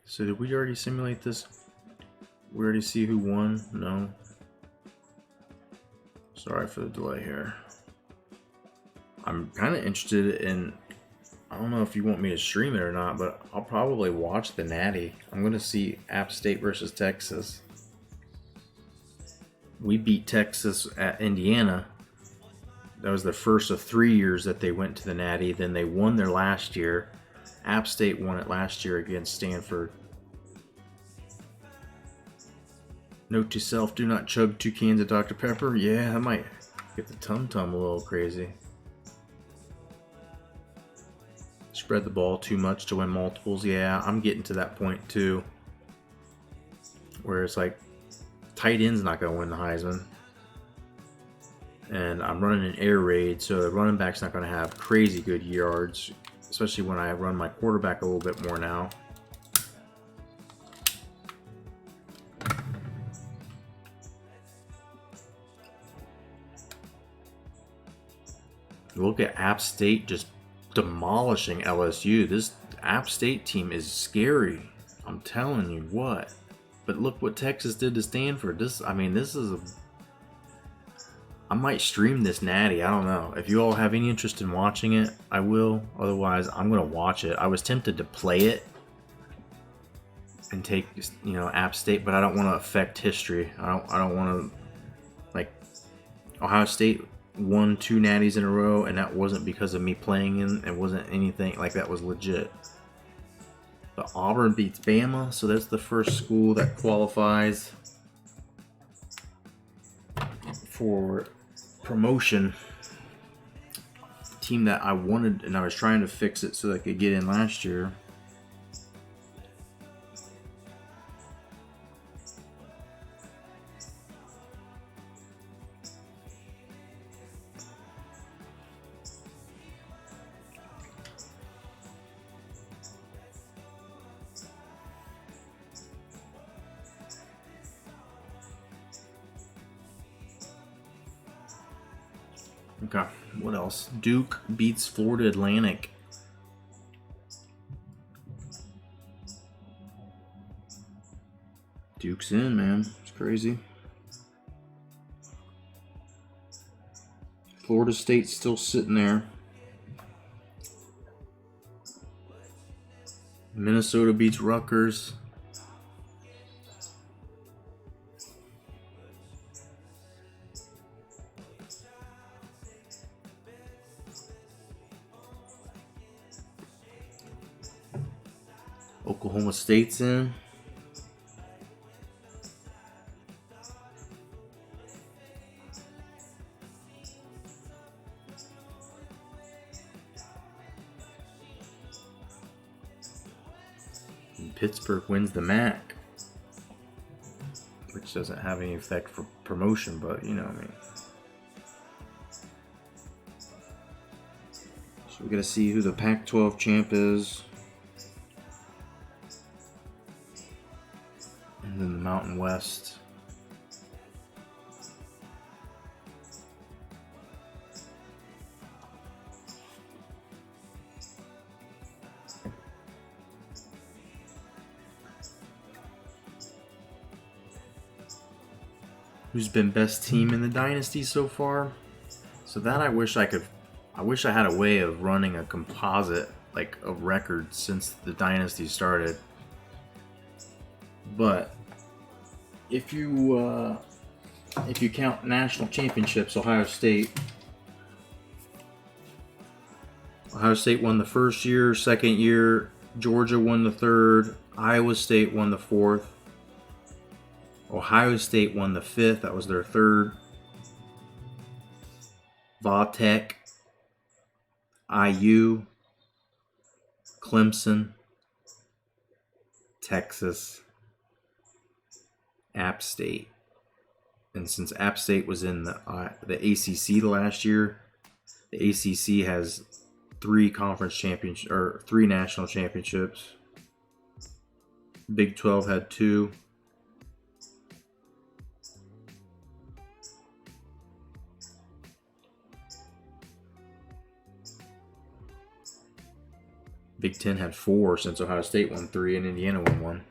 So did we already simulate this? We already see who won? No. Sorry for the delay here. I'm kind of interested in, I don't know if you want me to stream it or not, but I'll probably watch the Natty. I'm going to see App State versus Texas. We beat Texas at Indiana, That was the first of 3 years that they went to the Natty. Then they won their last year. App State won it last year against Stanford. Note to self, do not chug 2 cans of Dr. Pepper. Yeah, that might get the tum-tum a little crazy. Spread the ball too much to win multiples. Yeah, I'm getting to that point too. Where it's like, tight end's not going to win the Heisman. And I'm running an air raid, so the running back's not going to have crazy good yards. Especially when I run my quarterback a little bit more now. Look at App State just demolishing LSU. This App State team is scary. I'm telling you what. But look what Texas did to Stanford. This is a... I might stream this Natty. I don't know. If you all have any interest in watching it, I will. Otherwise, I'm going to watch it. I was tempted to play it and take, App State, but I don't want to affect history. I don't want to, like, Ohio State won 2 natties in a row, and that wasn't because of me playing in. It wasn't anything like that was legit. But Auburn beats Bama, so that's the first school that qualifies for promotion. Team that I wanted, and I was trying to fix it so I could get in last year. Okay, what else? Duke beats Florida Atlantic. Duke's in, man. It's crazy. Florida State's still sitting there. Minnesota beats Rutgers. Oklahoma State's in. And Pittsburgh wins the MAC, which doesn't have any effect for promotion, but you know what I mean. So we got to see who the Pac-12 champ is. And then the Mountain West. Who's been best team in the Dynasty so far? So that I wish I had a way of running a composite, like of records since the Dynasty started. But if you count national championships, Ohio State won the first year, second year, Georgia won the third, Iowa State won the fourth, Ohio State won the fifth, that was their third, Va-Tech, IU, Clemson, Texas, App State. And since App State was in the ACC last year, the ACC has 3 conference championships or 3 national championships. Big 12 had 2. Big 10 had 4 since Ohio State won 3 and Indiana won 1.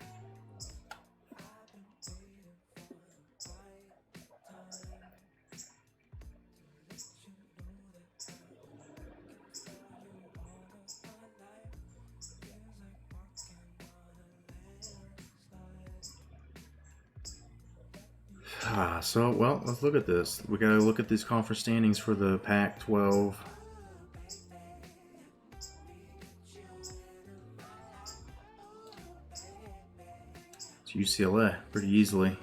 So, well, let's look at this. We gotta look at these conference standings for the Pac-12. It's UCLA pretty easily.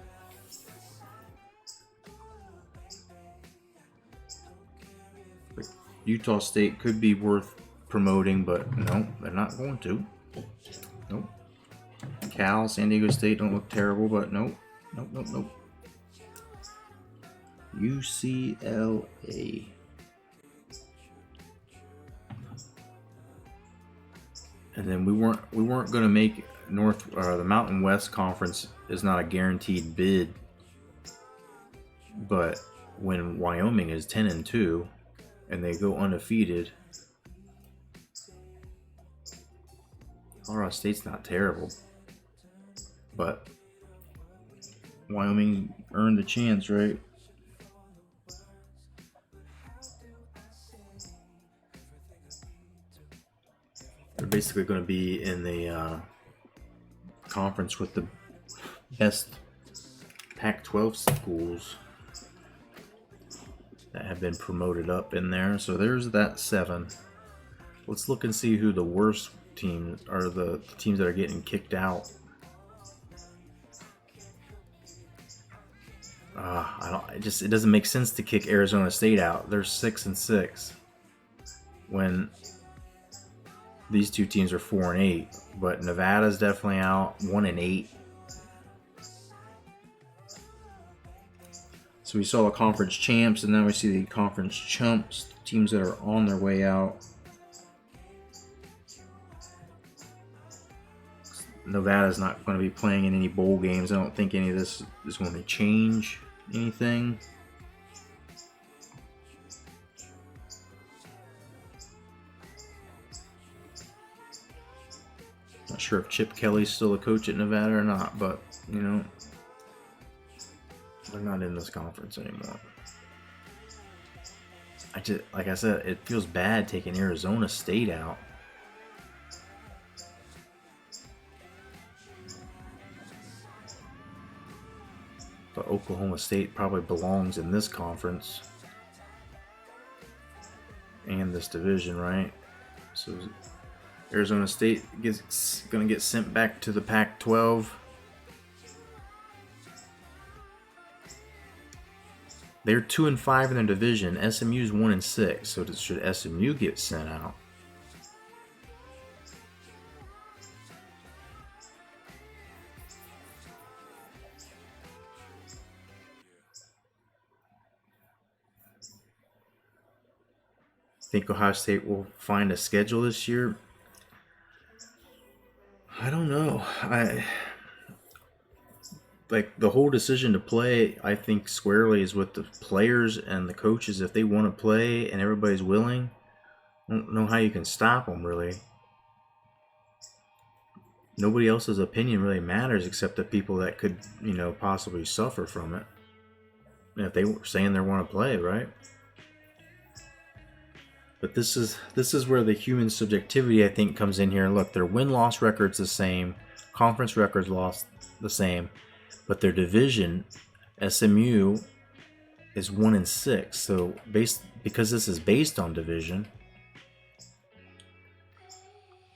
But Utah State could be worth promoting, but no, they're not going to. Nope. Cal, San Diego State don't look terrible, but nope. Nope. UCLA. And then we weren't going to make the Mountain West Conference is not a guaranteed bid. But when Wyoming is 10-2 and they go undefeated, Colorado State's not terrible. But Wyoming earned the chance, right? They're basically going to be in the conference with the best Pac-12 schools that have been promoted up in there. So there's that 7. Let's look and see who the worst teams are, the teams that are getting kicked out. It doesn't make sense to kick Arizona State out. They're 6-6 when these two teams are 4-8, but Nevada's definitely out, 1-8. So we saw the conference champs, and now we see the conference chumps, teams that are on their way out. Nevada's not going to be playing in any bowl games. I don't think any of this is going to change anything. Not sure if Chip Kelly's still a coach at Nevada or not, but, you know, they're not in this conference anymore. Like I said, it feels bad taking Arizona State out. But Oklahoma State probably belongs in this conference and this division, right? So Arizona State is going to get sent back to the Pac-12. They're 2-5 in their division. SMU's 1-6. So should SMU get sent out? Think Ohio State will find a schedule this year? I don't know. Like the whole decision to play, I think squarely is with the players and the coaches. If they want to play and everybody's willing, I don't know how you can stop them, really. Nobody else's opinion really matters except the people that could, possibly suffer from it. And if they were saying they want to play, right? But this is where the human subjectivity, I think, comes in here. Look, their win-loss record's the same. Conference records lost the same. But their division, SMU, is 1-6. So because this is based on division,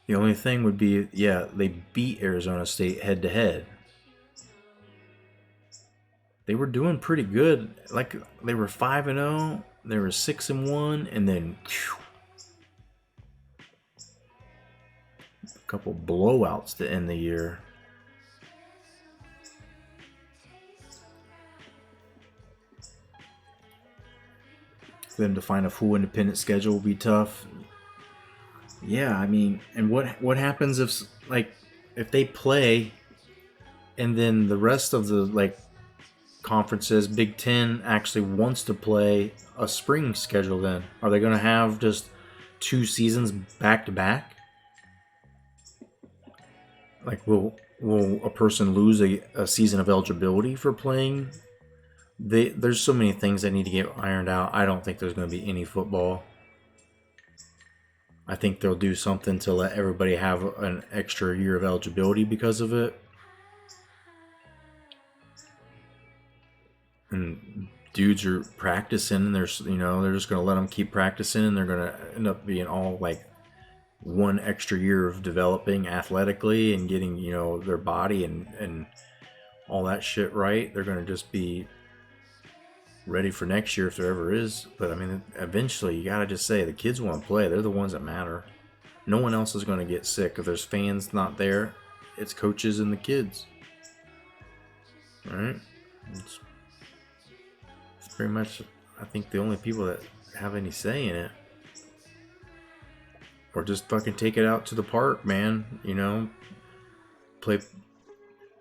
the only thing would be, they beat Arizona State head-to-head. They were doing pretty good. Like, they were 5-0. They were 6-1, and then a couple blowouts to end the year. For them to find a full independent schedule will be tough. Yeah, I mean, and what happens if they play, and then the rest of the conferences, Big Ten actually wants to play a spring schedule? Then are they going to have just 2 seasons back to back? Will a person lose a season of eligibility for playing? There's so many things that need to get ironed out. I don't think there's going to be any football. I think they'll do something to let everybody have an extra year of eligibility because of it. and dudes are practicing, and they're just gonna let them keep practicing, and they're gonna end up being all like one extra year of developing athletically and getting their body and all that shit right. They're gonna just be ready for next year if there ever is. But I mean, eventually you gotta just say the kids want to play. They're the ones that matter. No one else is going to get sick. If there's fans not there, it's coaches and the kids. Right? It's pretty much, I think, the only people that have any say in it. Or just fucking take it out to the park, man. Play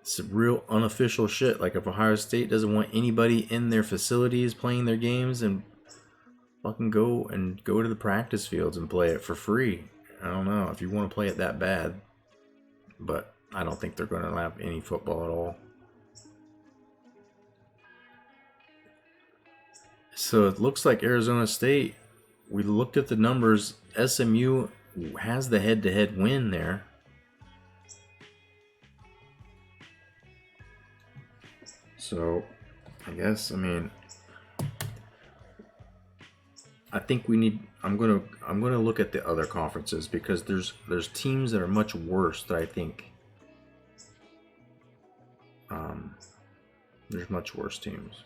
some real unofficial shit. Like if Ohio State doesn't want anybody in their facilities playing their games, and fucking go to the practice fields and play it for free. I don't know if you want to play it that bad, but I don't think they're going to have any football at all. So it looks like Arizona State, we looked at the numbers, SMU has the head-to-head win there. So I guess, I think we need. I'm gonna look at the other conferences, because there's teams that are much worse that I think. There's much worse teams,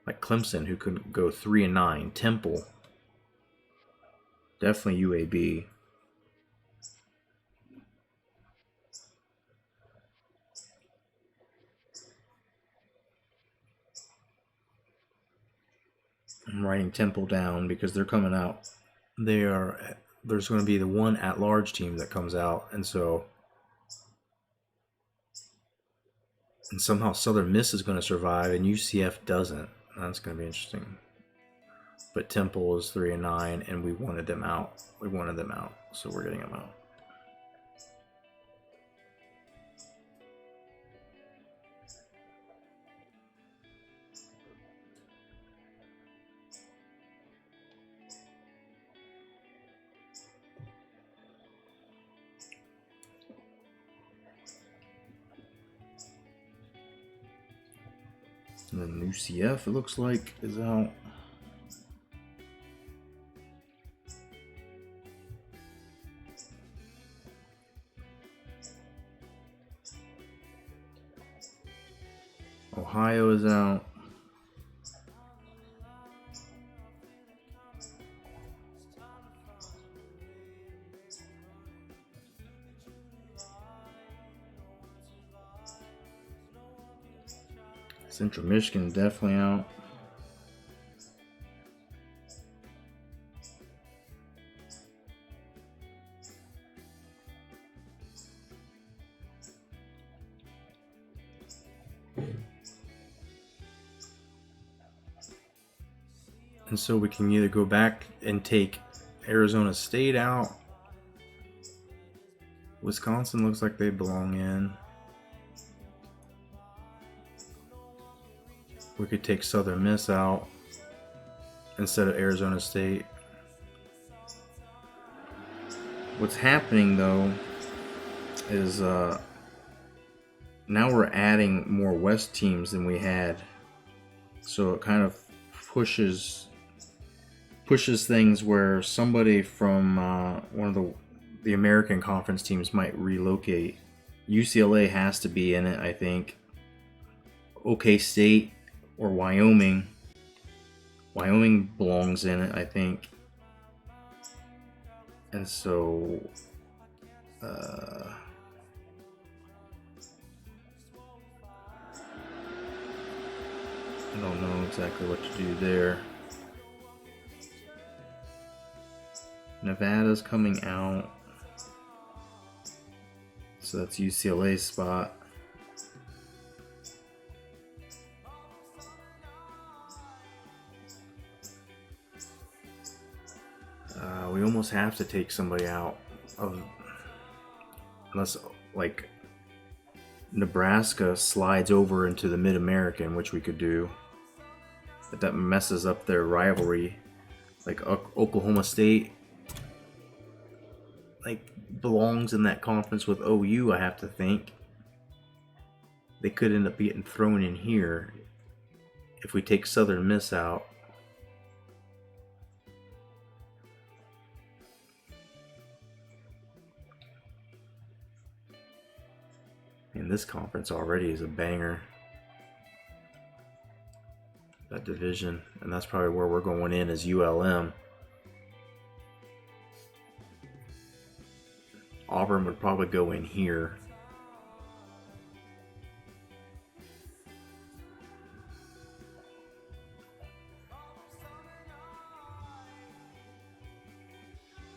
like Clemson, who could go 3-9. Temple, definitely UAB. I'm writing Temple down because they're coming out. There's going to be the one at-large team that comes out, and somehow Southern Miss is going to survive, and UCF doesn't. That's going to be interesting. But Temple is 3-9, and we wanted them out. So we're getting them out. And then UCF, it looks like, is out. Ohio is out. Central Michigan definitely out. And so we can either go back and take Arizona State out. Wisconsin looks like they belong in. We could take Southern Miss out instead of Arizona State. What's happening though is now we're adding more West teams than we had, so it kind of pushes things where somebody from one of the American Conference teams might relocate. UCLA has to be in it, I think. OK State or Wyoming. Wyoming belongs in it, I think. And so I don't know exactly what to do there. Nevada's coming out, so that's UCLA's spot. We almost have to take somebody out of, unless like Nebraska slides over into the Mid-American, which we could do, but that messes up their rivalry. Like Oklahoma State belongs in that conference with OU, I have to think. They could end up getting thrown in here if we take Southern Miss out, and this conference already is a banger. That division, and that's probably where we're going in as ULM. Auburn would probably go in here.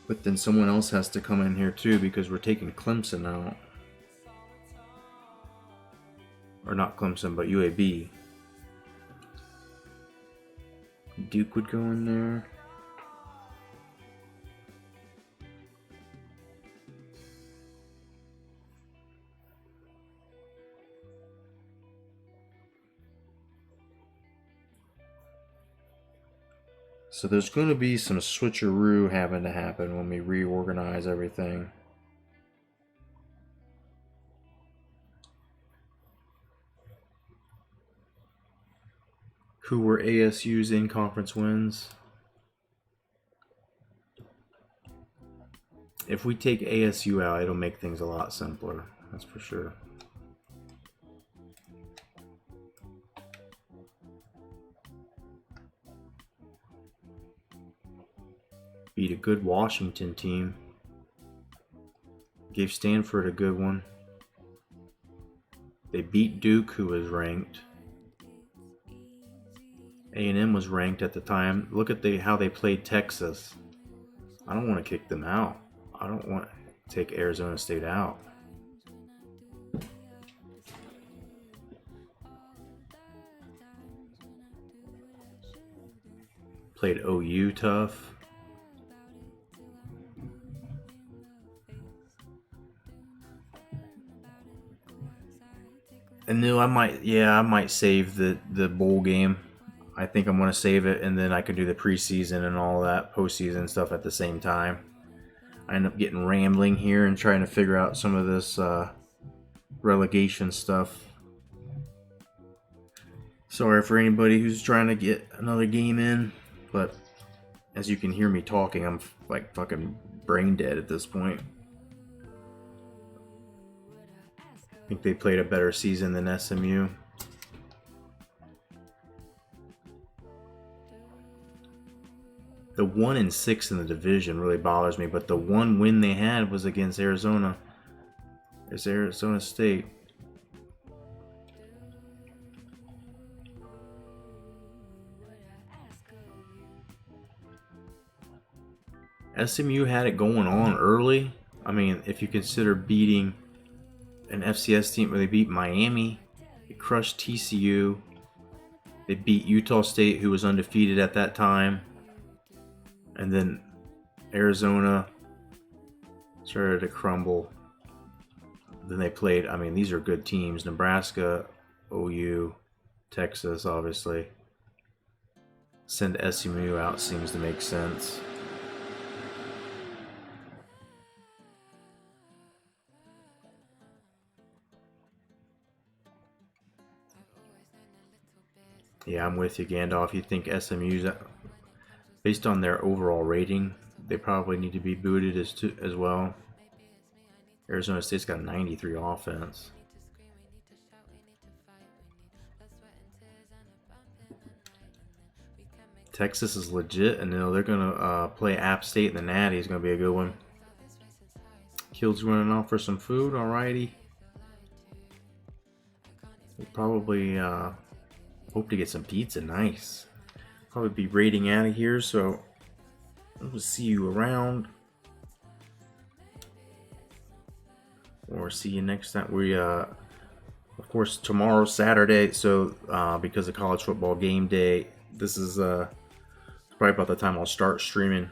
But then someone else has to come in here too, because we're taking Clemson out. Or not Clemson, but UAB. Duke would go in there. So there's going to be some switcheroo having to happen when we reorganize everything. Who were ASU's in-conference wins? If we take ASU out, it'll make things a lot simpler. That's for sure. Beat a good Washington team. Gave Stanford a good one. They beat Duke, who was ranked. A&M was ranked at the time. Look at how they played Texas. I don't want to kick them out. I don't want to take Arizona State out. Played OU tough. And no, I might save the bowl game. I think I'm going to save it, and then I can do the preseason and all that postseason stuff at the same time. I end up getting rambling here and trying to figure out some of this relegation stuff. Sorry for anybody who's trying to get another game in, but as you can hear me talking, I'm like fucking brain dead at this point. I think they played a better season than SMU. The 1-6 in the division really bothers me, but the one win they had was against Arizona. It's Arizona State. SMU had it going on early. I mean, if you consider beating an FCS team where they beat Miami, they crushed TCU, they beat Utah State, who was undefeated at that time. And then Arizona started to crumble. Then they played, I mean, these are good teams. Nebraska, OU, Texas, obviously. Send SMU out seems to make sense. Yeah, I'm with you, Gandalf. You think SMU's, based on their overall rating, they probably need to be booted as well. Arizona State's got 93 offense. Texas is legit, and they're going to play App State in the Natty. Is going to be a good one. Kild's running off for some food. Alrighty. We'll probably hope to get some pizza. Nice. Probably be raiding out of here, so we'll see you around. Or see you next time. We, of course, tomorrow's Saturday, so because of college football game day, this is probably about the time I'll start streaming.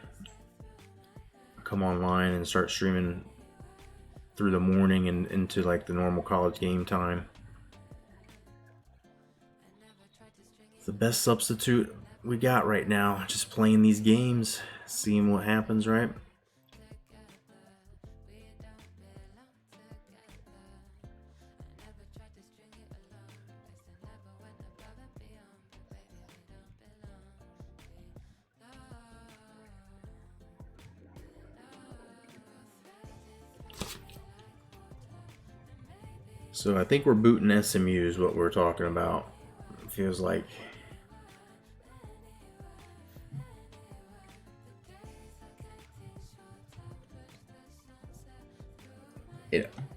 Come online and start streaming through the morning and into like the normal college game time. It's the best substitute we got right now. Just playing these games, seeing what happens, right? So I think we're booting SMU is what we're talking about. It feels like.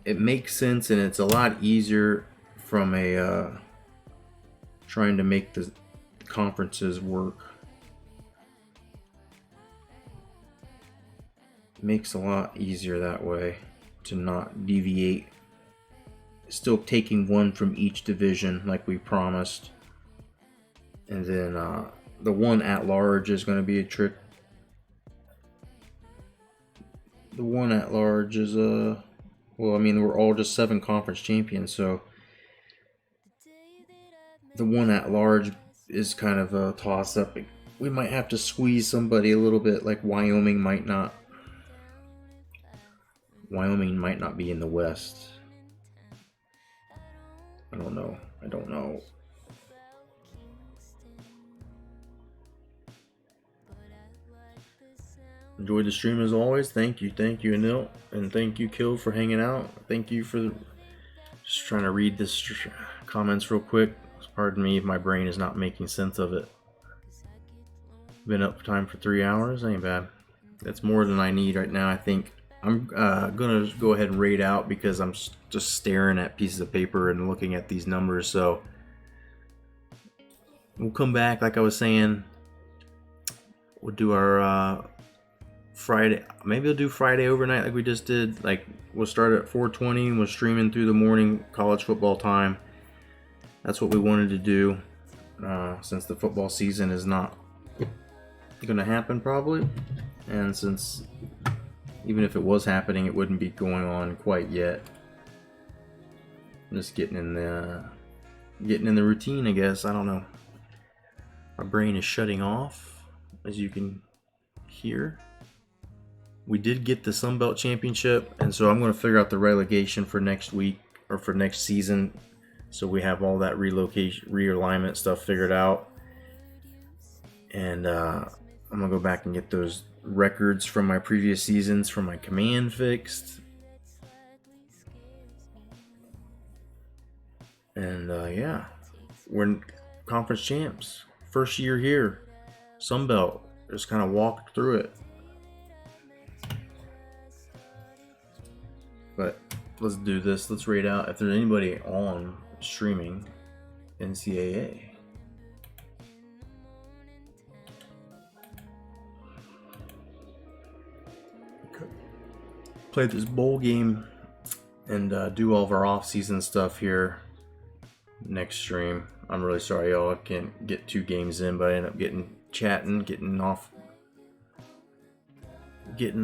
It makes sense, and it's a lot easier from a trying to make the conferences work. It makes a lot easier that way to not deviate. Still taking one from each division like we promised, and then the one at large is going to be a trick. The one at large is well, I mean, we're all just 7 conference champions, so the one at large is kind of a toss up. We might have to squeeze somebody a little bit, like Wyoming might not. Wyoming might not be in the West. I don't know. Enjoyed the stream as always. Thank you, Anil, and thank you, Kill, for hanging out. Thank you for just trying to read this comments real quick. Pardon me if my brain is not making sense of it. Been up time for 3 hours. Ain't bad. That's more than I need right now. I think I'm gonna go ahead and raid out because I'm just staring at pieces of paper and looking at these numbers. So we'll come back, like I was saying. We'll do our Friday. Maybe we'll do Friday overnight like we just did. Like we'll start at 4:20 and we're streaming through the morning college football time. That's what we wanted to do since the football season is not going to happen probably, and since even if it was happening, it wouldn't be going on quite yet. I'm just getting in the routine, I guess. I don't know. My brain is shutting off, as you can hear. We did get the Sun Belt Championship, and so I'm going to figure out the relegation for next week or for next season. So we have all that realignment stuff figured out. And I'm going to go back and get those records from my previous seasons from my command fixed. And yeah, we're conference champs. First year here. Sunbelt. Just kind of walked through it. But let's do this. Let's rate out if there's anybody on streaming NCAA. Play this bowl game and do all of our off-season stuff here next stream. I'm really sorry, y'all. I can't get 2 games in, but I end up getting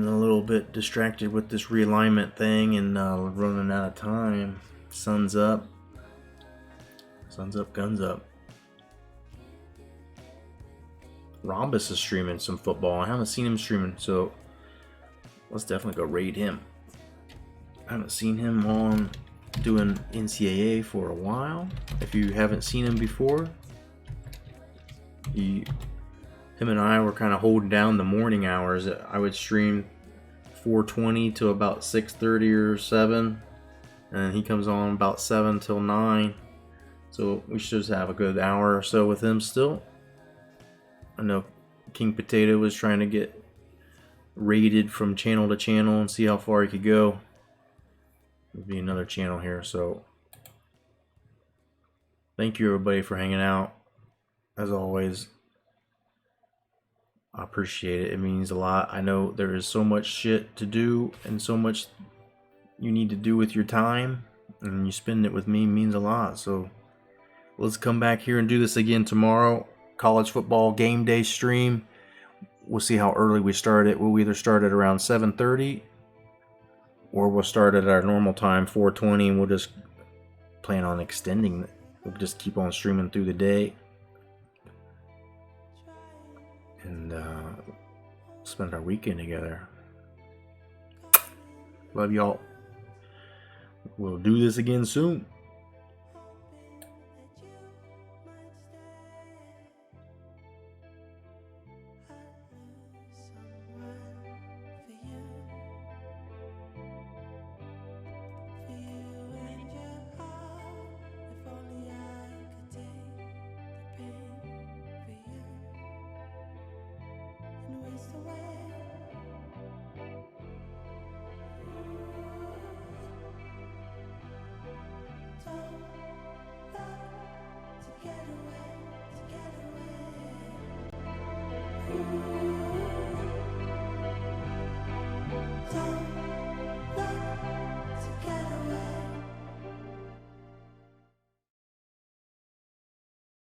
a little bit distracted with this realignment thing and running out of time. Sun's up, guns up. Rhombus is streaming some football. I haven't seen him streaming, so let's definitely go raid him. I haven't seen him on doing NCAA for a while. If you haven't seen him before, him and I were kind of holding down the morning hours. I would stream 4:20 to about 6:30 or 7, and he comes on about 7 till 9. So we should have a good hour or so with him still. I know King Potato was trying to get rated from channel to channel and see how far he could go. There'll be another channel here, so thank you everybody for hanging out. As always, I appreciate it. It means a lot. I know there is so much shit to do and so much you need to do with your time, and you spend it with me means a lot. So let's come back here and do this again tomorrow. College football game day stream. We'll see how early we start it. We'll either start at around 7:30 or we'll start at our normal time, 4:20, and we'll just plan on extending it. We'll just keep on streaming through the day. And spend our weekend together. Love y'all. We'll do this again soon.